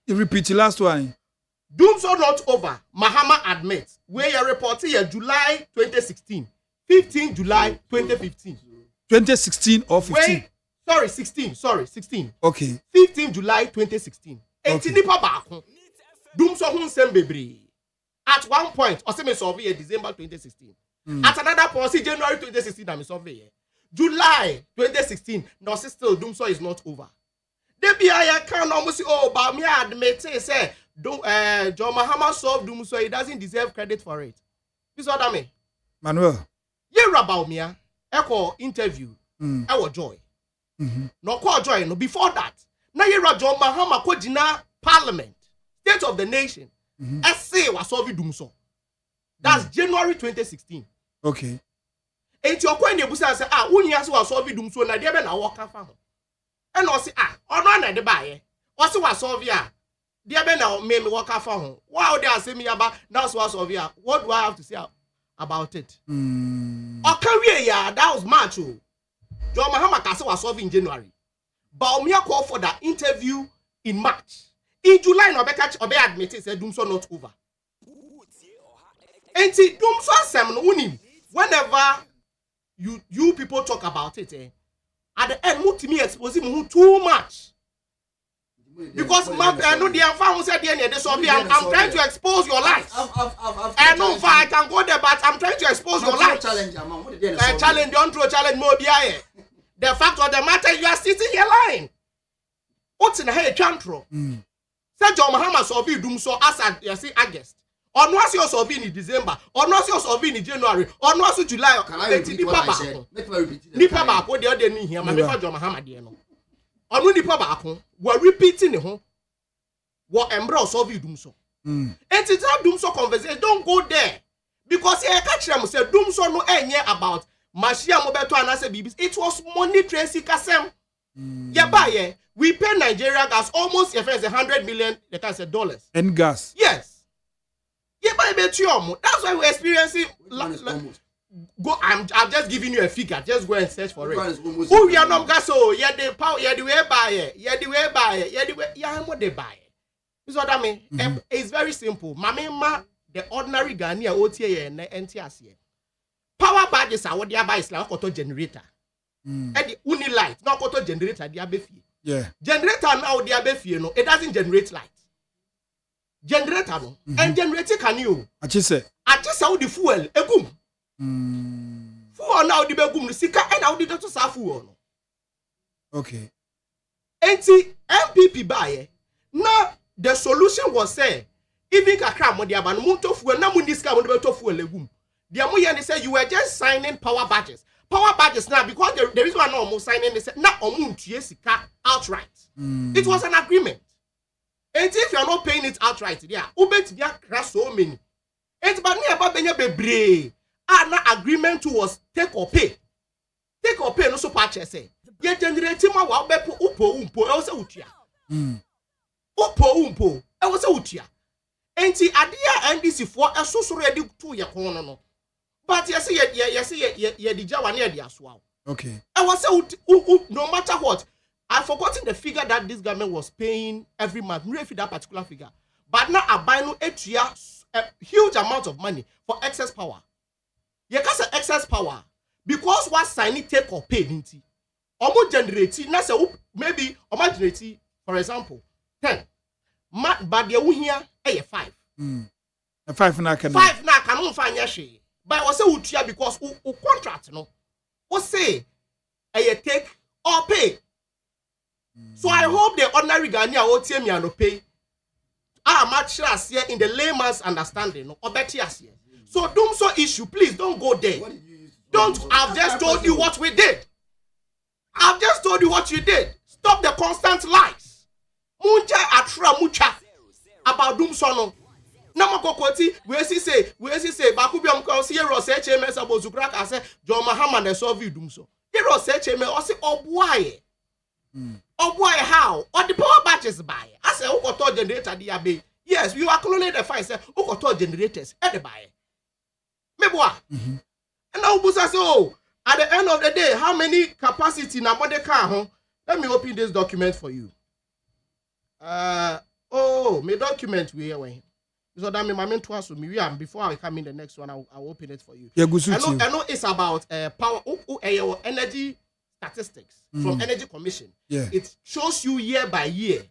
you repeat the last one. Doom so not over Mahama admits we are reporting here July 2016 15 July 2015 2016 or 15 16 okay 15 July 2016 enti nipa baako doom so hun sem bebre at one point or me survey December 2016 at another point January 2016 I'm survey July 2016 no still doom so is not over they be I can almost but me admit say John Mahama solved doom so he doesn't deserve credit for it. This what I mean Manuel ye about me echo interview our joy no call joy no before that na ye John Mahama ko jina parliament state of the nation essay was solving doom so that's January 2016 okay enti okwa na ebusa say unia so was solving doom so na de be na work fa ho e no say ono na de bae o se was solve ya de be na me work fa ho wow they say me aba now so was solve ya what do I have to say about it okawie ya that was March o John Mahama ka say was solve in January but me call for that interview in March in July no be catch obe admit say doom so not over enti doom so asem no unim whenever you people talk about it at the end mutimi expose him too much because I know the found said I'm trying to expose your life. I know if I can go there, but I'm trying to expose your life. Challenge, don't throw challenge more behind. The fact of the matter, you are sitting here lying. What's in the head chantro? Say John Mahama solve doom so as I see August. Or no see solve in December, or no see solve in January, or no see July. Can I repeat what I said? Let me repeat it. Nipa ba ko de ode ni hia ma me fa John Mahama de no. Onu nipa ba ko we repeating ne ho. Wo embra solve doom so. Enti that doom so conversation don't go there because e ka kire am say doom so no enye about machia mo beto anase bibis. It was money tracy kasem. Yeah, buy we pay Nigeria gas almost $100 million dollars. And gas. Yes. Yeah, buy that's why we're experiencing. Go. I'm just giving you a figure. Just go and search for it. Who we are not gas? So yeah, the power. Yeah, the way buy it. Yeah, the way buy it. Yeah, the way. Yeah, what they buy. This what I mean. It's very simple. Mamma, the ordinary Ghanaian OTA and NTS here. Power badges are what they buy is like auto generator. And the Unilight, not auto generator, they are beefy. Yeah. Generator now they are beefy, you know, it doesn't generate light. Generator no. And generator can you? I just say how the fuel, egum. Fuel now the begum, sika, and how the to sa fuel. Okay. And see, MPP buy now the solution was say, even kakra mo dia ban monto fuel, na mo diska mo de to fuel egum. The amoya say you were just signing power badges. Power badges now because the reason why no almost signing they said na omuntie sika outright. It was an agreement. And if you are not paying it outright, there, ubet dia crash so many. And but near about benya bebre. Na agreement was take or pay. Take or pay no so purchase say. Ye generate ma wa bepo upo e wo se utia. Upo e wo se utia. Enti adia NDC for eso so ready to ye kon no. But yes ye di jawa na ye aso. Okay. I was say no matter what, I've forgotten the figure that this government was paying every month. We refer that particular figure. But now I buy no a huge amount of money for excess power. You can say excess power because what signing take or pay ninti. Omo generate na say maybe omo generate for example 10. But the here eh 5. 5 na can 5 na can find yashi. But I say utia because u contract no. O say eh take or pay. So I hope the ordinary Ghanaian will tell me and pay. Much here in the layman's understanding, no, or better here. So doom so issue, please don't go there. Don't. I've just told you what we did. I've just told you what you did. Stop the constant lies. Munja atra mucha about doom so no. Namakokoti, we see say, Bakubi see hero say HMS about Zukrak. I say John Mahama and solve you doom so. Hero say HMS or say oh boy. Oh boy, how? Or the power batches by. I say, who got generator the abbey? Yes, you acknowledge the fine, say, who got generators at the buy. Meboa. And now, Busa, so at the end of the day, how many capacity na mode car? Let me open this document for you. My document we here. So that my main twice with me. Before I come in the next one, I'll open it for you. Yeah, I know it's about power energy statistics from Energy Commission. Yeah. It shows you year by year.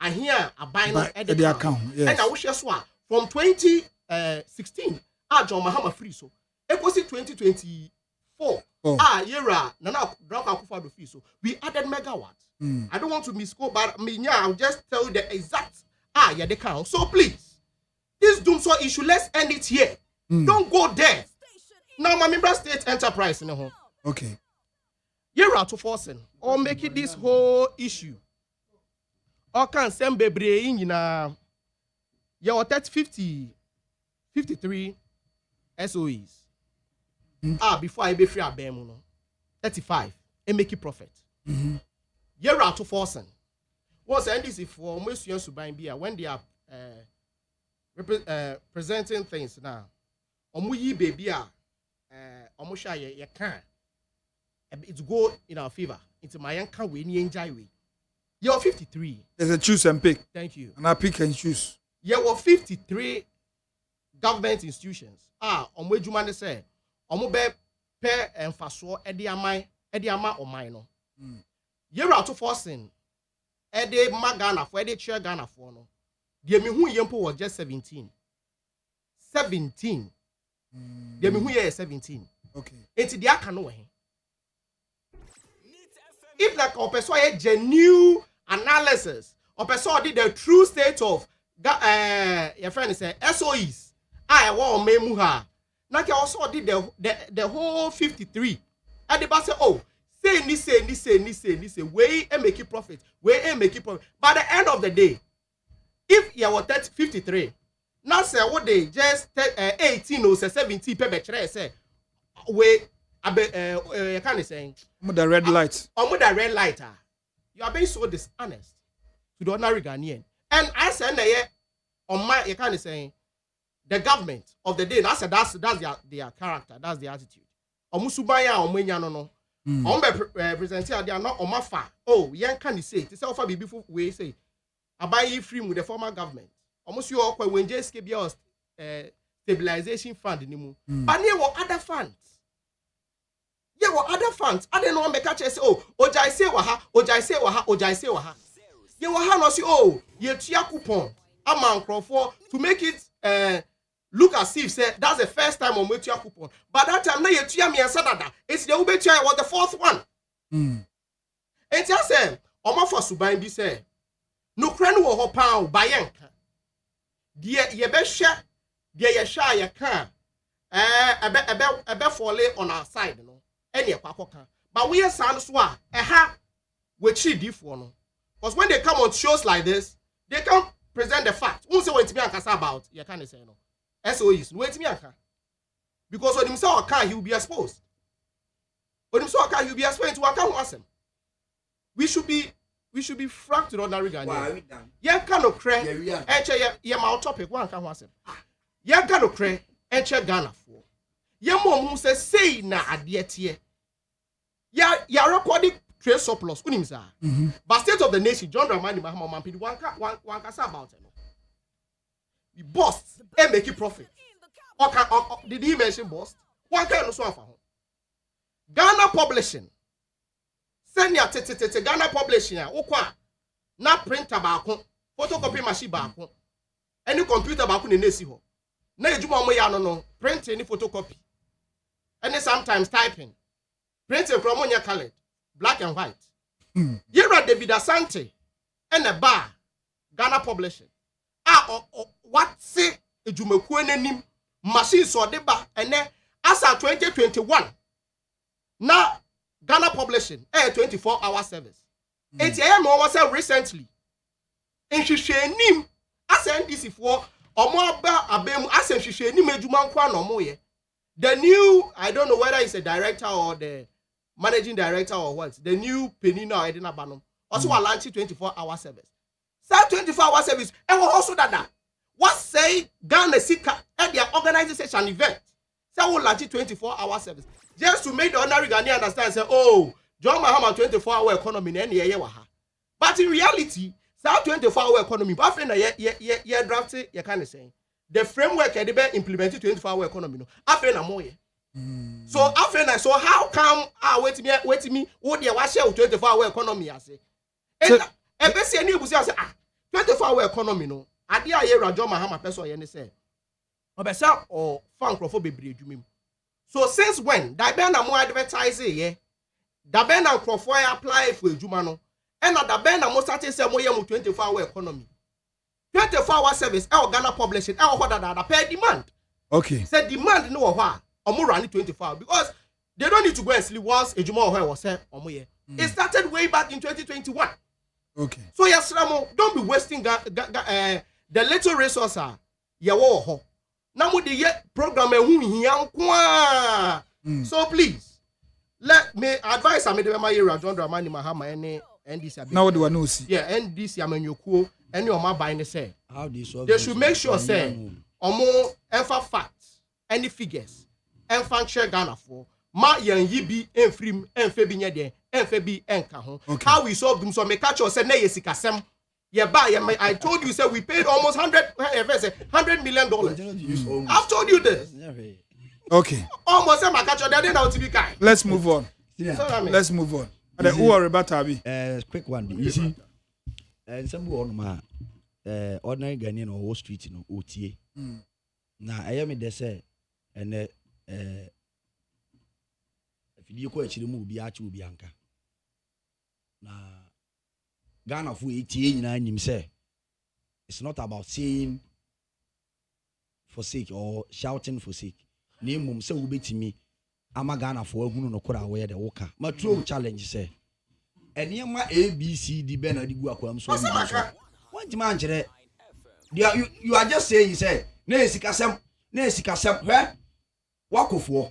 And here a buying at the account. Yes. And I wish you from 2016, John Mahama free so. It was in 2024. Yera Nana Draka Kufado free so. We added megawatts. I don't want to misquote, but I'll just tell you the exact the count. So please, this doomsday issue, let's end it here. Don't go there. Now my member state enterprise in the home. Okay. You're out to forcing or make it this whole issue. Or can send baby in your 53 SOEs. Before I be free at Bemuno 35 and make it profit. You're out to forcing. What's NDC for most years to buy beer when they are presenting things now? Omuyi baby omusha ye can. It's go in our favor. It's my young can win enjoy we. You're 53. There's a choose and pick. Thank you. And I pick and choose. You're 53 government institutions. On which you man say, Omobe pair and faso ediama or minor. You're out of forcing. Ede Magana for Ede chair Ghana for no. The who Yempo was just 17. 17. The who is 17. Okay. It's the Akano. If like a person a genuine analysis, or person did the true state of your friend is SOEs. I want memuha. Like also did the whole 53. And the boss say, oh, say, way and make it profit. Way and make it profit. By the end of the day, if you were 53, now say what they just 18 or 17 per say, way you can't say the red light. With the red light, you are being so dishonest to the ordinary Ghanaian. And I said, on my you can't say the government of the day. That's their character. That's their attitude. Omusubaya omwenya no. They are not on my far. Oh, young can say it's offer be before we say I buy you free with the former government. Almost you all when just give your stabilization fund anymore. But there were other funds. There were other funds. I don't know make catch say oh Ojai say waha. You were no see oh ye tia coupon amount for to make it look as if say that's the first time on tia coupon. But that time na ye tia me answer it's the ube tia was the fourth one. And just say Oma for suban bi say no kran wo ho pound by yanka. Dear ye be share dear ye share ye can ebe fall on our side no any kwakoka. But we are sound so we cheat for no. Because when they come on shows like this, they can present the fact. Who say what to be about? You can't say no. SOEs, wait to me because when himself can he will be exposed. When himself can he will be exposed to account Asem. We should be frank to the ordinary Ghanaian. Yeah, kind of cray. Yeah, my topic one can Asem. Yeah, kind of cray. Ghana for. Yeah, mom who says say na adietie. Yeah, recording trade surplus. But state of the nation, John Dramani Mahama Mampidi one can say about it. We bust and make it profit. Did he mention bust? One can also have Ghana Publishing. Send your Ghana Publishing. Na printer baako, photocopy machine baako. Any computer baako ni nesi ho. Na ejuma mo ya no print any photocopy. And sometimes typing. Printing from on your colored, black and white. Here are David Asante and a bar, Ghana Publishing. What say a Jumakuanim machine saw the bar and then as at 2021. Now Ghana Publishing a 24-hour service. ATM was recently. And she nim as NDC for or more about Abem as she nim Juman Kwan or Moye. The new, I don't know whether it's a director or the managing director or what, the new Penina Edina Banum, Also, we launch 24-hour service. That 24-hour service, and we also that. What say Ghana Sika at their organization event? Say we launch 24-hour service just to make the ordinary Ghanaian understand. Say, oh, John Mahama 24-hour economy, and but in reality, that 24-hour economy, but after you drafted, you kind of saying the framework had been implemented 24-hour economy. No, after na more. So after na, so how come wait me? What they was share 24-hour economy? I say, and best any you say 24-hour economy no. Adia ye John Mahama person ye say. Obesa or fan crofo bebre adwumem. So since when that ben na mo advertise ye? That ben na crofo apply for adwuma no. And that ben na mo start say mo ye mo 24-hour economy. 24-hour service e Ghana publishing e ho that pay demand. Okay. Say demand no ho omo run 24 because they don't need to go and sleep once adwuma ho was say omo ye. It started way back in 2021. Okay. So yes, Ramo, don't be wasting the little resources ya wo ho. Na mo the program hu hia nkwa. So please let me advise am the my area John Dramani Mahama any NDC. Now what do I know see? Yeah, NDC amanyoko any o ma buy ne say. How do you they should make sure say omo enfa facts any figures enfa share Ghana for ma yan yibi enfrim enfe bi nye de enfe bi enka ho. How we solve them so me catch us say na yesikasem. Yeah, I told you, sir, we paid almost $100 million. I've told you this. Okay. Almost $100 Let's move on. Let's move on. Who are about quick one. You see, some on my ordinary Ghanaian or Wall Street, OTA. Now, I am in the say, and if you go to the movie, I will be anchor. Now, Ghana for 89 him say it's not about saying for sake or shouting for sake. Name mum say ubetimi ama Ghana for ehunu no kora where the worker. My true challenge say enema ABCD be na di gu akwam so. What man kire? You are just saying say na esikasem he wakofo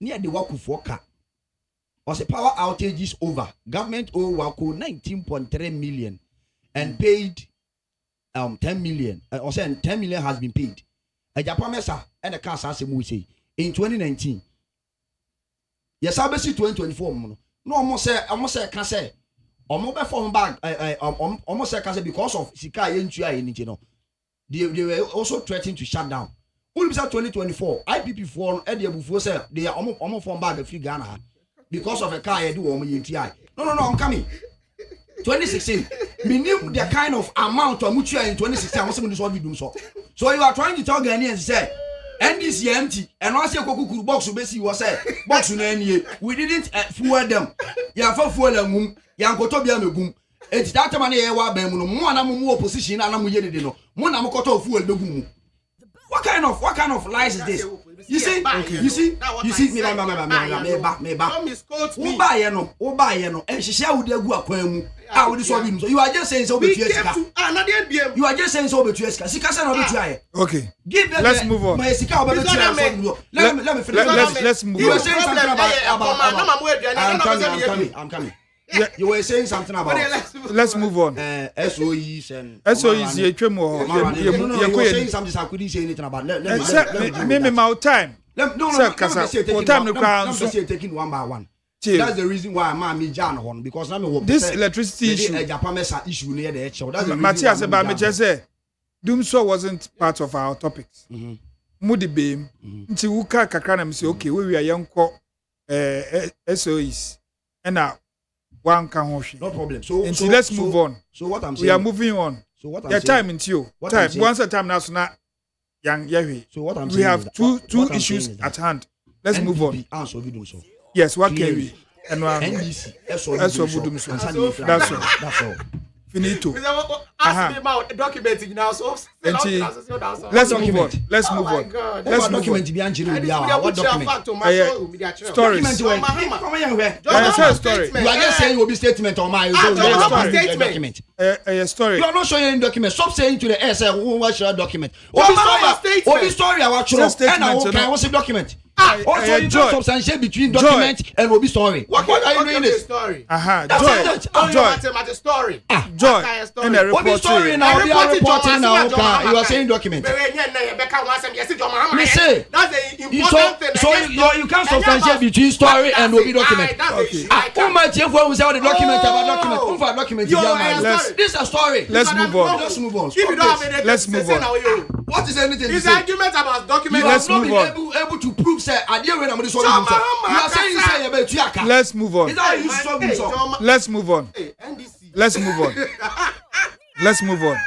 near the wakofo ka. Was a power outage is over. Government owed Wako 19.3 million and paid 10 million. Or saying 10 million has been paid. A Japan mesa and the cast as we say in 2019. Yes, I see 2024. No, almost say can say mobile phone bag almost say because of Sika Yentua in it. They were also threatening to shut down. Only 2024 IPP4 Eddie before say they are almost phone bag free Ghana. Because of a car, I do No, I'm coming. 2016. We knew the kind of amount of mutual in 2016. I wasn't going to do so. So you are trying to tell Ghanaians, say, NDC empty, and once you go box, you basically was said, box in any we didn't fool them. You have fool them, Yankotobia Mugum. It's that money, one opposition, and I'm going to know. One am fool the What kind of lies is this? You see, you see, me. Who buy no, and she shall would go up. I would so you are just saying so. You are just saying so. Okay, let's move on. Let me finish. Let's move on. You were saying something about I'm coming. Yeah, you were saying something about. Let's move on. SOEs and SOEs. You were saying something I couldn't say anything about. Let me my time. No, time taking one by one. That's the reason why I'm John on because I'm this electricity issue. Issue near the actual. That's the Matthias about me just say Doomso wasn't part of our topics. Moody beam. Until Wuka Kakranam say, okay, we are young SOEs. And now one can wash. No problem. So let's move on. So what I'm saying. We are moving on. So what I'm saying. Time into you. Time. Once a time now, so now. Young Yahweh. So what I'm saying. We have two issues at hand. Let's move on. Yes, what can we? And NDC. That's all. Finito. Ask me about documenting now. So let's move on. Let's move on. Let's document. What document? Stories. Story. You are just saying will be statement on my document. A story. You are not showing any document. Stop saying to the air, say, who was your document? Obi story. I watch and I was a document. Also, you can't substantiate between document and Obi story. What are you doing this? Story. Joy. Story. Joy. In a report. Obi story now. We are reporting now. You are saying document. Me say. That's the important thing. So you can't substantiate between story and Obi document. Okay. Who might you who say the document about document? Who for document? This is a story. Let's move on. Let's move on. If you don't have anything, Let's move on. What is anything? This argument about document. You have not been able to prove say I didn't when I'm the story. You are saying you say about Tuaka. Let's move on. Is that you struggle? Let's move on. Let's move on. Let's move on.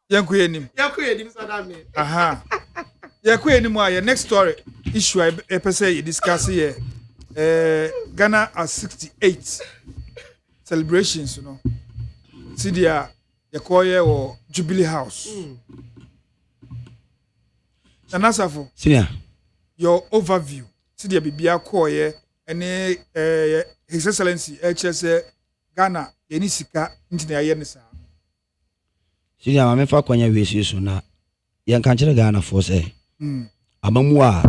Yanku enim. Aha. Yanku enim your next story issue I say you discuss here. Ghana at 68 celebrations, you know. See the Yakoye or Jubilee House. And that's for senior. Your overview. See the Bibia Koye and His Excellency HS Ghana Yenisika into the Ayenisa. Senior, I'm in fact when you wish so now. Young country Ghana for say. Amamua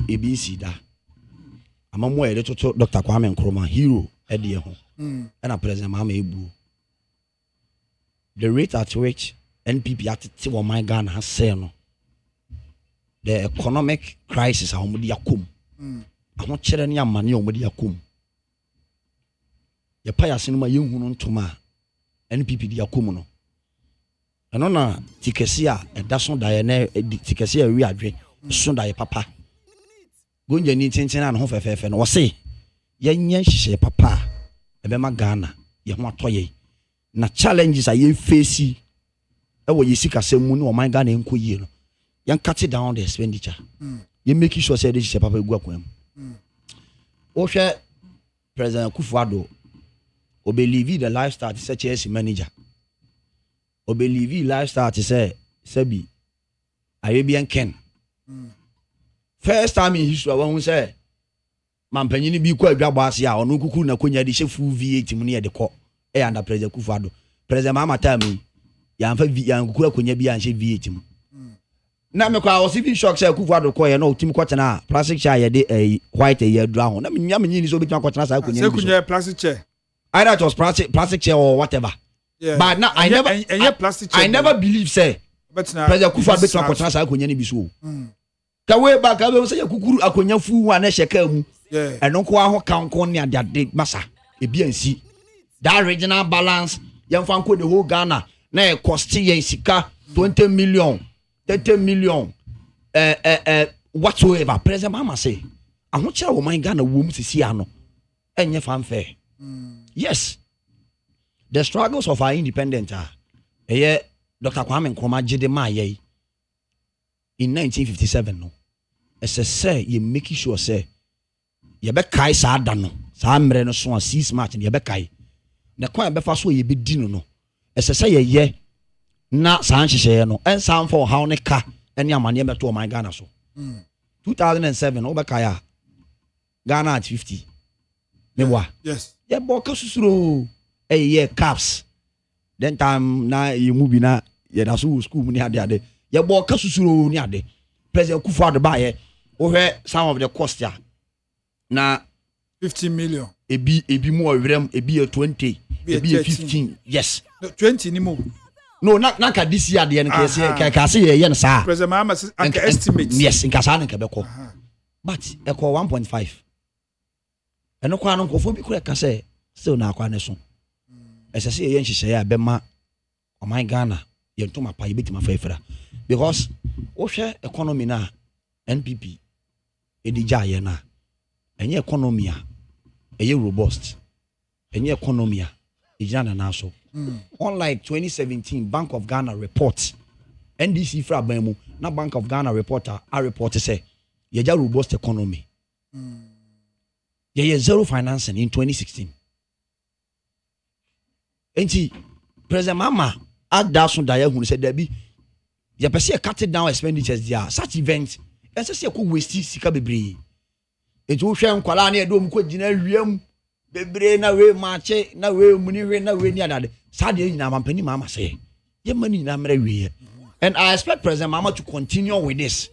ABC da. Amamua little Dr. Kwame Nkrumah hero Eddie home. And a President Mama Ebu. The rate at which NPP at my Ghana has said no. The economic crisis a omudi akum. I want chere ni amani omudi akum. Ye pa ya sinuma ye hunu ntoma NPP di akum no. Eno na tikesi a edaso da ye na tikesi a wi adwe so da ye papa. Gonje ni tintin na ho fefefe no wo se ye nya hihye papa ebe ma Ghana ye ho atoye. Na challenges a ye face e wo yesika semu ni o man Ghana enkoyie no. You cut it down the expenditure. You make sure say this is papa go akwam. Ohwe President Akufo-Addo obelieve the lifestyle to say as manager. Obelieve lifestyle to say Sebi Arabian Ken. First time in history when say mampanyini bi kwa adwabo ase a ono kuku na konya de chef V8 mu ne de ko e under President Akufo-Addo. President Mama time ya amfa kuku akonya bi anche V8 mu. Na me kwa was even shock say Akufo-Addo ko ye no team kwatena plastic chair ye de white ye dra ho na me nya me nyi so betwa kwatena sa akonya. Say kunya plastic chair. Either it was plastic chair or whatever. Yeah. But now I never believe say President Akufo-Addo betwa kwatena sa akonya ni bi so. Ka way back I say kukuru akonya fu wa na sheka mu. Yeah. Eno ko aho kan ko ne ade masa e bi ansi. That regional balance yemfa nko the whole Ghana na e cost yen sika 20 million 30 million whatsoever. President Mama say I want you to Ghana womb sisi ano enye fanfare. Yes, the struggles of our independence are Dr. Kwame Nkrumah jide ma ye in 1957 no as say you make sure say ye be kai sa da no sa mre no so 6 March ye be kai the kwan be fa so ye be di no as say ye na san hihye no en san for how ne ka ene amane meto my Ghana so 2007 obekaya Ghana at 50 mewa yes ye boka susuro ye caps then time na ye mubi na ye da so school mu ni ade ye boka susuro ni ade President Akufo-Addo ba ye o hwe some of the cost ya na 15 million ebi mo werem ebi 20 ebi 15 yes 20 ni mo. No, not this year. The NKC can say yen sa. President Mama estimate. Yes, in Kasana Quebeco. But I call 1.5. And no quan uncle for be correct. I say still now quaneson. As I say, yen she say I bema or my Ghana yen to my pie bit my favor because Osha economy na NPP edija yena enye economy a robust enye economy ejana na so. Unlike 2017 Bank of Ghana report NDC fra banmu na Bank of Ghana reporter a report say yeja robust economy ye zero financing in 2016 enti President Mama add that so that you said there be ye pese cut down expenditures there such events ese se ko waste sika bebre enti wo hwe nkwala na edom ko gina wiem bebre na we mache na we muni we na we ni adade sade nyina mampani Mama say ye mani na mra we and I expect President Mama to continue with this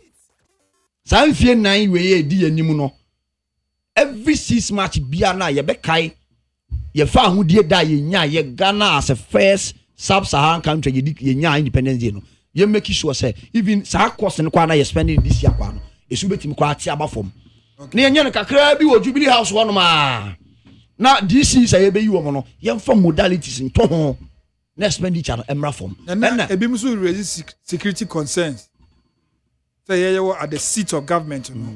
Sa mfie nan we di anim no. Every 6 match bia na ye be kai ye fa ahodie da ye nya ye Ghana as a first sub-Saharan country ye nya independence day no. Ye make sure say even sa cost no kwa na ye spending this year kwa no. Esu betimi kwa ati aba fom. Na ye nya no kakra bi wo Jubilee House wo no ma. Na DC say ye be yi wo no. Ye mfa modalities nto ho. Na expenditure no emra fom. Na ebi muso raise security concerns. Say ye wo at the seat of government no.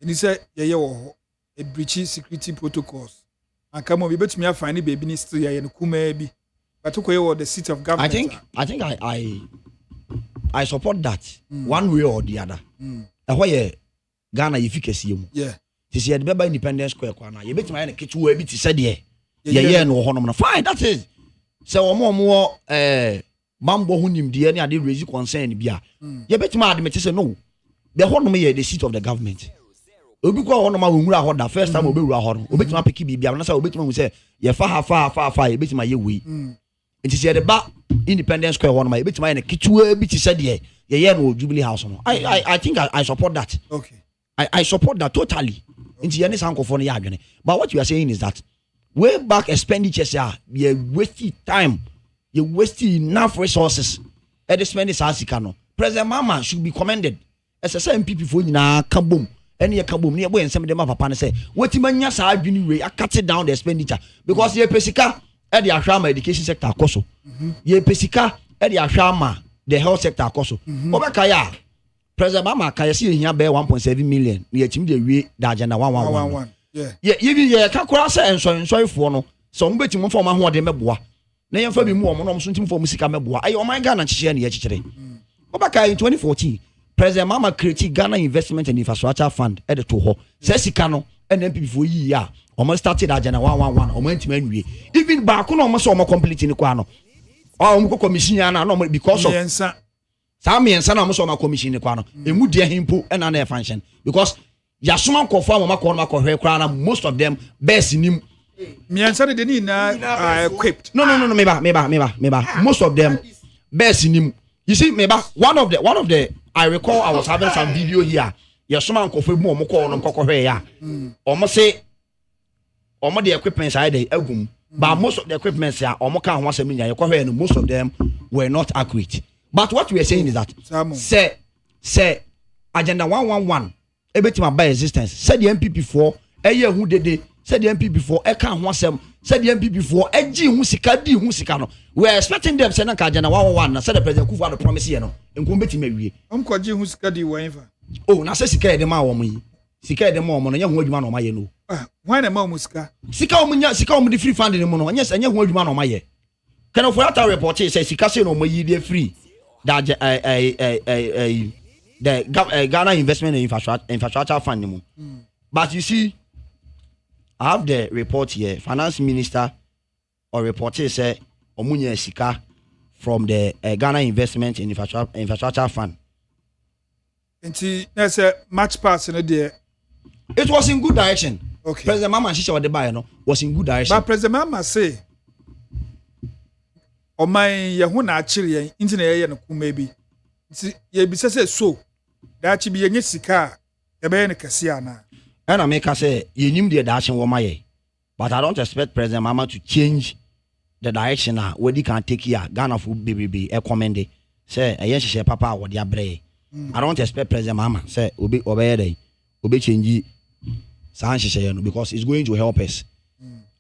And he say ye wo a breach security protocols. And come on, we bet me a find baby ni still ye no kuma bi. But to ye the seat of government. I think I support that one way or the other. Why Ghana efficacy mu. Yeah. This year the Independence Square kwa na ye bet me na ketu we bi ti said ye. Ye no ho no na fine that is. Say omo mambo hunim de any ade raise concern bia. Ye bet me admit say no. The ho no me the seat of the government. Obi kwa ho no ma wura ho da first time obi wura ho no. Obi tuma pick bibia na say obi tuma say ye fa ye bet me ye we. It is here the back Independence Square one my bit my kitu bit said ye no Jubilee House no. I think I support that. Okay. I support that totally. Into any sanko for the but what you are saying is that way back expenditures are you wasting time, you wasting enough resources at the spending no. President Mama should be commended. As a same people for na kaboom. Any kaboom near when some of them have a say, what manya sa adwini I cut it down the expenditure because ye pesika at the Ashama education sector akoso. Ye pesika at the Ashama the health sector akoso. Obakaya President Mama kaya see here be 1.7 million. Ye chim de we da agenda 111. Yeah. Ye even ye kakura say enso for no. So mbeti mo form ho de meboa. Na ye fa bi mu omo no so ntim form sika meboa. Ayi o man Ghana chihye na ye chikire. Obakaya in 2014 President Mama created Ghana Investment and Infrastructure Fund at the Toho. Say sika no NNP for year. Almost started agenda 111 almost anyway. Even back no almost almost complete in the kwano. Oh, commission no because of some and son almost almost commission in the kwano. A mood dear himpo and an function because Yasuma confirm most of them best in him. Me and Sunday didn't equipped. No, maybe. Most of them best in him. You see, maybe one of the I recall I was having some video here. Yasuma confirm more call on Cocorea. Almost say the equipment side egum, but most of the equipment here almost can't once a million. And most of them were not accurate. But what we are saying is that say agenda 111 everything by existence. Said the MPP for a year who did it. Said the MPP for a can't want some. Said the MPP for a G Musika D Musikano. We are expecting them send a agenda 111. Said the president who the promise here no. And come betting me. Uncle G Musika D whatever. Oh, now say Sika the ma Sika the mom on a young woman on my no. Why the Muska? Sika the free funding the mono. Yes, and young woman on my year. Can of what I report say Sika say no my free. That the Ghana Investment and Infrastructure Fund. But you see, I have the report here. Finance Minister or reporter say Omunya Sika from the Ghana Investment and Infrastructure Fund. And there's a match pass in a day. It was in good direction. Okay. President Mama Shisha the buyer no was in good direction. But President Mama say, "O my Yahuna actually internet no maybe." Ye be say so. That be any sika. The be any kasiana. And I make her say you knew the direction wo my. But I don't expect President Mama to change the direction where they can take here. Ghana for BBB recommend say yes she papa what their brain. I don't expect President Mama say obey change because it's going to help us.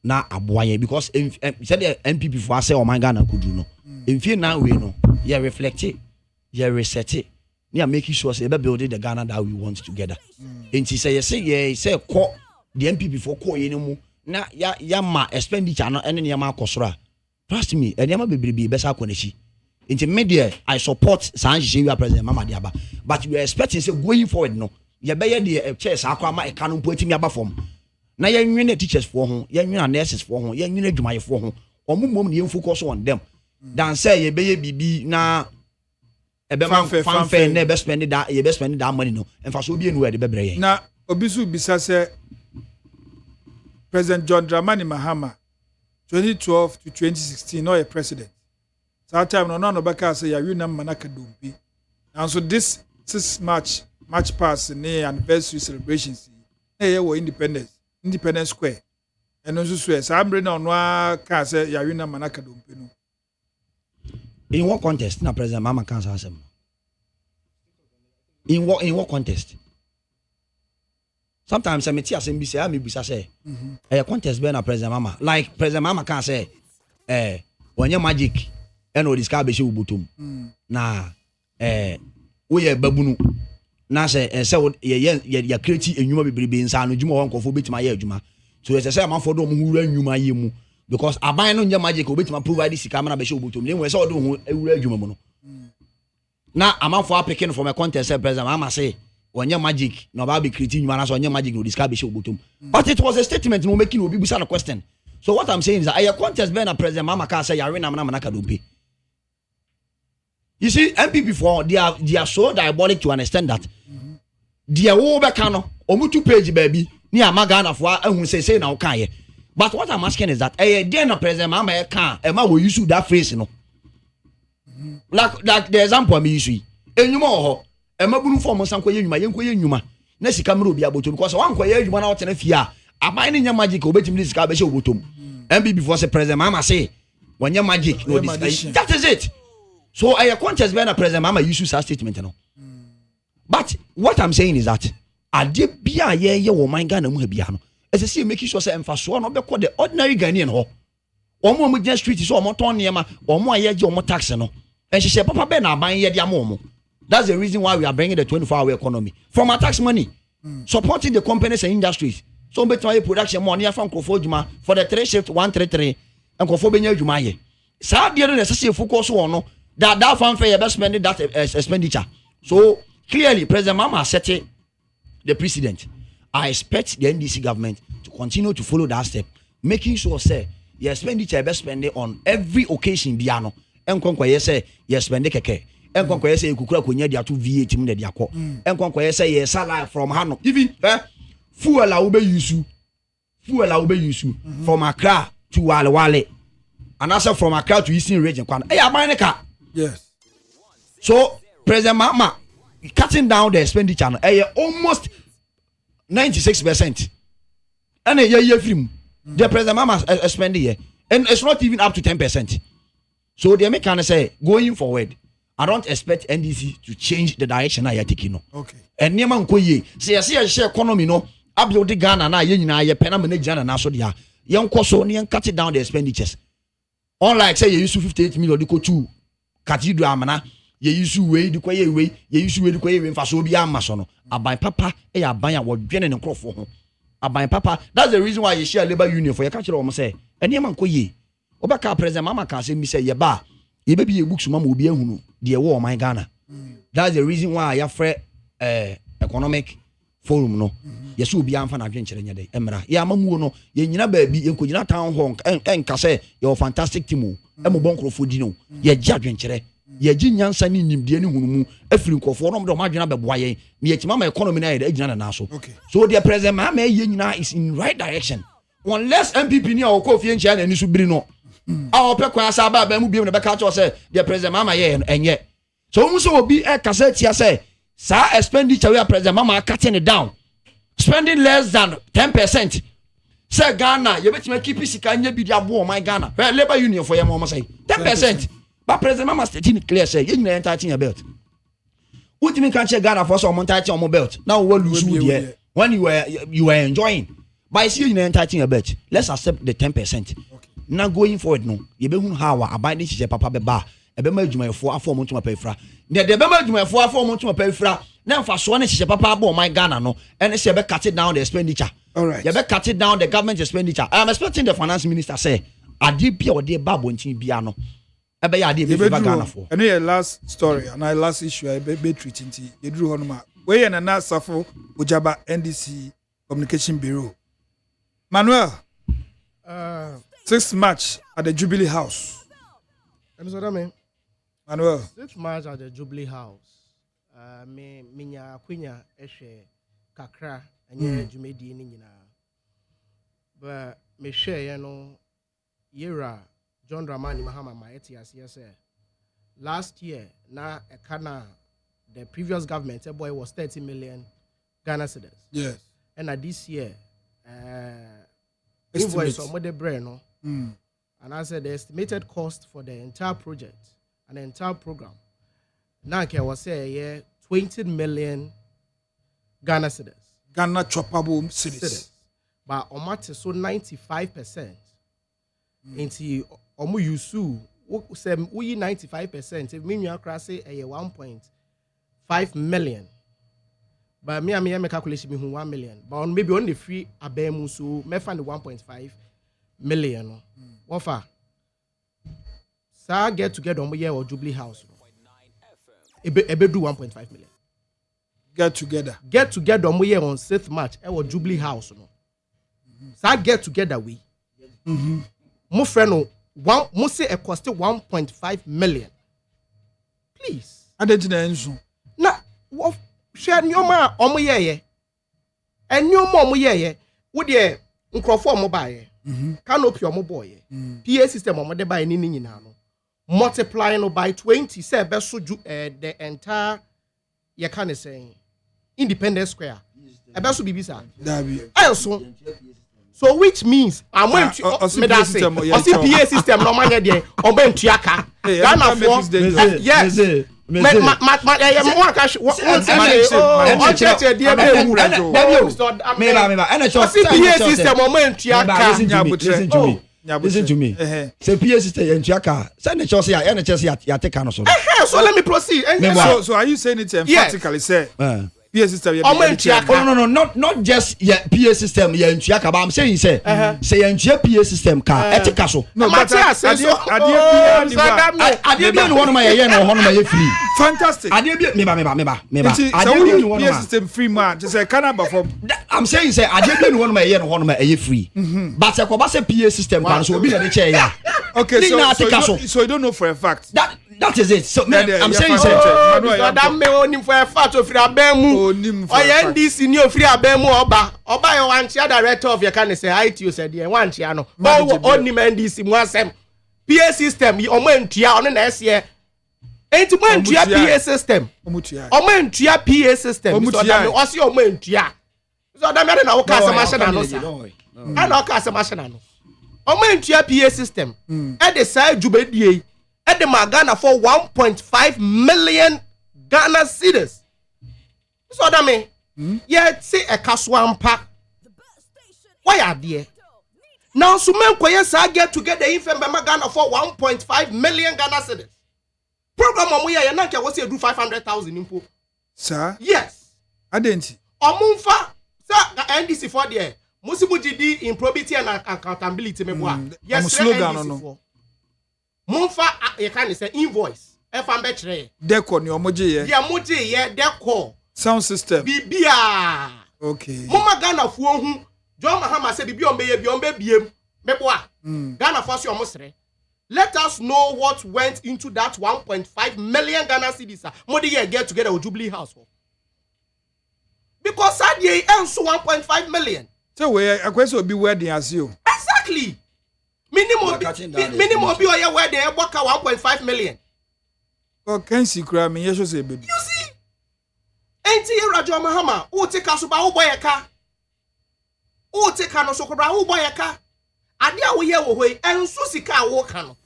Now aboye because said the MPP for say oh my Ghana could do no. If you now we know, you reflect it, you reset it. We are making sure say building the Ghana that we want together. And she say call the MPP for call you na ya ma expenditure no ene ya ma kosora. Trust me, and ya ma be better koneshi. Into media, I support Sanji President Mama Diaba, but we are expecting say going forward no. You better the chairs akwa e can't put me abafom. Na ya nwene teachers for ho, ya nwene nurses for ho, ya nwene adwumaye for ho. Omo mom ne focus on them. Dan say ye beye bibi na ebema fanfare na be spend that money no. Enfa so bi enu e de bebreye. Na obisu bisa say President John Dramani Mahama 2012 to 2016 no a president. That time no baka say ya win manaka dumpi. And so this March match pass ne anniversary celebrations na wo Independence Square and also so I'm bring on wa ka say ya win na manaka dompe no. In what contest na President Mama can say in what contest? Sometimes I meet Asem say me bisa say a contest be na President Mama, like President Mama can say when you magic and o discover be she ubutum na we ye babunu na say ye create enwuma bebrebe nsa no dwuma won kofo betima ye adwuma so say amanfo do mo hura enwuma ye mu because aban no nya magic obetima provide sika na be she ubutum ne we say o do ho ewura adwuma mu no na amanfo apeke no from a contest say President Mama say when you magic no ba be creating you so when you magic no discover be show bottom but it was a statement no making obi busa no question. So what I'm saying is that a contest be na President Mama can say yare na manaka dompe. You see MPP for they are so diabolic to understand that dia wo be ka no omutu page baby ni amaga na fo ahun say na wo kan ye. But what I'm asking is that then na President Mama e kan e ma wo use that phrase no like the example me use enyuma ho emabunu form san koye nyuma yenkoye nyuma na sika mro bia botom because wan koye nyuma na wotena fia aban ne nya magic obetim ni sika be she obotom MB before say President Mama say when your magic no this that is it. So I contest be na President Mama use that statement no but what I'm saying is that ade bia ye wo man Ghana mu ha bia no ese say make sure say emfaso no be call the ordinary Ghanaian ho omo mo just street so omo ton niema omo aye je omo tax no ehye papa be na aban ye dia mo. That's the reason why we are bringing the 24-hour economy from our tax money, supporting the companies and industries. So, better production money from Kofojuma for the 3 shift 133 and Kofobenya Jumaye. So, the other necessary focus on that fanfare best spending that expenditure. So, clearly, President Mama set the precedent. I expect the NDC government to continue to follow that step, making sure, say, your expenditure best spending on every occasion, Biano, and Conquer, say, your spending keke. Enkonko yese ekukura konya dia to VAT mu na dia ko enkonko yese ye salary from hano even fuel a ube use from Accra to Wale and also from Accra to Eastern region kwan abaneka. Yes. So President Mama cutting down the expenditure no almost 96% and ye film the President Mama spending here and it's not even up to 10%. So the American say going forward I don't expect NDC to change the direction I are taking no. Okay. And Niaman Koye, say share economy no, upload the Ghana na yen na ye pena manage na so dia. Young koso ni cut it down the expenditures. Unlike say you use 58 million to go to cathedral amana, you use way the kwaye way, you use way the kwaye for so be amasono. Aban papa e aban ya wo dwene ne nkrofo ho. Aban papa, that's the reason why you share labor union for your catch almost say. And Niaman Koye, Obaka President Mama can say me say ye ba. Ye baby ye books mama obi ehunu de wo my Ghana. That's the reason why I have economic forum no. Ye so obi amfa na adwenkyere nya dey emra. Ye amamu no ye nyina ba bi ye nkonyina town hall enka say ye fantastic team o. Emo bonkrofo di no. Ye gya adwenkyere. Ye gi nyansa ni nimde ni hunumu afiri nkofo no de madwena beboa ye. Me ye timama economy na ye dey gyina na so. So the president ma ye nyina is in right direction. Unless MPP ni akofie nchia na ni so biri no. Our pekwa saba ba mu biem na beka cho say the president Mama ye enye so mu so obi e kasa tia say sa expenditure we president Mama cutting it down spending less than 10%. Say Ghana you betima keep sika nya bi dia bo my Ghana labor union for ye mo say 10%. But president Mama stating clear say you need enter your belt. What do you mean can't Ghana for some enter your belt now we lose there when you were enjoying but see you need enter your belt. Let's accept the 10%. Now going forward no ye be hu how abide chije papa be ba e be ma adwumayefo afọ mo ntuma pafira de be ma adwumayefo afọ mo ntuma pafira na mfa so na chije papa abo my Ghana no and say be cut it down the expenditure. All right, you be cut it down the government expenditure. I am expecting the finance minister say ade bia o de ba bontin bia no e be ya ade be Ghana for and your last story and our last issue I be treating you drew honoma we na na safo ojaba NDC Communication Bureau Manuel 6th March at the Jubilee House. Manuel. 6th March at the Jubilee House. Minya Quenya Eshe Kakra and Jumedi Nina. But me share Yera John Dramani Mahama Maetias, yes, sir. Last year, na a kana the previous government, boy, was 30 million Ghana cedis. Yes. And this year, invoice on the brain, and I said the estimated cost for the entire project and the entire program. Now I was say 20 million Ghana cedis. Ghana choppable cedis. But on matter so 95%. Into omu yusu say we 95%. If me you say 1.5 million. But me make calculation me 1 million. But maybe only free abemu so me find 1.5 million. What for? So get together on year or Jubilee House. Ebe do 1.5 million. Get together on year on 6th March or Jubilee House no. So get together we. Mo friend one mo say it cost 1.5 million. Please. Adejina enso. Na what share nyoma omo ye. En nyoma omo ye. Wo de nkrofo omo ba ye. Canopy omo boy. PA system omo de ba ni nyina no. Multiplying no by 20 say be so the entire you can say Independence Square. E be so bibi sa. Dabi. So which means I'm going to PA system no man there oben tuaka. Ghana for yes. Listen to me. Say PA system tuaka. Send the choice ya take an so. So let me proceed. So are you saying it emphatically say PA system no, not just PA system tuaka, but I'm saying say PA system ka etika so. No, but free. Fantastic. PA system free man. Just say Canada for. I'm saying say free. But say PA system kan so obi na chair ya. Okay, so you don't know for a fact. That is it. So I'm saying say that me onim for a fact of free abemu. NDC ni ofri abemu oba you one chair director of your can say ITO said there one chair no. Onim NDC mu asem. PA system omo entua ono na ese enti mo entua PA system. Omo entua PA system. So that me osi omo entua. So that me na wo ka asem ahye na no sa. Na wo ka asem ahye na no. Omo entua PA system. E dey say jubedie e dey Ghana for 1.5 million Ghana cedis. So that me yeah say a kaswampa. Why are there? Now so men koye sa get together in Ghana for 1.5 million Ghana cedis. Program omo ya na nke wo say do 500,000 impo. Sir? Yes. Adenti. Omunfa sa NDC for there. Musimu GD in probity and accountability me boa. Yes, slogan no. Munfa you can say invoice. If I'm betre. Deco ni omoje ye. Dia moje ye deco. Sound system. Bibia. Okay. Mama Ghana fu hu. John Mahama say bibi ombe ye bi ombe biem. Me boa. Ghana for so omosre. Let us know what went into that 1.5 million Ghana cedis. Modi ye get together with Jubilee House. Because that year ends 1.5 million. So we akwese obi wedding as you. Exactly. Minimum be oya wedding e boka 1.5 million. Oh, can see cry me yes say baby. You see? Enti Rajo Mahama, o take aso ba wo boy ka. O take ano so kobra wo boy ka. Ade a wo ye wo hoi enso sika wo ka no.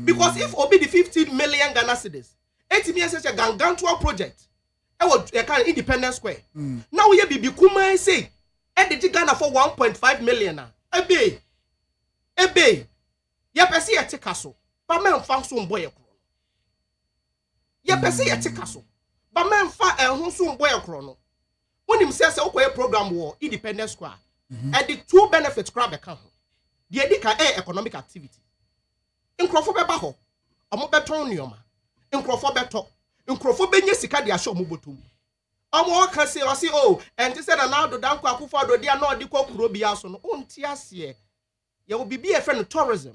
Because if obi the 15 million Ghana cedis, etimi ese gangantua project. E wo e kan Independence Square. Now we bibi kuma say e dey Ghana for 1.5 million na. Ebe. Ya pese ye take aso. Ba men fa so mboy ekro. Ya pese ye take aso. Ba men fa ehun so mboy ekro no. Wonim say okoye program wo Independence Square. And the two benefits crab account. The edika economic activity. Nkrofo beba ho. Omo beton nioma. Nkrofo beto. Nkrofo benye sika de ahye omo botum. Omo ka say o say oh, and say na now do danko akufo do dia na odi kokuro bia so no. Onti ase. Ye will be a friend of tourism.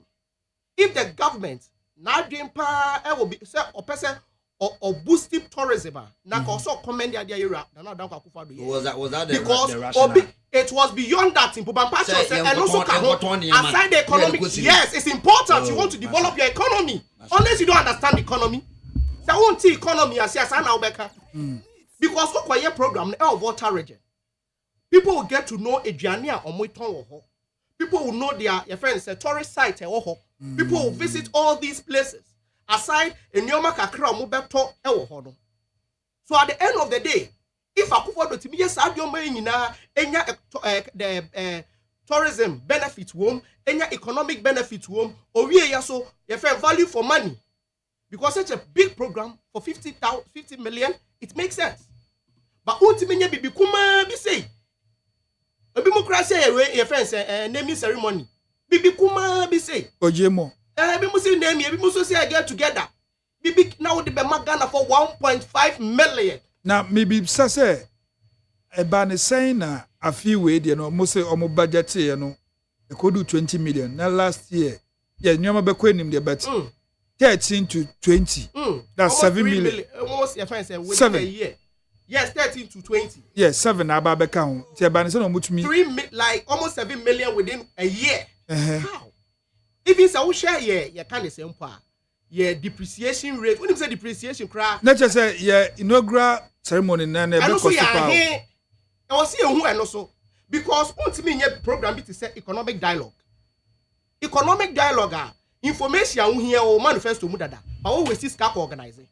If the government na dream pa will be say or person or boosting tourism na also commend the idea na danko akufo do. Was that because the rationale? It was beyond that in Pubampa and also aside the economic. Yes, it's important. You want to develop your economy. Unless you don't understand the economy. So won't see economy as yes now beka. Because what your program of water region. People will get to know Adriania or Moiton. People will know their friends, a tourist site. People will visit all these places. Aside in Yoma Kakra Mubeto Ewohono. So at the end of the day, if I could to be yes, I don't mean the tourism benefit home, any economic benefit home, or we are so your friend value for money. Because such a big program for 50 million, it makes sense. But ultimately, be kuma be say. A democracy your friends naming ceremony. Bibi kuma be say. Ojemo. Be must say name, be must say get together. Bibi now the Magana for 1.5 million. Now maybe say a ban saying a few way, you know, most of my budget, you know, they could do 20 million. Now last year, yeah, you remember him the bet 13 to 20. That's almost 7 million. Almost your friends within 7 a year. Yes, 13 to 20. Yes, 7 about account. Like almost 7 million within a year. How? Even so, share you can't say depreciation rate. When you say depreciation, cry. Not just say inaugural ceremony. And also, I was here who and also because ultimately program it is economic dialogue. Economic dialogue information here or manifesto mudada. But always this CAC organizing.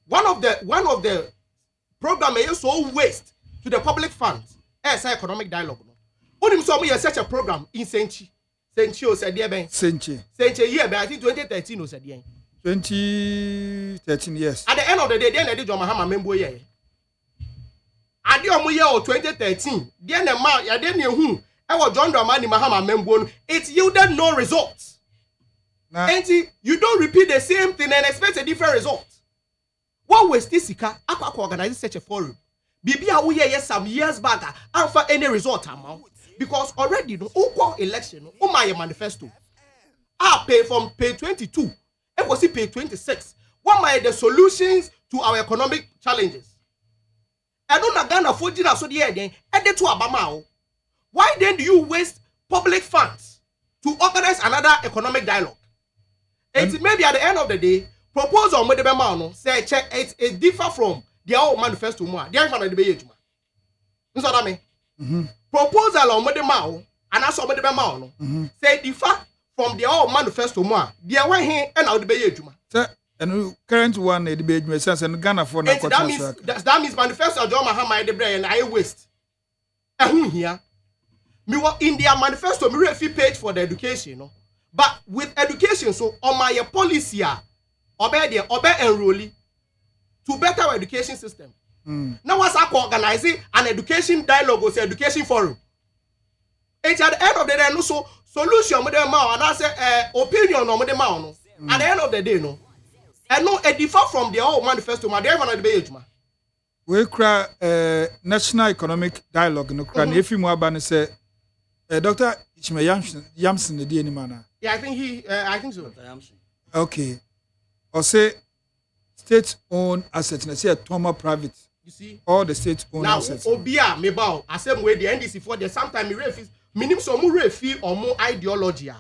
One of the program is so waste to the public funds as economic dialogue. Only so me such a program in Senchi said dear Ben. Senchi year, but I think 2013 was said 2013, yes. At the end of the day, then I did Mahama member year. At the year of 2013, then the man, I didn't know who. I was John Dramani Mahama member. It yielded no results. And you don't repeat the same thing and expect a different result. What was this? I organize such a forum. Bibi a we yes some years back and for any result amount because already no election no my manifesto. I pay from pay 22. It was pay 26. What are the solutions to our economic challenges? I don't Ghana for dinner so the then added to Abama. Why then do you waste public funds to organize another economic dialogue? It may be at the end of the day, proposal with the Bemano say check it differ from their own manifesto more. They are from the age. You know what I mean? Proposal on the Mao and also with the Bemano say differ from their own manifesto more. They are here and out the age. And current one the debate makes sense and Ghana for now. That means manifesto John Mahama the brain and I waste. And here, me what in their manifesto me refi page for the education, no. But with education, so on my policy, obey enrollee to better our education system. Now, what's I organizing an education dialogue or education forum? It's at the end of the day, no so solution with them and I say opinion on the man. At the end of the day, no. And no, a differ from the whole manifesto, my dear man, we cry national economic dialogue. No, if you more say, Dr. Yamson, the DNA man. Yeah, I think so. Okay. Or say state-owned assets. Let's say a Toma private. You see, all the state-owned assets. Now, Obia, me bow. I say way the NDC for the sometimes me refuse. Minimum some more refi or more ideology.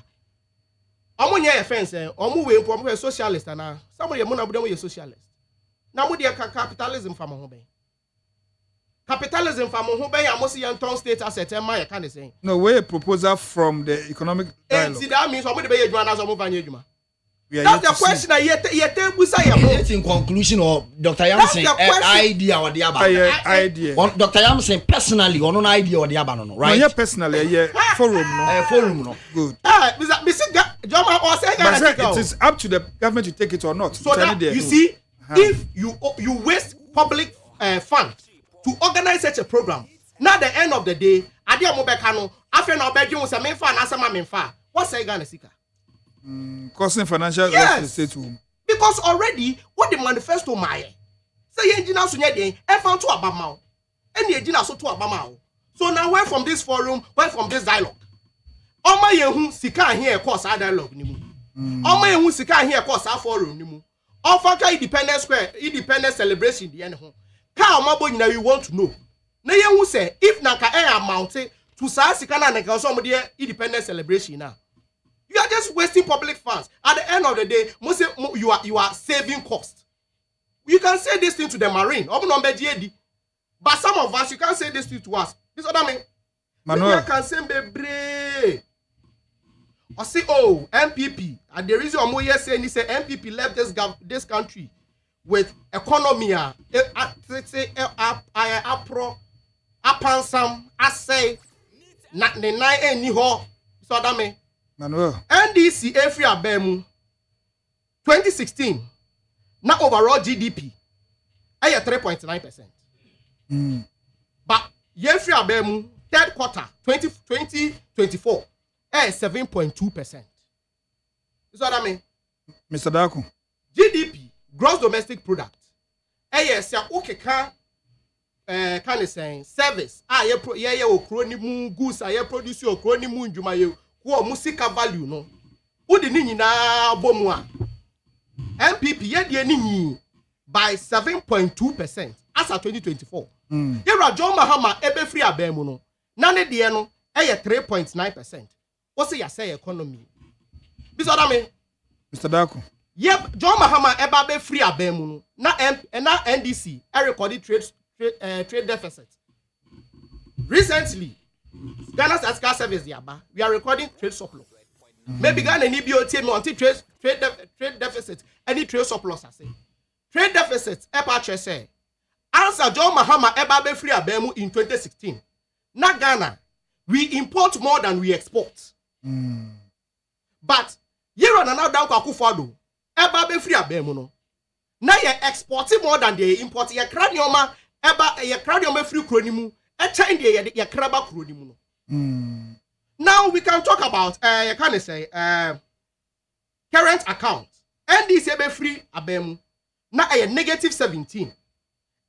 I'm your offense. Or more way from a socialist and somebody among them a socialist. Now, what capitalism from home. Capitalism from home. I must see a town state assets. And my kind of saying. No way. A proposal from the economic dialogue. See that means somebody be a join as a move and that's the question I yet in conclusion or Dr. Yamson idea or the idea. Dr. Yamson personally or no idea or the abano, right? Yeah, personally, yeah, forum no. Good. It is up to the government to take it or not. So that, you see, if you waste public funds to organize such a program, now at the end of the day, adia mo bekano after no bedroom say me fa na sama me fa. What's say Ghana sika? Costing financial loss to the state home. Because already what the manifesto my say engineer so nya den e fan to abama and the engineer so to abama. So now where from this forum, where from this dialogue? Oma yehu sika here cause our dialogue ni mu. Oma yehu sika here cause our forum ni mu. Offer independence square, independence celebration the end ho. Ka omabo nyina we want to know. Na yehu say if na ka amount to sa sika na nka so mo de independence celebration na. You are just wasting public funds. At the end of the day, you are saving cost. You can say this thing to the marine. But some of us, you can't say this thing to us. This is what I mean. Manuel can say bebre. I say, oh, MPP. And the reason I'm here saying is that MPP left this country with economy. Apansam, I say, not the night any ho. So that mean. Manuel. NDC every abemu 2016. Now overall GDP. I 3.9%. But every abemu third quarter 2024 7.2%. That's what I mean. Mr. Daku. GDP, gross domestic product. Yes, okay, can say service. Okroni goods produce okroni mu njuma ye wo musica value no. Wo de ni na bomwa. MPP ye de ni by 7.2% as at 2024. Yera John Mahama ebe free abemu no. Na ne de no 3.9%. What say you say economy? This what I mean. Mr. Daku. Yep, John Mahama eba be free abemu no. Na NDC recorded trade deficit. Recently, Ghana's Statistical Service we are recording trade surplus. Maybe Ghana need BOT trade deficit, any trade surplus I say. Trade deficit epa say. Answer John Mahama eba be free abemu in 2016. Na Ghana, we import more than we export. But year on now down Kakufado, eba be free abemu no. Now you exporting more than they import. Ye cranioma eba ye cranioma free kronimu. E chain ye kraba kronimu no. Now we can talk about you can say current account. NDC be free abemu. Now a negative 17.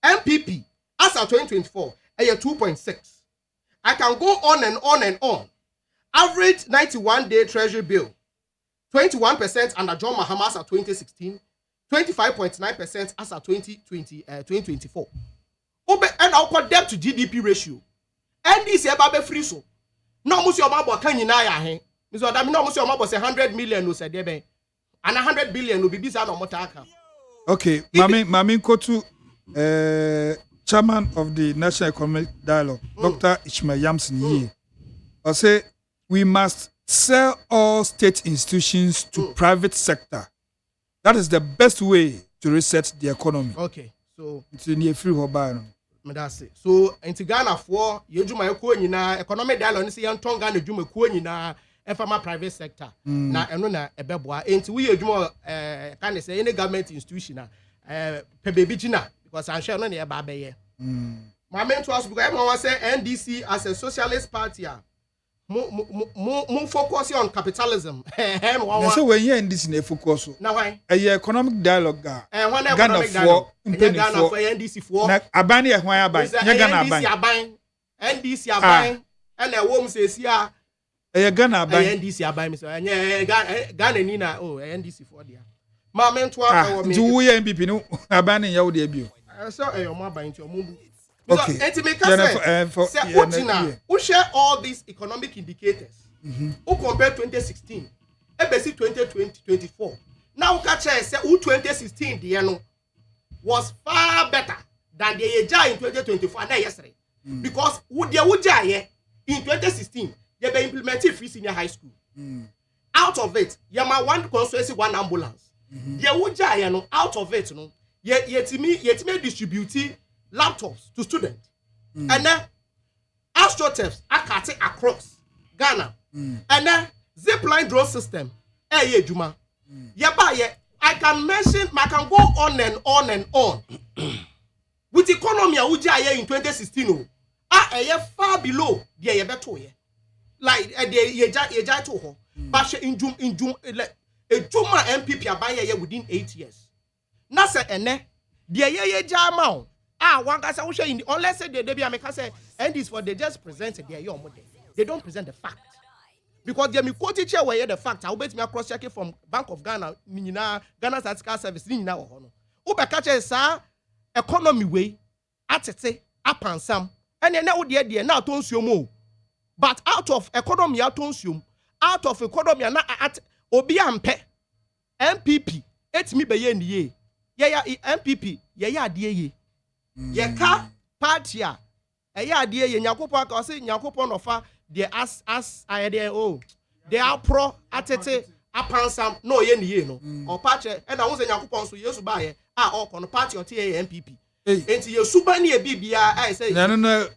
MPP as of 2024 a 2.6. I can go on and on and on. Average 91-day treasury bill 21% under John Mahama as of 2016, 25.9% as of 2024. And our debt to GDP ratio. And this is about free so. No musi omabo kan nyina ya he. Mr. Adam no musi omabo say 100 million no say debe. And 100 billion no be bisa no motaka. Okay, Mami Kotu chairman of the National Economic Dialogue, Dr. Ishmael Yamson Ye. I say we must sell all state institutions to private sector. That is the best way to reset the economy. Okay, so it's in a free hobby. That's it. So in Ghana for yejuma eko nyina economic dialogue ni say yanton Ghana djuma eko nyina efama private sector na eno na ebeboa enti we yejuma can say any government institution na pebebi gina because I'm sure no na eba abeye my main to us because everyone say NDC as a socialist party mo focus on capitalism na say when you NDC na focus na why economic dialogue Ghana for NDC for na aban ye hwan aban nye Ghana aban NDC aban and e wo say sia Ghana aban NDC aban me say Ghana ni na NDC for dia ma men to our me do we MPP no aban ye wo de bio so your ma aban ti o mu okay we share all these economic indicators who compare 2016 ebesi 2024 now catch say 2016 the no was far better than the year in 2024 and yesterday because would the in 2016 they be implemented free senior high school out of it yama one constituency one ambulance the would no out of it no yetime distribute laptops to students and then astroturfs akate across Ghana and then zipline drone system juma I can mention I can go on and on and on with economy in 2016 far below the yebeto like the to ho but in June Juma MPP abaye within 8 years na say ene the jama one guy say in unless say they be America say and this for they just present their your model they don't present the fact because they me quote teacher where the fact I will bet me cross check from Bank of Ghana Ghana Statistical Service ni nyina wo ho no wo be ka che sa economy way atete apansam ene na wo de na atonsuom o but out of economy atonsuom out of economy na obi ampe MPP etimi be ye niye yeah MPP yeah adie ye ye ka party a adie ye Nyankopon ka say Nyankopon ofa the as idea oh they are pro atete apansam no ye ni ye no or party and I was Nyankopon so yesu ba ye all kon party or MPP enti ye suba ni e bibia I say no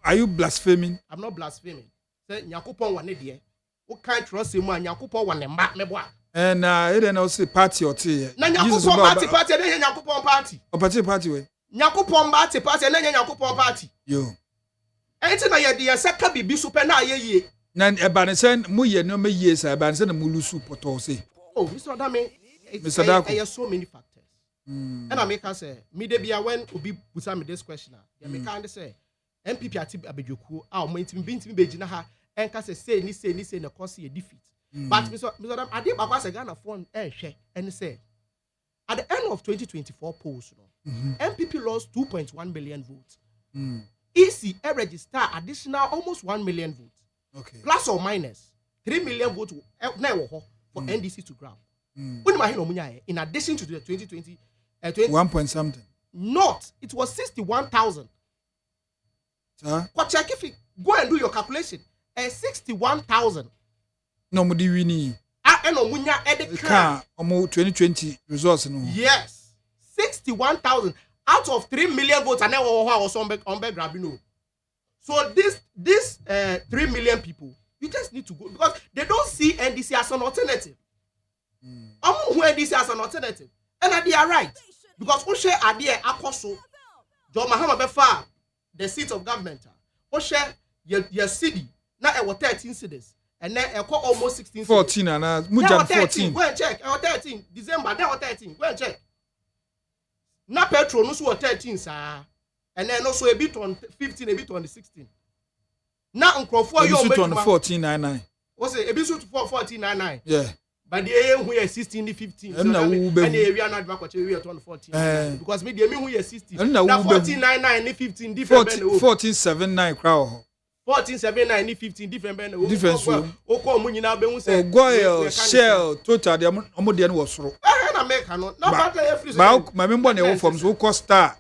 are you blaspheming? I'm not blaspheming. Say Nyankopon wane de o kan trust him Nyankopon wane ma mebo and it then also party or tea. Na Nyankopon party na Nyankopon party. O party we. Nyankopon party na Nyankopon party. Yo. Enti na ye de seka bibi super na ye. Na eba ne sen mu ye no me ye sa eba ne sen mu lusu poto say. Oh, Mr. Adame. Mr. Dako. There are so many factors. And I make us say me de bia when obi pusa me this question ya me kan say MPP ati abedwoku a o ntimi be gina ha enka say ni na cause ye defeat. But Mr. Adam ade ba kwa say Ghana phone hwe and say at the end of 2024 polls MPP lost 2.1 million votes. EC register additional almost 1 million votes. Okay. Plus or minus 3 million votes na wo for NDC to grab. In addition to the 2020 1 point something. Not, it was 61,000. Check if you go and do your calculation. 61,000. No mudi wini. No munya edeka. 2020 results no. Yes. 61,000 out of 3 million votes and then was on grabbing. So this 3 million people, you just need to go because they don't see NDC as an alternative. Who NDC as an alternative. And they are right. Because who share idea akoso John Mahama befa the seat of government. Who share your city now it was 13 cities and then it almost 16 14 and Mujan 14. Go and check. 13 December there was 13. Go and check. Na petrol no so 13 sir. And then also a bit on 15 a bit on the 16. Now Nkrofo you on 1499. What's it? A bit 1499. Yeah. But the area who is 16 the 15 so and the area not back we are 14 because me the who is 16 now 1499 the 15 different 1479 crowd 1479 the 15 different difference o ko mu nyina be hu say goil shell total the omo de no wosoro na make no battle every ba ma me mbo na e from so star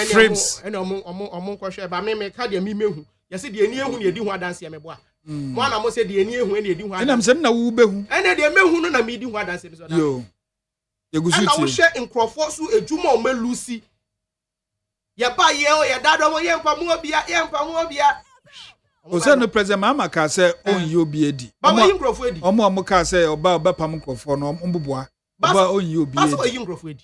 frames and omo ko hwe ba me ka de me mehu yesi de eni ehu na edi hu adanse me bo a mo na mo se de eni ehu na edi hu adanse na me se na wo behu ene de mehu no na me edi hu adanse me so da yo yegusu ti na wo hwe nkrofo so ejuma o melusi ye ba ye o ye dado mo ye mpa mo obia o se no president mama ka se on yi obi edi baba yi nkrofo edi omo ka se oba pam nkrofo no mboboa oba on yi obi edi baba yi nkrofo edi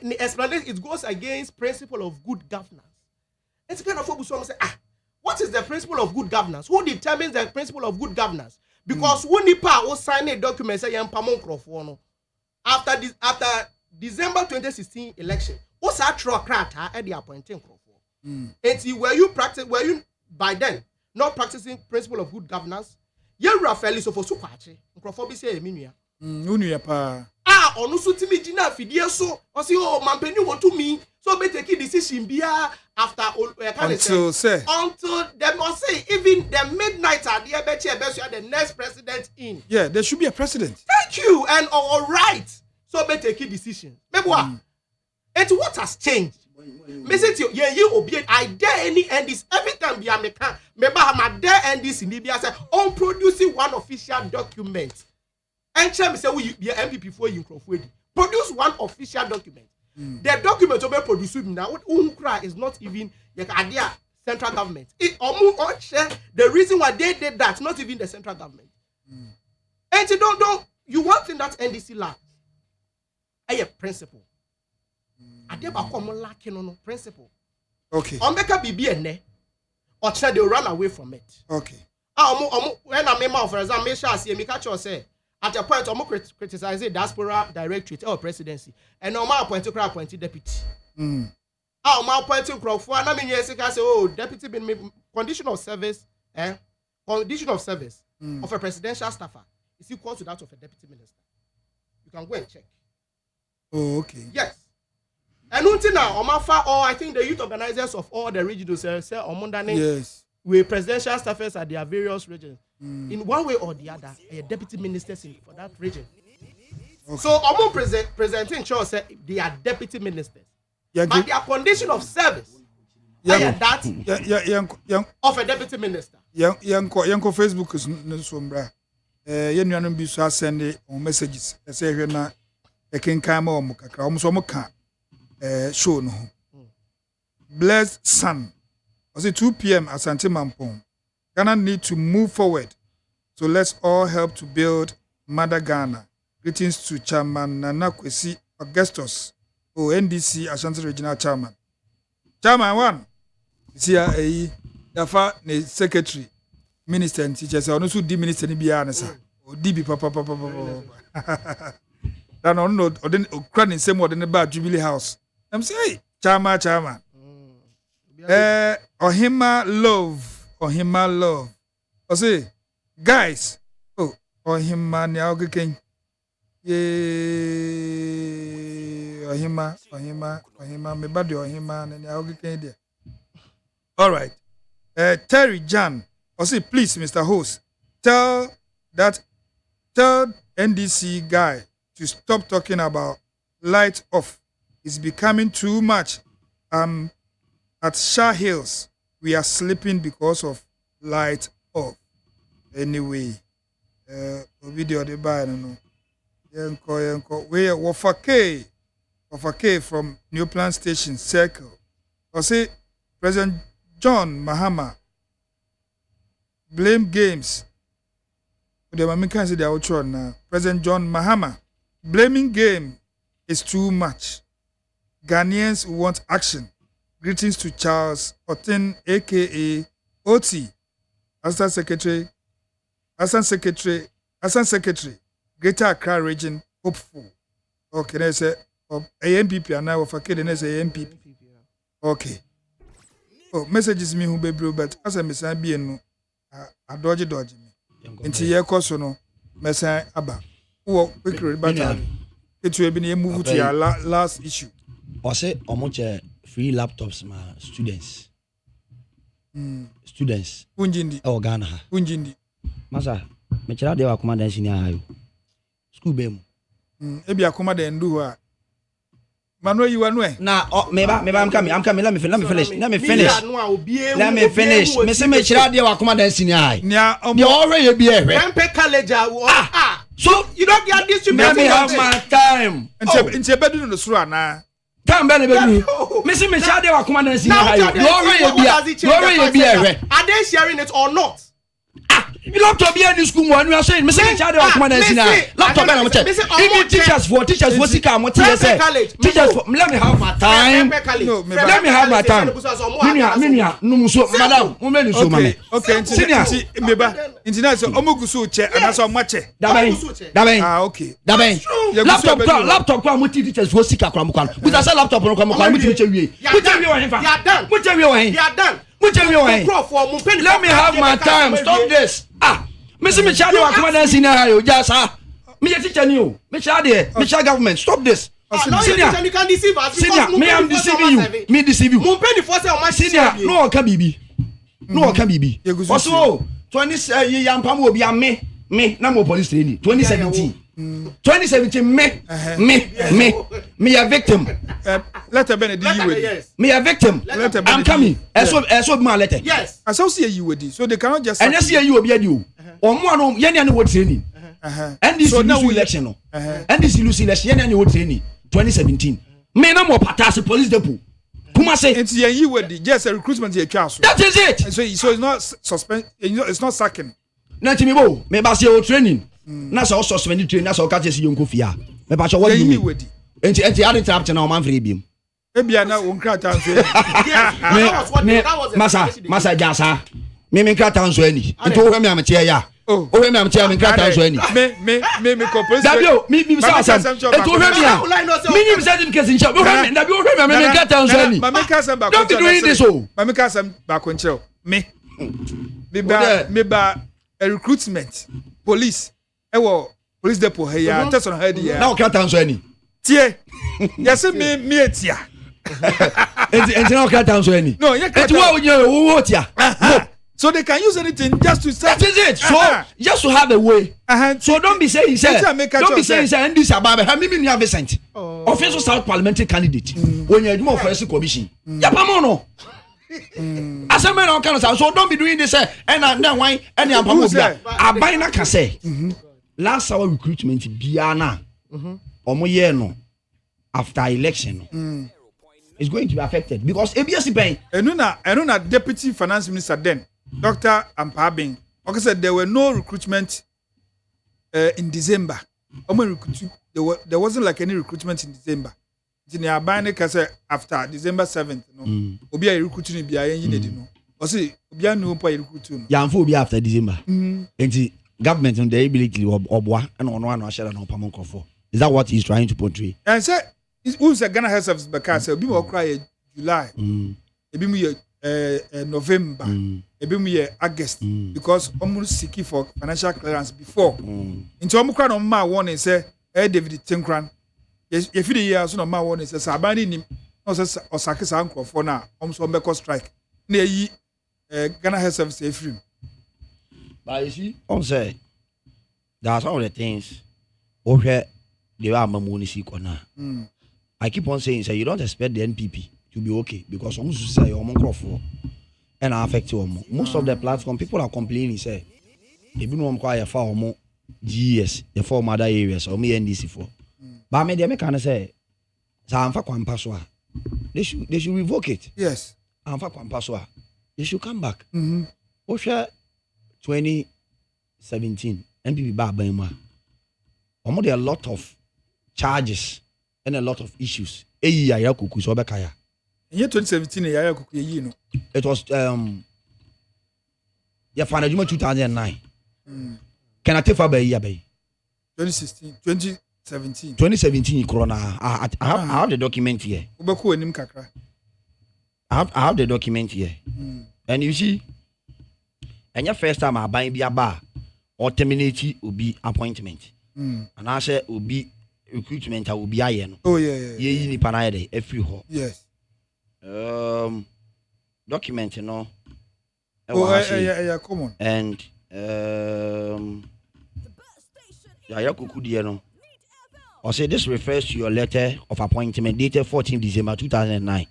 ni explanation it goes against principle of good governance. It's kind of focus on say what is the principle of good governance? Who determines the principle of good governance? Because who nipa will sign a document say yam pamon krofo no after December 2016 election what's that trocrat at the appointing krofo and were you by then not practicing principle of good governance you Rafael so for sukwache krofo bi say eminia unu pa onu so timi gina fidie so o say oh mampeni want to me so be take decision bia after until them must say even the midnight at the next president in. Yeah, there should be a president. Thank you and all right. So be take decision. Maybe and what has changed? Message you obi I dare any end this every time be American. Remember I dare end this in Libya say on producing one official document. And me say we be MPP for you produce one official document. The document to be produced now unkra is not even the idea central government. It the reason why they did that not even the central government. And you don't you want in that NDC lacks a principle. Ade ba ko mo lacking no principle. Okay. On make bibi ene or they run away from it. Okay. When I remember for example, make sure see me catch you say at a point, I'm criticizing diaspora directorate or presidency, and no more appointed deputy. I'm appointing Crawford. I mean, yes, I say, oh, deputy been condition of service, condition of service of a presidential staffer is equal to that of a deputy minister. You can go and check. Oh, okay. Yes. And until now, Omafa, or I think the youth organizers of all the regions say, Omundane, yes, with presidential staffers at their various regions. In one way or the other, a deputy minister for that region. So Omo presenting Charles said they are deputy ministers. But their condition of service that of a deputy minister. Yanko Facebook is no sombra. Yenuanum bi so send messages. Say hwe na e kenkan ma omo kakra. Omo so omo ka show no. Blessed Sun. I say 2 p.m. Asante Mampong. Ghana need to move forward. So let's all help to build Mother Ghana. Greetings to Chairman Nana Kwesi Augustus. NDC Ashanti Regional Chairman. Chairman 1. See Dafa ne secretary minister and teachers ono so di minister ni bia na sa o di bi papa dan ono odin okra ne same odin ba Jubilee House am say chairman Ohima love o say guys Ohima ne ogeken Ohima me bad Ohima ne ogeken there. All right. Terry Jan, say please, Mr. Host, tell NDC guy to stop talking about light off. It's becoming too much. At Shah Hills, we are sleeping because of light off. Anyway, video the buy no. Yanko. We Wafake from New Plant Station Circle. I say President John Mahama blame games. The Americans say they are trying now. President John Mahama blaming game is too much. Ghanaians want action. Greetings to Charles Otin, aka OT, Assistant Secretary, Greater Accra Region, hopeful. Okay, they say AMPP and now for kidding, they say AMPP. Okay. Messages me who be blue, but as I miss I be no a dodgy me. Into your cosono, Messiah Abba. Oh, quickly, but it will be a move to your last issue. Or say, how much free laptops, my students? Students. Unjindi. Oh, Ghana. Unjindi. Masa, me chira de wa kuma dan senior high. School bem. Ebi akoma den do ha. Manuel, you are no. Nah, maybe I'm coming. Let me finish. Me say me chira de wa kuma dan senior high. You already be here. Pempe college so you don't get this to me. Let me have my time. Nche bedu no suru ana. Come be bedu. Me say me chira de wa kuma dan senior high. You already be here. Are they sharing it or not? Laptop be in school one we are saying me say me child dey come and sina laptop be na check even teachers for sika am teachers for let me have my time let me have my time minia no so madam mo me so mama okay nti meba nti na so omogusu che ana so mache daben okay daben laptop kwa mo teachers for sika kwa mo kwa but say laptop no kwa mo kwa mo teach wie mo teach wie wa fa mo teach wie wa let me have my time. Stop this. Mr. Michelle, I come and see now. Just me teacher new. Michelle government. Stop this. Senior, you can deceive us. Senior, me I'm deceiving you. Me deceive you. Senior, no can be. No can be. Also, 20 young Pam will be a me. Na mo police training. 2017. 2017 me a victim. Let her be with me a victim. I'm coming. So my letter. Yes. I saw see you with this. So they cannot just and see you be you. Or more any what training. And this election no. And this election any what training 2017. Me na mo patas police depot. Kuma say it's you with the just a recruitment here chaos. That is it. So it's not suspend it's not sacking. Na timi bo me ba say o training. Na so suspend training na so ka say yonko fia. Me ba say what you mean? Enti ade trap na o man free biem. Ebia na won krata nso. Masa jasa. Me krata nso ani. Enti wo hwe me amche ya. O hwe me amche me krata nso ani. Me corporate. Dabio me sa asam. Enti wo hwe me ya. Me nim say dim kesi nche. Wo hwe me dabio wo hwe me krata nso ani. Ma me ka sam ba ko. Don't be doing this o. Ma me ka sam ba ko nche. Me ba a recruitment police. Ewo police depot he ya test on head ya. Na o krata nso ani. Tie. Yes me etia. Enti na o krata nso ani. No, ye krata. Enti wo tia. So they can use anything just to start. That is it. So just to have a way. So don't be saying don't be saying and this about me have Vincent. Official South parliamentary candidate. When you're more first commission. Yapamono. Asem no kind of so don't be doing this and then why any ampamobia. Abina can say. Last hour recruitment biana. Omo year no after election. Is going to be affected because ABS pay. And no deputy finance minister then. Dr. Ampabing, okay, said there were no recruitment in December. There wasn't like any recruitment in December. After December 7th, no. Obi a recruiting bi ayen yi no. O say obi anu po recruiting. Ya mfo obi after December. Enti government on the ability obwa and ono anu ashara no pamon kofo. Is that what he's trying to portray? And say who's a Ghana Health Service because obi mo cry July. Ebi mu November, ebi mu ye August because almost seeking for financial clearance before. Into omukra no ma warning say David Tinkran. Yes, if the year so no ma warning say sabani ni no say osake sa nkrofo na omso mbeko strike. Na yi Ghana Health Service efrim. But you see, say there are some of the things over they are mamunisi kona. I keep on saying say you don't expect the NPP to be okay because some say for and affect you. Most of the platform people are complaining say even no quite for more GS the former other areas or me NDC for. But me they can say Zamfa Kwampaswa. They should revoke it. Yes. Zamfa Kwampaswa. They should come back. Osha 2017 NPP back by ma. There are a lot of charges and a lot of issues. Yaya Kuku so bekaya. In year 2017, Yaya Kuku ye no. It was Fanajuma 2009. Can I take for by year by 2017 corona. I have the document here. I have the document here. And you see, and your first time I buy be a bar or terminate will be appointment. And I say will be recruitment will be iron. Oh yeah. Ye ni panayade every ho. Yes. Document, you know. Yeah, come on. And Yaya Kuku no. Or say this refers to your letter of appointment dated 14 December 2009.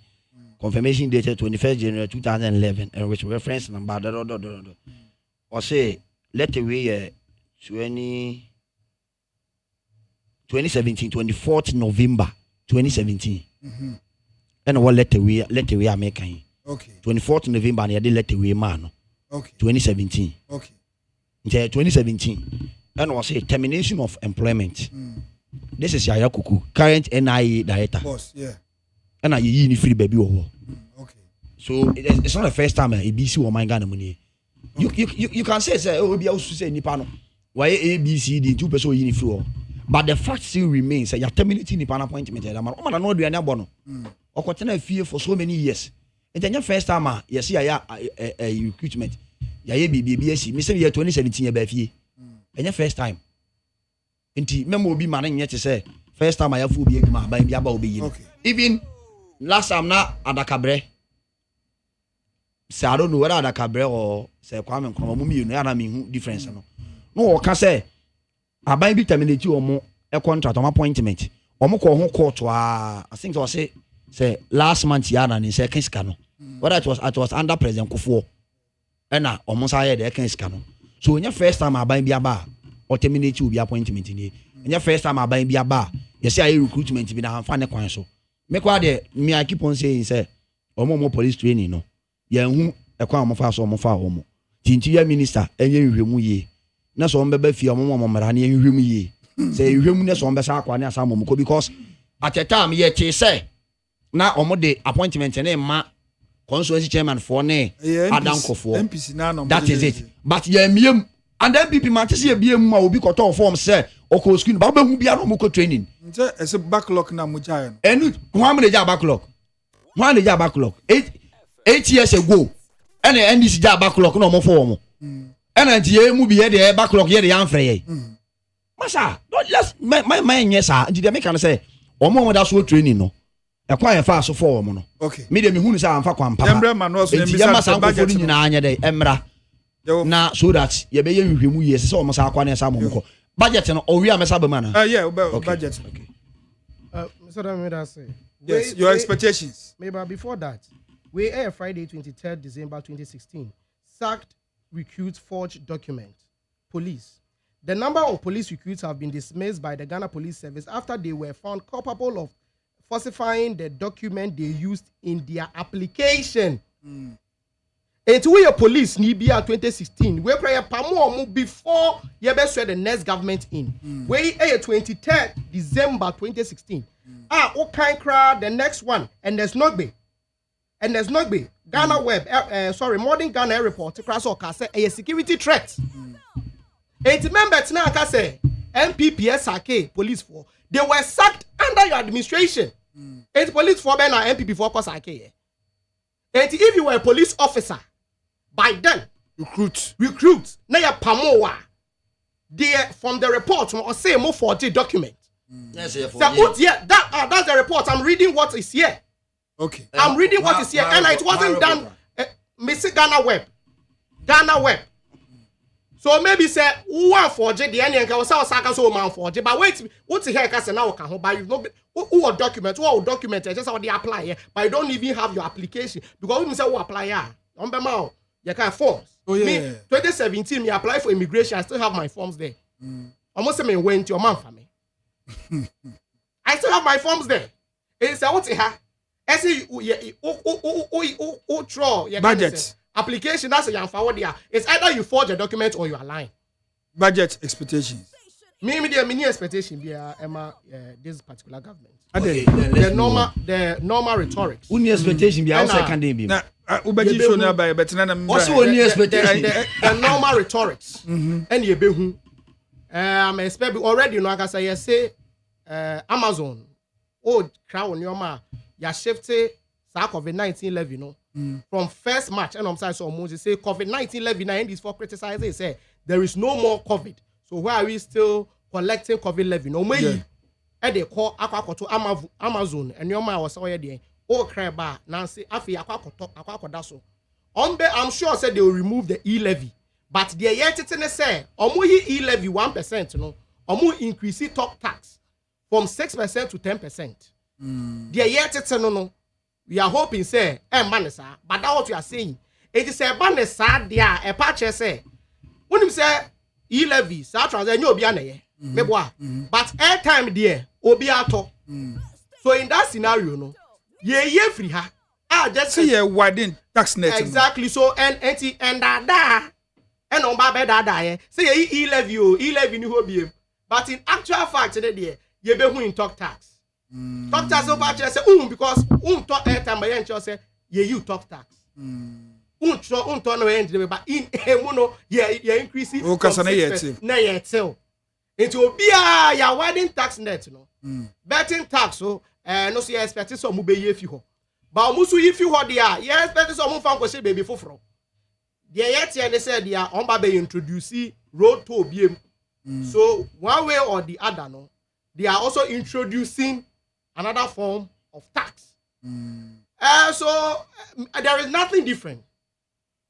Confirmation dated 21st January 2011 and which reference number or say letter way 2017 24th November 2017. And what letter we are making. Okay. 24th November and the letter we man. Okay. 2017. Okay. Until 2017. And was a termination of employment. This is Yaya Kuku, current NIA director. Boss, yeah. And I you free baby over. Okay. So it's not the first time ABC or my Ghana money. You can say oh be also say Nipano. Why ABCD 2 person in free. But the fact still remains that you're terminating the appointment. I'm not doing a bono. Or continue fear for so many years. And then your first time, you see a recruitment. Ya BBS, Mr. Year 2017 year and your first time. And memo be man yet to say first time I have to be by Biaba. Even last time not at a cabaret. So I don't know whether at a cabaret or say Kwame Kwame, you know, I mean difference. No, can say I buy be terminate you or more a contract on appointment. Or more call home court to I think it was say last month Yana in second scan. Whether it was under President Kufuor. And now almost I had the second scan. So when your first time I buy be a bar or terminate you be appointment in here. And your first time I buy be a bar, you see I recruitment be na find a council. Make what me I keep on saying say or more police training no. Ya who a kwam of us or more far homo. Tintia minister and you remu ye. Na so mbebe fi omo marani and you remu ye. Say you remu na so mbesa akwane asamo because at the time ye say na omo de appointment and ma constituency chairman for ne Adam Kofo. That is it. But ye miem and then people man see a BM ma obi koto form say oko screen ba hu bia no mo training. It's a backlog na mo jai. And one the backlog. One the backlog. 8 years ago. And the NDC backlog no more form. And anti mu be the backlog here the amfrey. Masa, don't just my yes sir. Did they make can say omo that so training no. E kwa fa so for omo no. Okay. Me dem hu ni say amfa kwampa. Emra man no so budget nyina anya dey emra na so that ye be ye hwehwemu ye se o mo sa akwa na sa mo ko budget no o wi amesa be mana yeah budget okay Mr. Damida say yes your expectations maybe before that we air Friday 23rd December 2016 sacked recruits forged document police. The number of police recruits have been dismissed by the Ghana Police Service after they were found culpable of falsifying the document they used in their application. And we a police ni be 2016 we pray pamo before you be swear the next government in. We a 23rd December 2016. O kind crowd the next one and there's not be. Ghana Web modern Ghana report across all say a security threat. And remember now I say MPPSRK police for they were sacked under your administration. And police for Ben and MPP for cause RK. And if you were a police officer by then recruit now you pamowa there from the report or say more 40 document. Yes, that's the report. I'm reading what is here. Okay. I'm reading what is here, and it wasn't done. Mr. Ghana Web. So maybe say one forge the end and go so man forge. But wait, what's here? Cause now can buy you no who document just how they apply here, but you don't even have your application because we say who apply here. On the mouth, you can forms. Oh yeah. Me, 2017, me apply for immigration. I still have my forms there. Almost me went to your man for me. I still have my forms there. It's a what's here? I say, budget application. That's a young forward there. It's either you forge a document or you are lying. Budget expectations. Me mini expectation be this particular government. Okay. The normal rhetorics. Uni expectation be outside can be. Na ubaji show na by but na also uni expectation. The normal rhetorics. And you be who. I'm expect already no aka say Amazon. Oh, crown your ma. Ya shifted COVID-19 levy, from 1st March. And I'm sorry, so Moses say COVID-19 levy now and this for criticizing. Say there is no more COVID. So why are we still collecting COVID levy? No way. And they call to Amazon and your man was already there. Oh, craba Nancy Afi Aquacodaso. I'm sure said they will remove the e-levy, but the yet say e-levy 1%. No, increase top tax from 6% to 10%. The yet no. We are hoping say manesa, but that's what we are saying. It is a manesa there a patch say. When you say e-levy, sa transaction you be anaye. But airtime there obi ato. So in that scenario no, ye free ha. Just see a widen tax net. Exactly. So and that and on baba da say e-levy ni ho biem. But in actual fact there ye be who in talk tax. Talk tax over say because talk airtime by yen say you talk tax. Talk no end but in emuno ye increase it. O kasa na yet. Na yet. It will be a widening tax net no. Betting tax so no so you expect some be ye fi ho. But musu if you ho there you expect some fan ko say baby foforo. The yet they said they are on ba be introduce road to biem. So one way or the other no they are also introducing another form of tax. So there is nothing different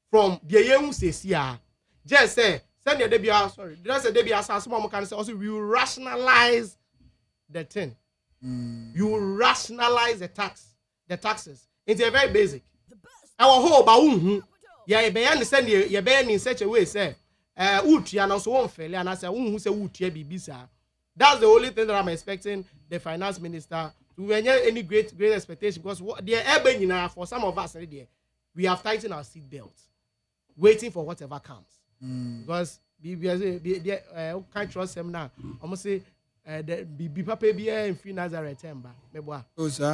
from the young says here. Just say send your debut. Sorry, just a debut. As someone can say also we will rationalize the thing. You will rationalize the taxes. It's a very basic. Our whole baum. Yeah, you understand. You be in such a way say, utia na so won fail and I say who say utia bibisa. That's the only thing that I'm expecting the finance minister to any great expectation because the for some of us already we have tightened our seat belts, waiting for whatever comes. Because can't trust them now. I'm gonna say the Papa be in free Nazareth temba.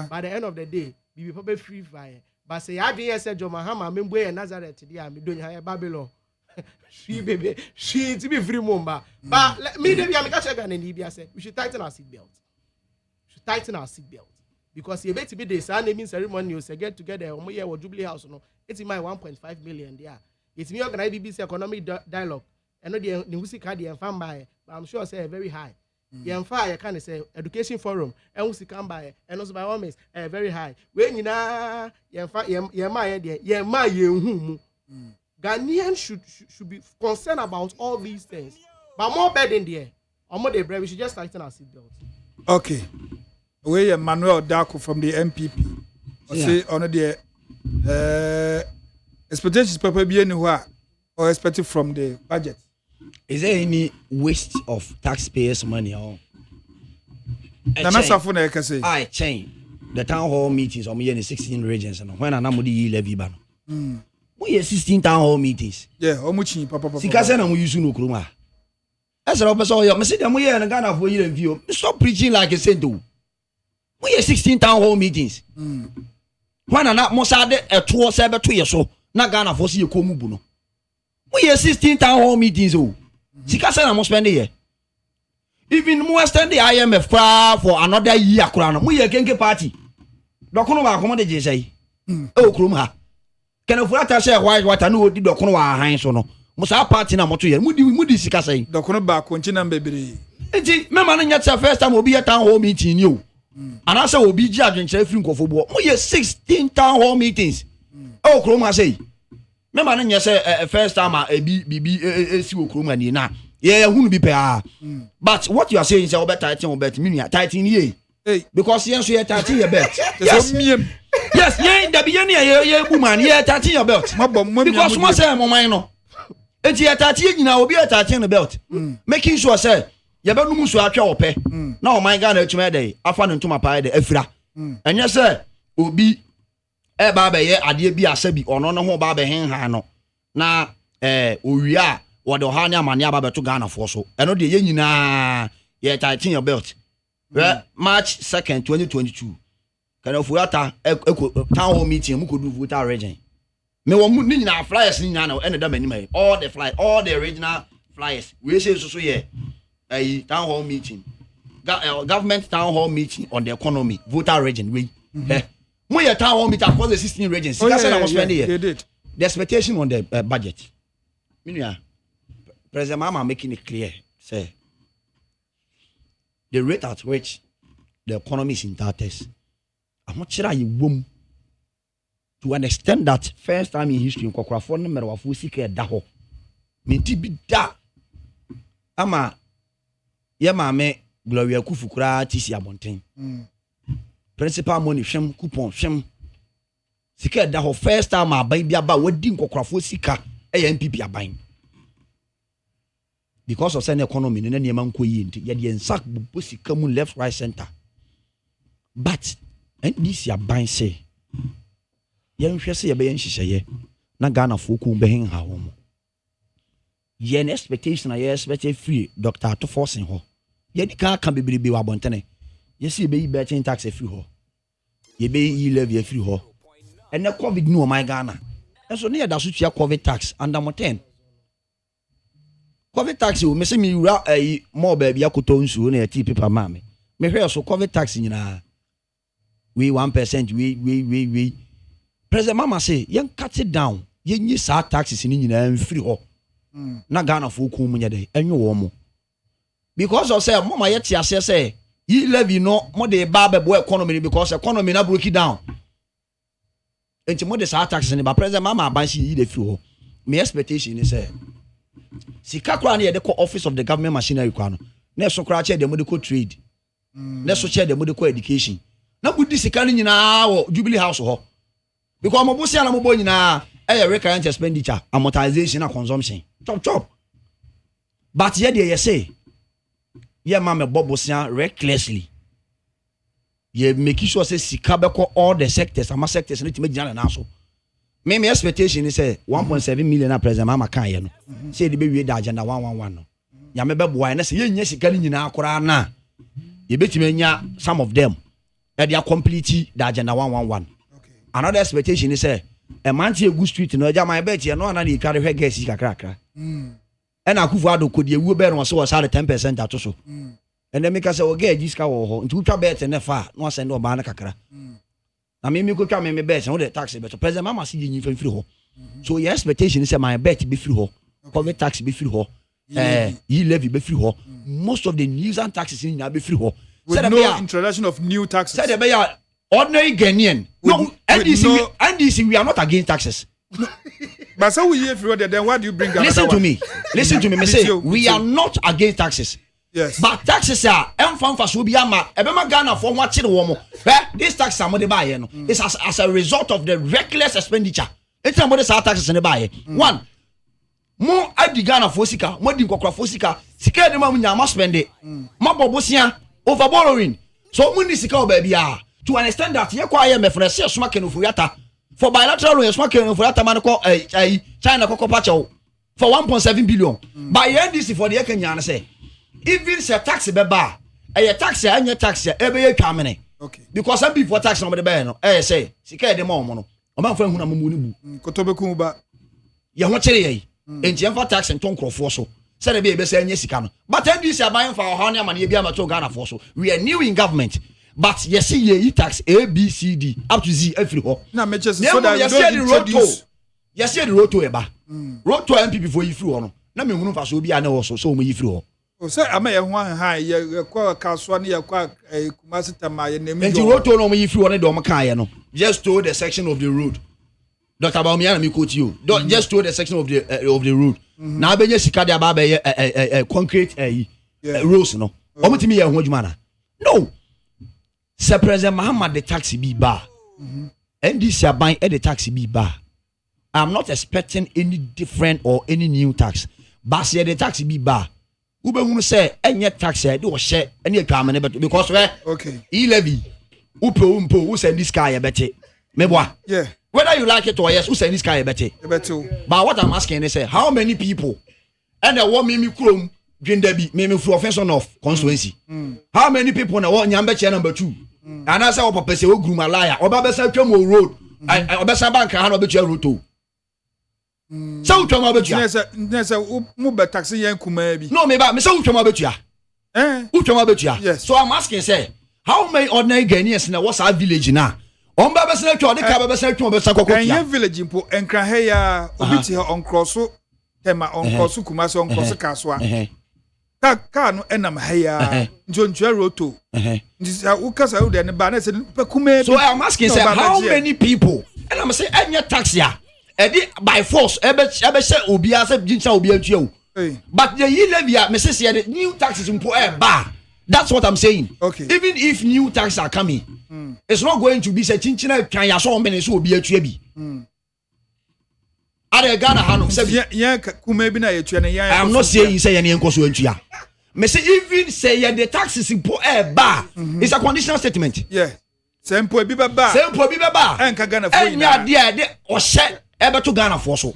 By the end of the day, be Papa free fire. But say I didn't say John Mahama, member Nazareth today. I'm doing Babylon. She baby, she to be free mumba. But me the I'm catch again in Libya say we should tighten our seat belt. Because you bet to be the naming ceremony you say get together on year or Jubilee House no. It's my 1.5 million there. It's me organize BBC economic dialogue. I know the music card and fan by, but I'm sure say very high. The fire kind of say education forum and we come by and also by all means very high. When you know Ghanaians should be concerned about all these things. But more burden there. Or more they we should just tighten our seatbelts. Okay. We Emmanuel Darko from the MPP. Say on the expectations paper be anywhere or expected from the budget. Is there any waste of taxpayers' money or? I change the town hall meetings or me in the 16 regions and when I'm levy ban. We have 16 town hall meetings. Yeah, how much papa? Sikasa na we use no kruma. As a person here, me say them we in Ghana for year review. Stop preaching like a saint. We have 16 town hall meetings. When I'm not most a 2 years so na Ghana for see you come buno. We have 16 town hall meetings. Sikasa na mo spend here. Even more stand the IMF for another year crown. We a kenke party. Dokono ba komo de say. Oh krum ha. Can of what I say white water no di dokono wa han so no. Musa party na moto ye. Mudi sika say. Dokono ba konchi na bebre. Enti me man nya first time obi a town hall meeting you. And I say obi ji adwenche free nkofo bo. We 16 town hall meetings. Oh krum ha say. Me man nya say first time a bibi esi wo krum ani na. Yeah, who be pay. But what you are saying is about tighten meaning tighten ye. Because yes, you are tighten your belt. Yes, yes, yeah, the beginning, yeah, woman, yeah, tighten your belt. Because one say, my no. And you are tighten now, will be a tighten the belt. Making sure, say, you better move to a chow pay. Now, my God, to my day, I found into my pie the Efra. And yes, sir, will be a barber, yeah, I did be a sebi or no more barber hang hano. Now, we are. What the Hanya Mania Baba to Ghana for so. I know the Yenina, yeah, tighten your belt. March 2nd, 2022. Can of Fuata town hall meeting, who could do with our region. Me want our flyers in Nano and the anyway. All the original flyers. We say so yeah. A town hall meeting. Government town hall meeting on the economy, voter region. We a town hall meeting across the 16 regions. They did. The expectation on the budget. President Mama making it clear, say the rate at which the economy is in tatters. I'm not sure you womb to an extent that first time in history in Kokrafon number of Usika Daho. Minti be da. Ama Yama me Gloria Kufukura Tisi Abontin. Principal money shem coupon shem. Sika Daho first time a baby about wedding Kokrafo Sika AMPP are buying. Because of the economy, and then you yet the sack pussy come left, right, center. But and this ya buying say, young Shessy a bayan she say, Nagana Fuku behing her home. Yen expectation I expect free doctor to forcing her. Yet the car can be wabontene. Yes, you be better in tax a free her. Ye be ye levy a free her. And the COVID no my Ghana. And so near that suit your COVID tax under more 10. COVID tax you me say me more baby akoto nsu na eti paper mame me hwe so COVID tax nyina we 1% we President Mama say yen cut it down yen yi sa taxes ni nyina mfiri ho na Ghana fo ku mu nyade enwe wo mo because of say mama yet ase say yi levy no mo de ba bebo economy because economy na broke it down enti mo de sa taxes ni ba President Mama ban shi yi de firi ho me expectation is say Sika kura na yɛde kɔ office of the government machinery kwa no na so kura kyɛ de medical trade na so kyɛ de medical education na budi sika no nyinaa wɔ Jubilee House hɔ because mo bosia na mo bɔ nyinaa ɛyɛ recurrent expenditure amortization and consumption chop but yɛ de yɛ say yɛ ma me bɔ bosia recklessly yɛ make sure say sika bɛkɔ all the sectors ama sectors no timi gyina na so me expectation is say 1.7 million na President Mama kan ye no say the be the agenda 111 no ya me be boy na say ye nya sika ni nyina akora na ye betime nya some of them e dey complete the agenda 111 another expectation is say a man tie good street no ja my bet ye no na dey carry hwe gas kakra and Akufo Addo kodi ewu be no so was 10% ato so and then make say o get this ka wo ho nti utwa bet ne fa no send o ba na kakra na me ko twa me bet no the tax bet President Mama si yin free ho so your expectation is say my bet be free ho COVID tax be free ho yi levy be free ho most of the news and taxes in be free ho with no introduction of new taxes said be ordinary Ghanaian no NDC we are not against taxes But so we hear from then why do you bring another Listen to one? me. Listen to me. Me say we are not against taxes. Yes. But taxes are emfam so bi ama ebema Ghana for what chire wo mo. This tax am de buy no. It's as a result of the reckless expenditure. It's am de taxes ne buy. One, mo adi Ghana for sika, mo di nkokra for sika. Sika de ma nya ma spend it. Ma bobosia over borrowing. So mo ni sika o ba bia. To understand that ye kwa IMF na say soma kenu fuyata. For bilateral loan soma kenu fuyata man ko China ko pacho for 1.7 billion. By NDC for the Kenya na say even say tax beba a tax anya tax e be twamene. Okay. Because some people tax no be be no say sika de mo no. O man fa hu na mo ni bu. Kotobeku ba. Ye ho kire ye. Enti em fa tax nton krofo so. Say be be say anya sika no. But NDC aban fa ho na ma na e bia ma to Ghana for so. We are new in government. But yes, ye tax A, B, C, D up to Z every ho. Now, me just so that you don't introduce. Yes, the road to eba. Road to MP before you through on. Na me hunu fa so bi ana also so mo yi free ho. O say am ye ho han ye kwa kaswa ne ye kwa Kumasi Tama ye nemi. And the road to no mo yi free on do mo kan ye no. Just to the section of the road. Dr. Bawumia na me quote you. Just to the section of the road. Na benye sika de aba be concrete roads no. Omo timi ye ho adwuma na. No. Sir President Muhammad the taxi be bar. NDC are buying the taxi be bar. I'm not expecting any different or any new tax. But say the taxi be bar. Ube who say any tax do share any common because where okay. E-levy. Upo who send this guy a better. Meboa. Yeah. Whether you like it or yes, who send this guy a better. But what I'm asking is how many people and the one me chrome Green Debbie, maybe for offension of constituency. How many people na want Nyambeche number 2? And I say, oh, Papa say, oh, Grumalaya, or Babasa Chomo Road, and Obesa Bank, and Obecha Road too. So, Chomo Betia. There's a mobile taxi yanku maybe. No, maybe I'm so Chomo Betia. Chomo Betia. Yes. So I'm asking, say, how many ordinary Ghanaians in what's our village now? On Babasa Chomo, the Cabasa Chomo Besaco, village in Po and Krahea, Obitia on Crosso, Tema on Crosso, Kumasi on Crosso Caswa. Kano enam haya John Cheroto. So I'm asking say how many people and I'm saying any tax here by force ebe say obi ase jincha obi atuo. But the year levy me say the new taxes impo bar. That's what I'm saying. Okay. Even if new taxes are coming, it's not going to be say chinchina kan ya so many so obi atuo bi. Are Ghana hanu say I'm not saying say any enkoso antua. Me say even say the taxes impo bar. It's a conditional statement. Yeah. Sempo bi baba. Sempo bi baba. Enka Ghana for nyina. Enya de o hye ebe to Ghana for so.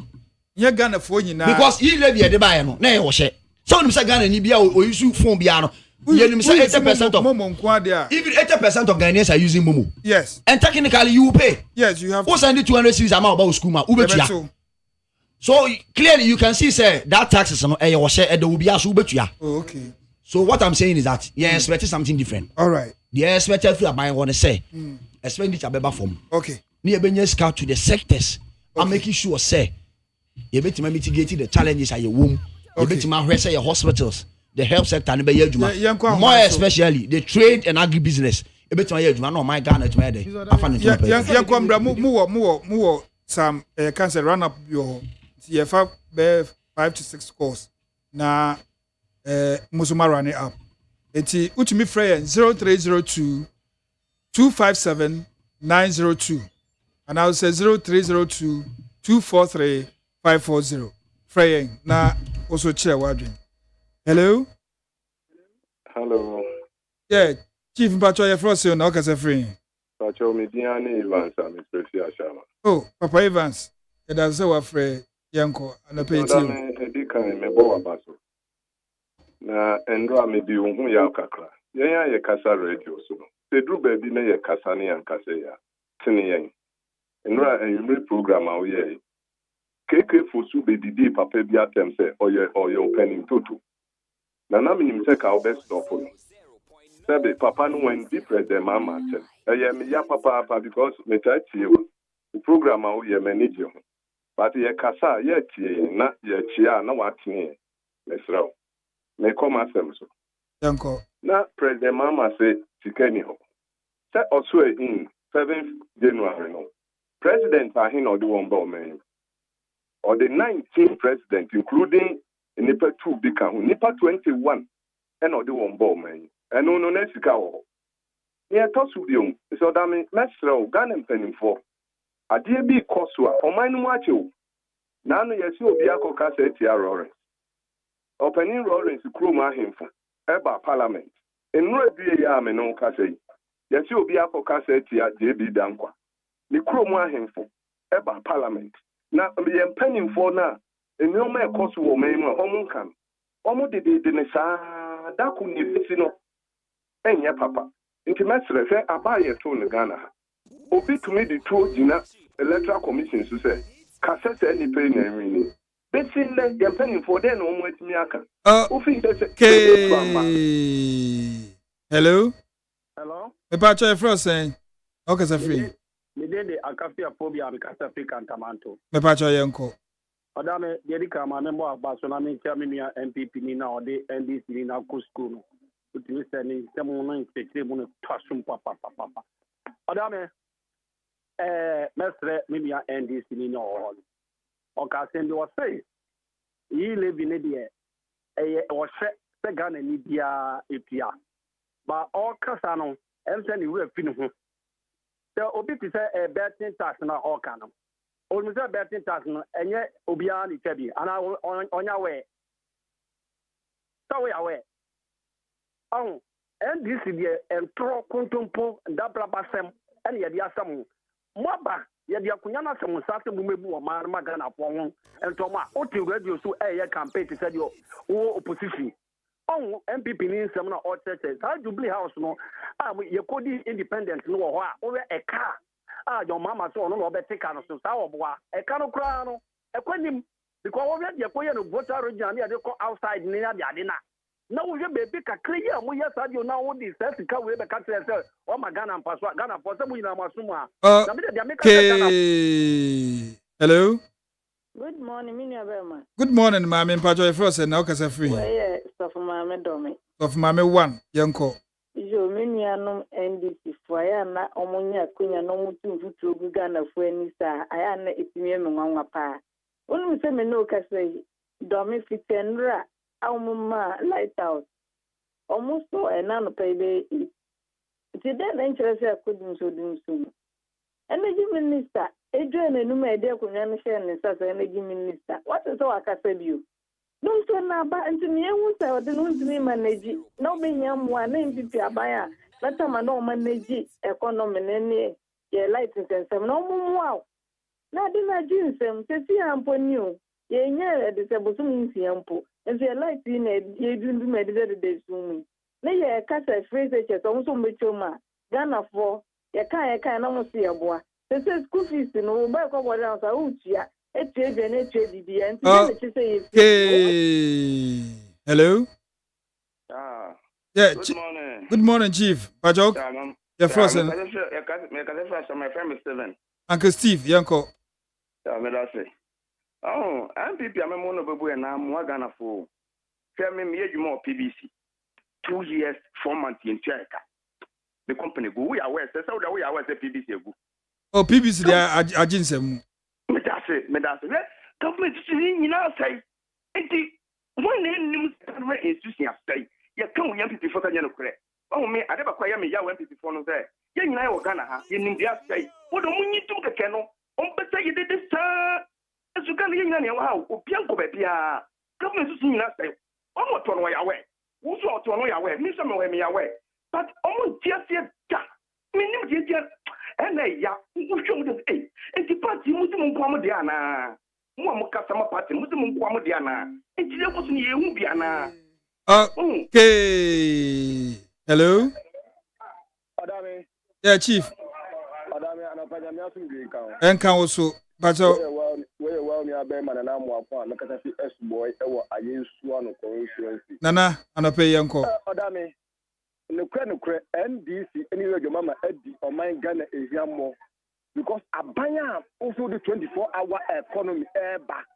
Nya Ghana for nyina. Because he levy de buy no na e o hye. So nim say Ghana ni bia o use phone bia no. Nim say 80% of Momo nko dia. Even 80% of Ghanaians are using Momo. Yes. And technically you will pay. Yes, you have. Who send it 200 cedis amount about school ma ubetua. So clearly you can see say that taxes no e o hye e de obi aso ubetua. Oh, okay. So what I'm saying is that you expect something different. All right. The expected free I want to say expenditure beba form. Okay. Ni ebenye scout to the sectors. I'm making sure say you better mitigate the challenges at your womb. You better ma say your hospitals, the health sector and be adwuma. More especially the trade and agribusiness. You better ma adwuma no my Ghana to dey. Afan to pay. Yan kwambra mu some cancer run up your CFA 5 to 6 course. Na Musuma run it up. Eti utumi frey 0302 257 902 and I will say 0302 243 540 frey na also chair wadwin. Hello. Yeah, Chief Mpacho ye frost na okase free. Pacho me diane Evans am Prefia Shama. Oh, Papa Evans. E da say wa frey yanko na pay team. Me di kan me bo abaso. Na endro me di hu ya kakra. Yen ya kasa radio so. Se dru ba bi na ye kasa ne yan kasa ya. Tini yen. Endro en program awo ye. KK fosu be didi papa bi atem se oye opening toto. Na na minim se ka obes do for no. Sebe papa no when be president mama atem. Eye me ya papa because me ta tie o. The program awo ye manage ho. But ye kasa ye tie na ye chia na watene. Mesraw. Me come asem so. Yanko. Na president mama say tikani ho. Say also in 7th January no. President ahin odi won ba o man. or the 19th president, including Nipa 2 Bika, Nipa 21, and or the one ball man. And no Nessica. Near Tosubium, so that means Mastro, Ghana penning for. A dear be Kosua, or mine watch you. None yes, you'll be a cocassetia Lawrence. Opening Lawrence, Kruma him for Eba Parliament. In no be a yam and no casse. Yes, you'll be a cocassetia, JB Dankwa. The Kruma him for Eba Parliament. Now, be penning for now. And no more cost will make my home come. Almost the Denisa, that could be no. And ya papa. Into Master, say, I buy a tone Ghana. Obi to me the two Gina electoral commission to say, Cassette any pain and meaning. Basically, you're penning for them on with Miaka. Hello? Hello? The patcher first saying, okay, sir, free. Me did the Acafia phobia because of African Tamanto. The patcher uncle. Odame, Yedika, my member of Barcelona, Terminia, MPP Nina, or the NDC Nina Cusco. With Mr. Nisemon, Secretary, Tasum Papa. Odame, Mestre, maybe NDC Nina or Cassandra was say, ye live in India, or Segan and India, Ipia. But all Cassano, and send you a fin. So, Obi to say a betting tax na all canon. Only say betting tax and yet Obiani Tebi, and I will on your way. So we are away. Oh, and this is the entro contumpo and double basem, and yet the Asamu. Maba, yet the Akuana Samu Sata Mumu or Marmagana Pong, and Toma, Oti radio so a campaign to say your opposition. Oh, MPP means some or churches. How do you house no? You could be independent no or a car. Your mama saw no better kind of so a cano crown, a quenim, because you're going to vote outside near the Adina. No, you may pick a clear. We have you now this to come with the country. Oh, my Ghana and Pasua, Ghana for some Masuma. Hello? Good morning, Minia Berman. Good morning, Mammy and Pajo Frost, and now Casa Free. Yes, of Mamma Domi. Of Mammy 1, Yanko. You Minianum NDC Foyana, Omonia, Quina, no two to Ghana for any star. I am it me among pa. When we say no Casa Domi Fitendra, our mamma lighthouse. Almost so a nano payday. It's a dead interest I couldn't so do soon. Energy Minister. Adrian and Numa, dear Kunan and Sasa Energy Minister. What is all I can say you? Don't turn about and to me, I won't say, I don't me manage. No being young one named Pipia. Let them know manage economy and your license and some no more. Now, do not do some, to see upon you. Ye near a disabled simple, and they like in a ye do meditate days soon. Nay, a cat a phrase such as also Mitchoma, Ghana for, ye can't almost see a boy. This is school fees in all back of what else I would see. It's and hello? Yeah, good morning. Good morning, Chief. Pajok? You're frozen. My friend is Steven. Uncle Steve, Yanko. Oh, MPP, I'm a monobabu and I'm Wagana for. Tell me, more PBC. 2 years, 4 months in Cheka. The company go, we are west, that's how we are west, the PBC go. Oh, PBC, they are agency. Medase. Government you know say. One name institution say. You come young people for the correct. Oh, me, I never quite me, young people for no there. You know, Ghana, you need to say. What do we need to get canoe? On better you did this, sir. As you can hear, wow, Pianco Bepia. Government is not say. Almost turn away away. Who's all turn away? Miss some away me away. But almost just yet. Meaning, and ya, who showed us and the party Muslim Quamadiana. Muamukasama party Muslim Quamadiana. And she was near Umbiana. Okay. Hello? Adame. Yeah, Chief. Adame, and a Pajamia and can also, but well, near Berman and I'm one, look at the S boy, I used one of insurance. Nana, and a pay uncle. Adame. No NDC anyway your mama Eddie or my Ghana is more because a buyer also the 24-hour economy back.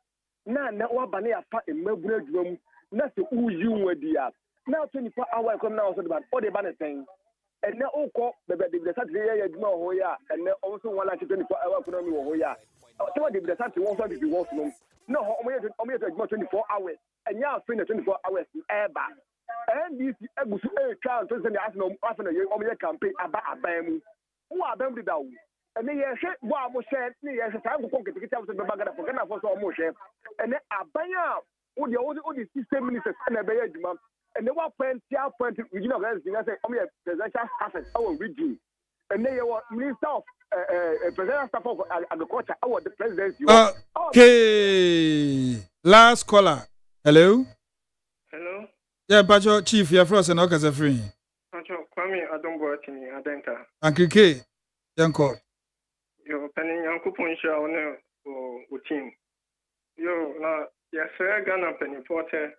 Now what banana in Melbourne room, that's the you were the now 24-hour economy now also about all the banner thing. And now all the Saturday and then also 1 24-hour economy or Hoya. So the Saturday won't be to no omo yɛ 24 hours ɛnyɛ afei na 24 hours ɛɛba ndc egusu twa nto sɛ ne asena afena omo yɛ campaign aba aban mu wo aban mu da wo ɛne yɛ hwɛ bo a mo hyɛ ne yɛ hwɛ saa nkokɔ ketekete a wo sɛ bɛba gada fo gana fo sɛ ɔmo hwɛ ɛne aban a wo de system ministers na ɛbɛyɛ adwuma ɛne wo appoint regional organization sɛ ɔmo yɛ presidential staff our region and they were Minister of Presidential Staff of Agriculture, our the presidency. Okay. Last caller. Hello? Hello? Yeah, Pacho Chief, you're frozen, okay, so free. Pacho, Kwame, I don't work in Adenta. Uncle K, Yanko. You're penning Yanko Punsha on a team. Yo, now, yes, sir, Ghana penny porter.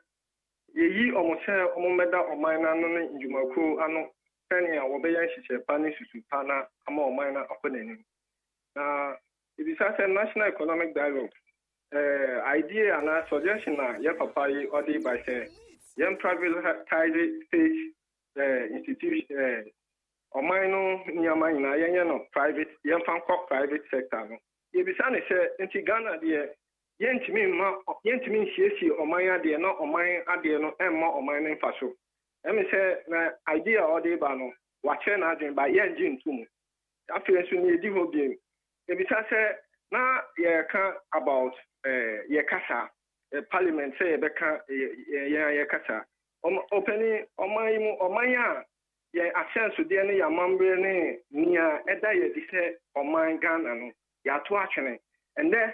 Ye almost say, Omomeda or mine, and Jumako, and penny or Obeyan, she said, Panis to Pana, a more minor opening. Now, it is a national economic dialogue. Idea and a suggestion, yeah, papa, or day by say, young privatized state institution, or minor near mine, private, young private sector. You be sunny, say, into Ghana, dear. Yentimi siesi omanya de no oman ade no emma oman ne mfaso emi se na idea ode ba no wa che na adwen ba ye ngi ntum afi enso ne edi ho biem e bi sa se na ye ka about ye kasa parliament say ye be ka ye kasa openi omanya ye asenso de ne yamambre ne nia eda ye di se oman Ghana no ya to atwene and then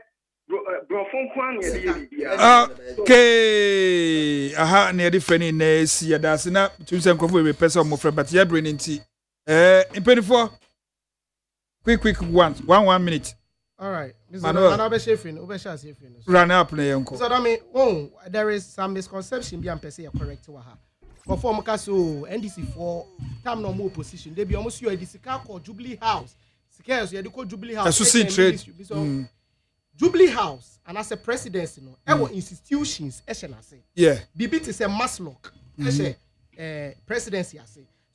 okay. Aha, near the friendly ness, ya that's not to some coffee person more from but you're bringing tea. In 24 quick 1 minute. All right, Mr. Run up, uncle. So, I mean, there is some misconception beyond per se correct to her. But for Makaso, NDC for time no more position, they be almost your NDC called Jubilee House. Scarce, you call Jubilee House. Trade. Jubilee House and as a presidency, no, our institutions, yeah. BBT is a Maslock, presidency,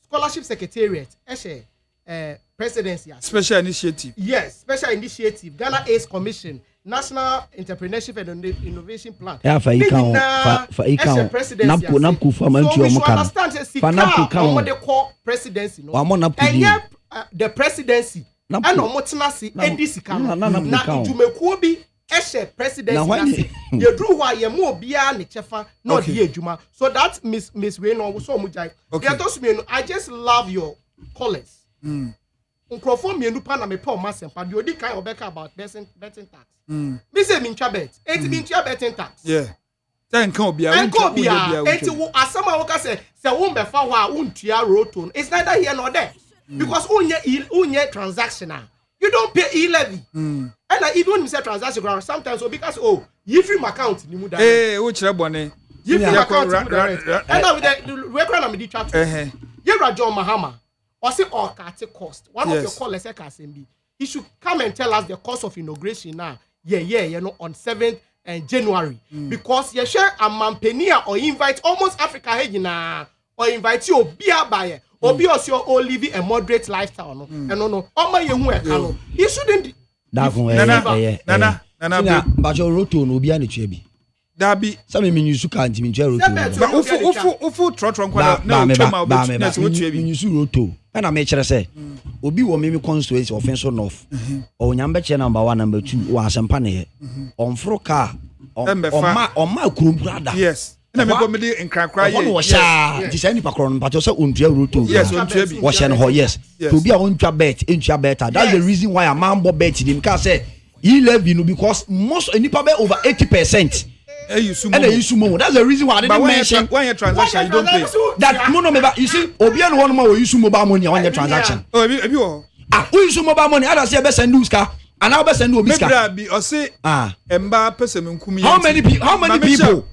scholarship secretariat, presidency, special initiative. Yes, special initiative, Ghana AIDS Commission, National Entrepreneurship and Innovation Plan. Yeah, for presidency. So we should understand what they call presidency, no, and yet the presidency. And no motinasi NDC kan na dwumekuo bi ehye presidency na ye dru wa ye mo bia ne chefa na odi adwuma so that miss we no so mu jai ye to me no I just love your colors nkrofo mienu pa na me pa o masempa de odi kan obeka about betting tax me say me ntwa bet enti me ntwa betting tax yeah then kan obia enti wo asama wo ka say wo mbefa ho a untua roton it's neither here nor there. Because unye transactional, you don't pay e-levy. And even when you say transaction, sometimes because you free my account, you muda. Hey, which rabone? You free my account, and now with the record of the chat, you Rajon Mahama, or say or cost. One of your callers, SMB, he should come and tell us the cost of inauguration now. You know, on 7th January, because you share a mampenia or invite almost Africa na or invite you be a buyer. Obi osio o living a moderate lifestyle no no o ma ye hu e ka no you shouldn't nana but your roto no obi an twa bi dabi some me nyusu ka ntimi ntwa roto ufu trotro nkwa na utwa ma obi na so twa bi nyusu roto na me kire say obi wo me constituency offense north o nyambe che number 1 number 2 o asempa ne on fro car on ma kurum brada yes na me go me dey nkrakra ye wo sha ti say ni pakron but say ontwa roto yes ontwa bi wo sha no yes to be a ontwa bet entwa better that's the reason why a man bo bet him can say he love you because most nipa be over 80% you sumo that's the reason why I didn't mention when your transaction you don't pay that no you see obi an one ma we use mobile money on your transaction ebi wo we use mobile money I don't say be send uska and now be send obi ska mebra bi o say emba pesem nkumi how many people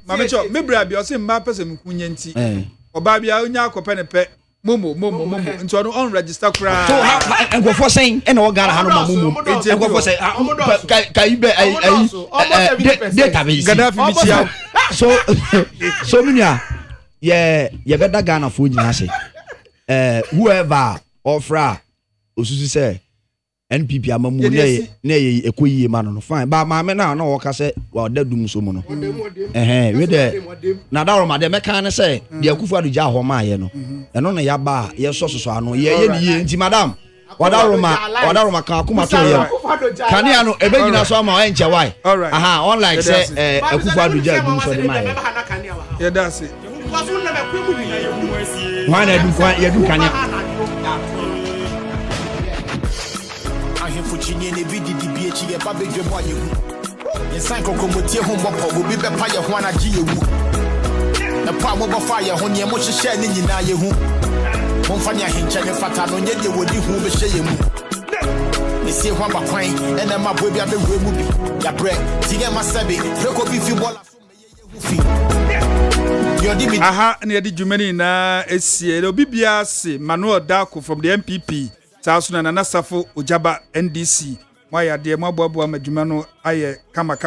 mamecho mebra bi o say emba pesem nkunye nti oba bia onya akope ne pe momo nti on unregister kra so and go for saying and o gara hanu momo and go for say kai be database Gaddafi bitia so minia ye better Ghana for nyina say whoever offer osusu say NPP amamu na ye ekoyi ma no fine ba ma me na wo ka se wa dadum so mu no we de na da roma de me kan ne se de akufu aduja ho ma ye no eno na ya ba ye so ano ye ni ye nti madam wada roma kan akuma to ye kan ya no ebe gina so ma enche why aha unlike say akufu aduja dum so de ma ye yeah that's it wana du kan ya Fuchini ne bidi di BH ye ba bedwe mo ayewu ye san kokomotie ho mbop obi be pa ye ho anaje yewu e pa mo bo fa ye ho ne mo hyehyɛ ne nyina ye hu mo mfa ne ahenkyɛ ne fata no nye de wodi hu be hye ye mu ne sie ho ba kwan e na ma bo bia be wura mu bi ya bre tige ma sabe reko bi fi bola so me ye hu fi aha ne yedi dwumani na esie obi bia se Manuel Dako from the MPP Saasuna na Nasafo Ojaba NDC moya de maboabo amadwuma no aye kama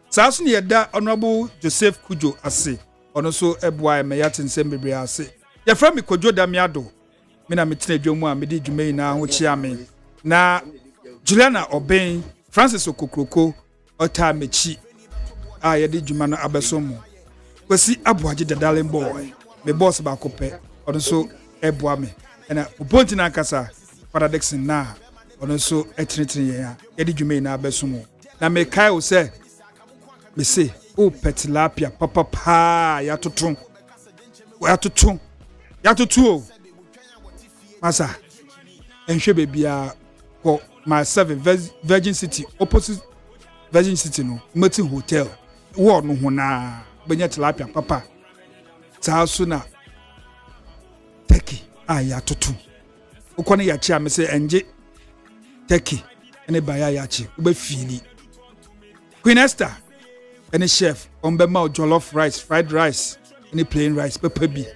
saasuna yeda honorable Joseph Kujo ase ono so eboa me yatense bebre ase ye fra me KWADWO ODAME ADDO me na metena dwomu a me di dwuma yi na ho chia me na Juliana Oben Francis Okokroko ota mechi a ye di dwuma no abesomo kwasi aboaje dadalen boy me boss ba kopɛ ono so eboa me na obonti na kasa paradox na ono so etrinitrin ya yedi dwuma na abesumo na me kai o se me se o petilapia papa ya toton o masa enhwe bebia ko my 7 Virgin City opposite Virgin City no Martin Hotel wo no ho na benya tilapia papa taaso na teki ya toton ukone ya chi amese enje teki ene baya ya chi ube fili Queen Esther ene chef ombe ma jollof rice fried rice ene plain rice pepper bi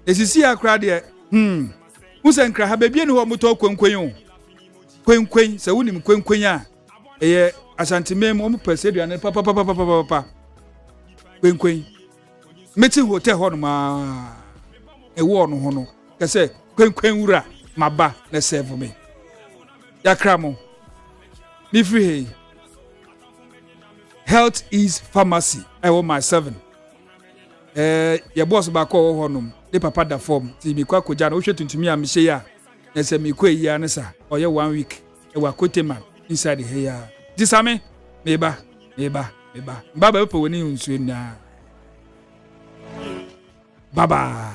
esisi akra de usen kra ha bebie ne ho moto kwenkwen se wonim kwenkwen a eye asantemem o mpese aduane papa kwenkwen meti hotel ho no ma ewo no ho no kese kwenkwen wura maba na serve me yakramo mi free hey Health is Pharmacy I want my 7 your boss ba ko ho nom de papa da form ti mi kwa koja na wo hwetuntumi a mi hye ya na se mi kwa yi anesa oye 1 week e wa kotema inside the hair disame meba baba pe woni nsuo na baba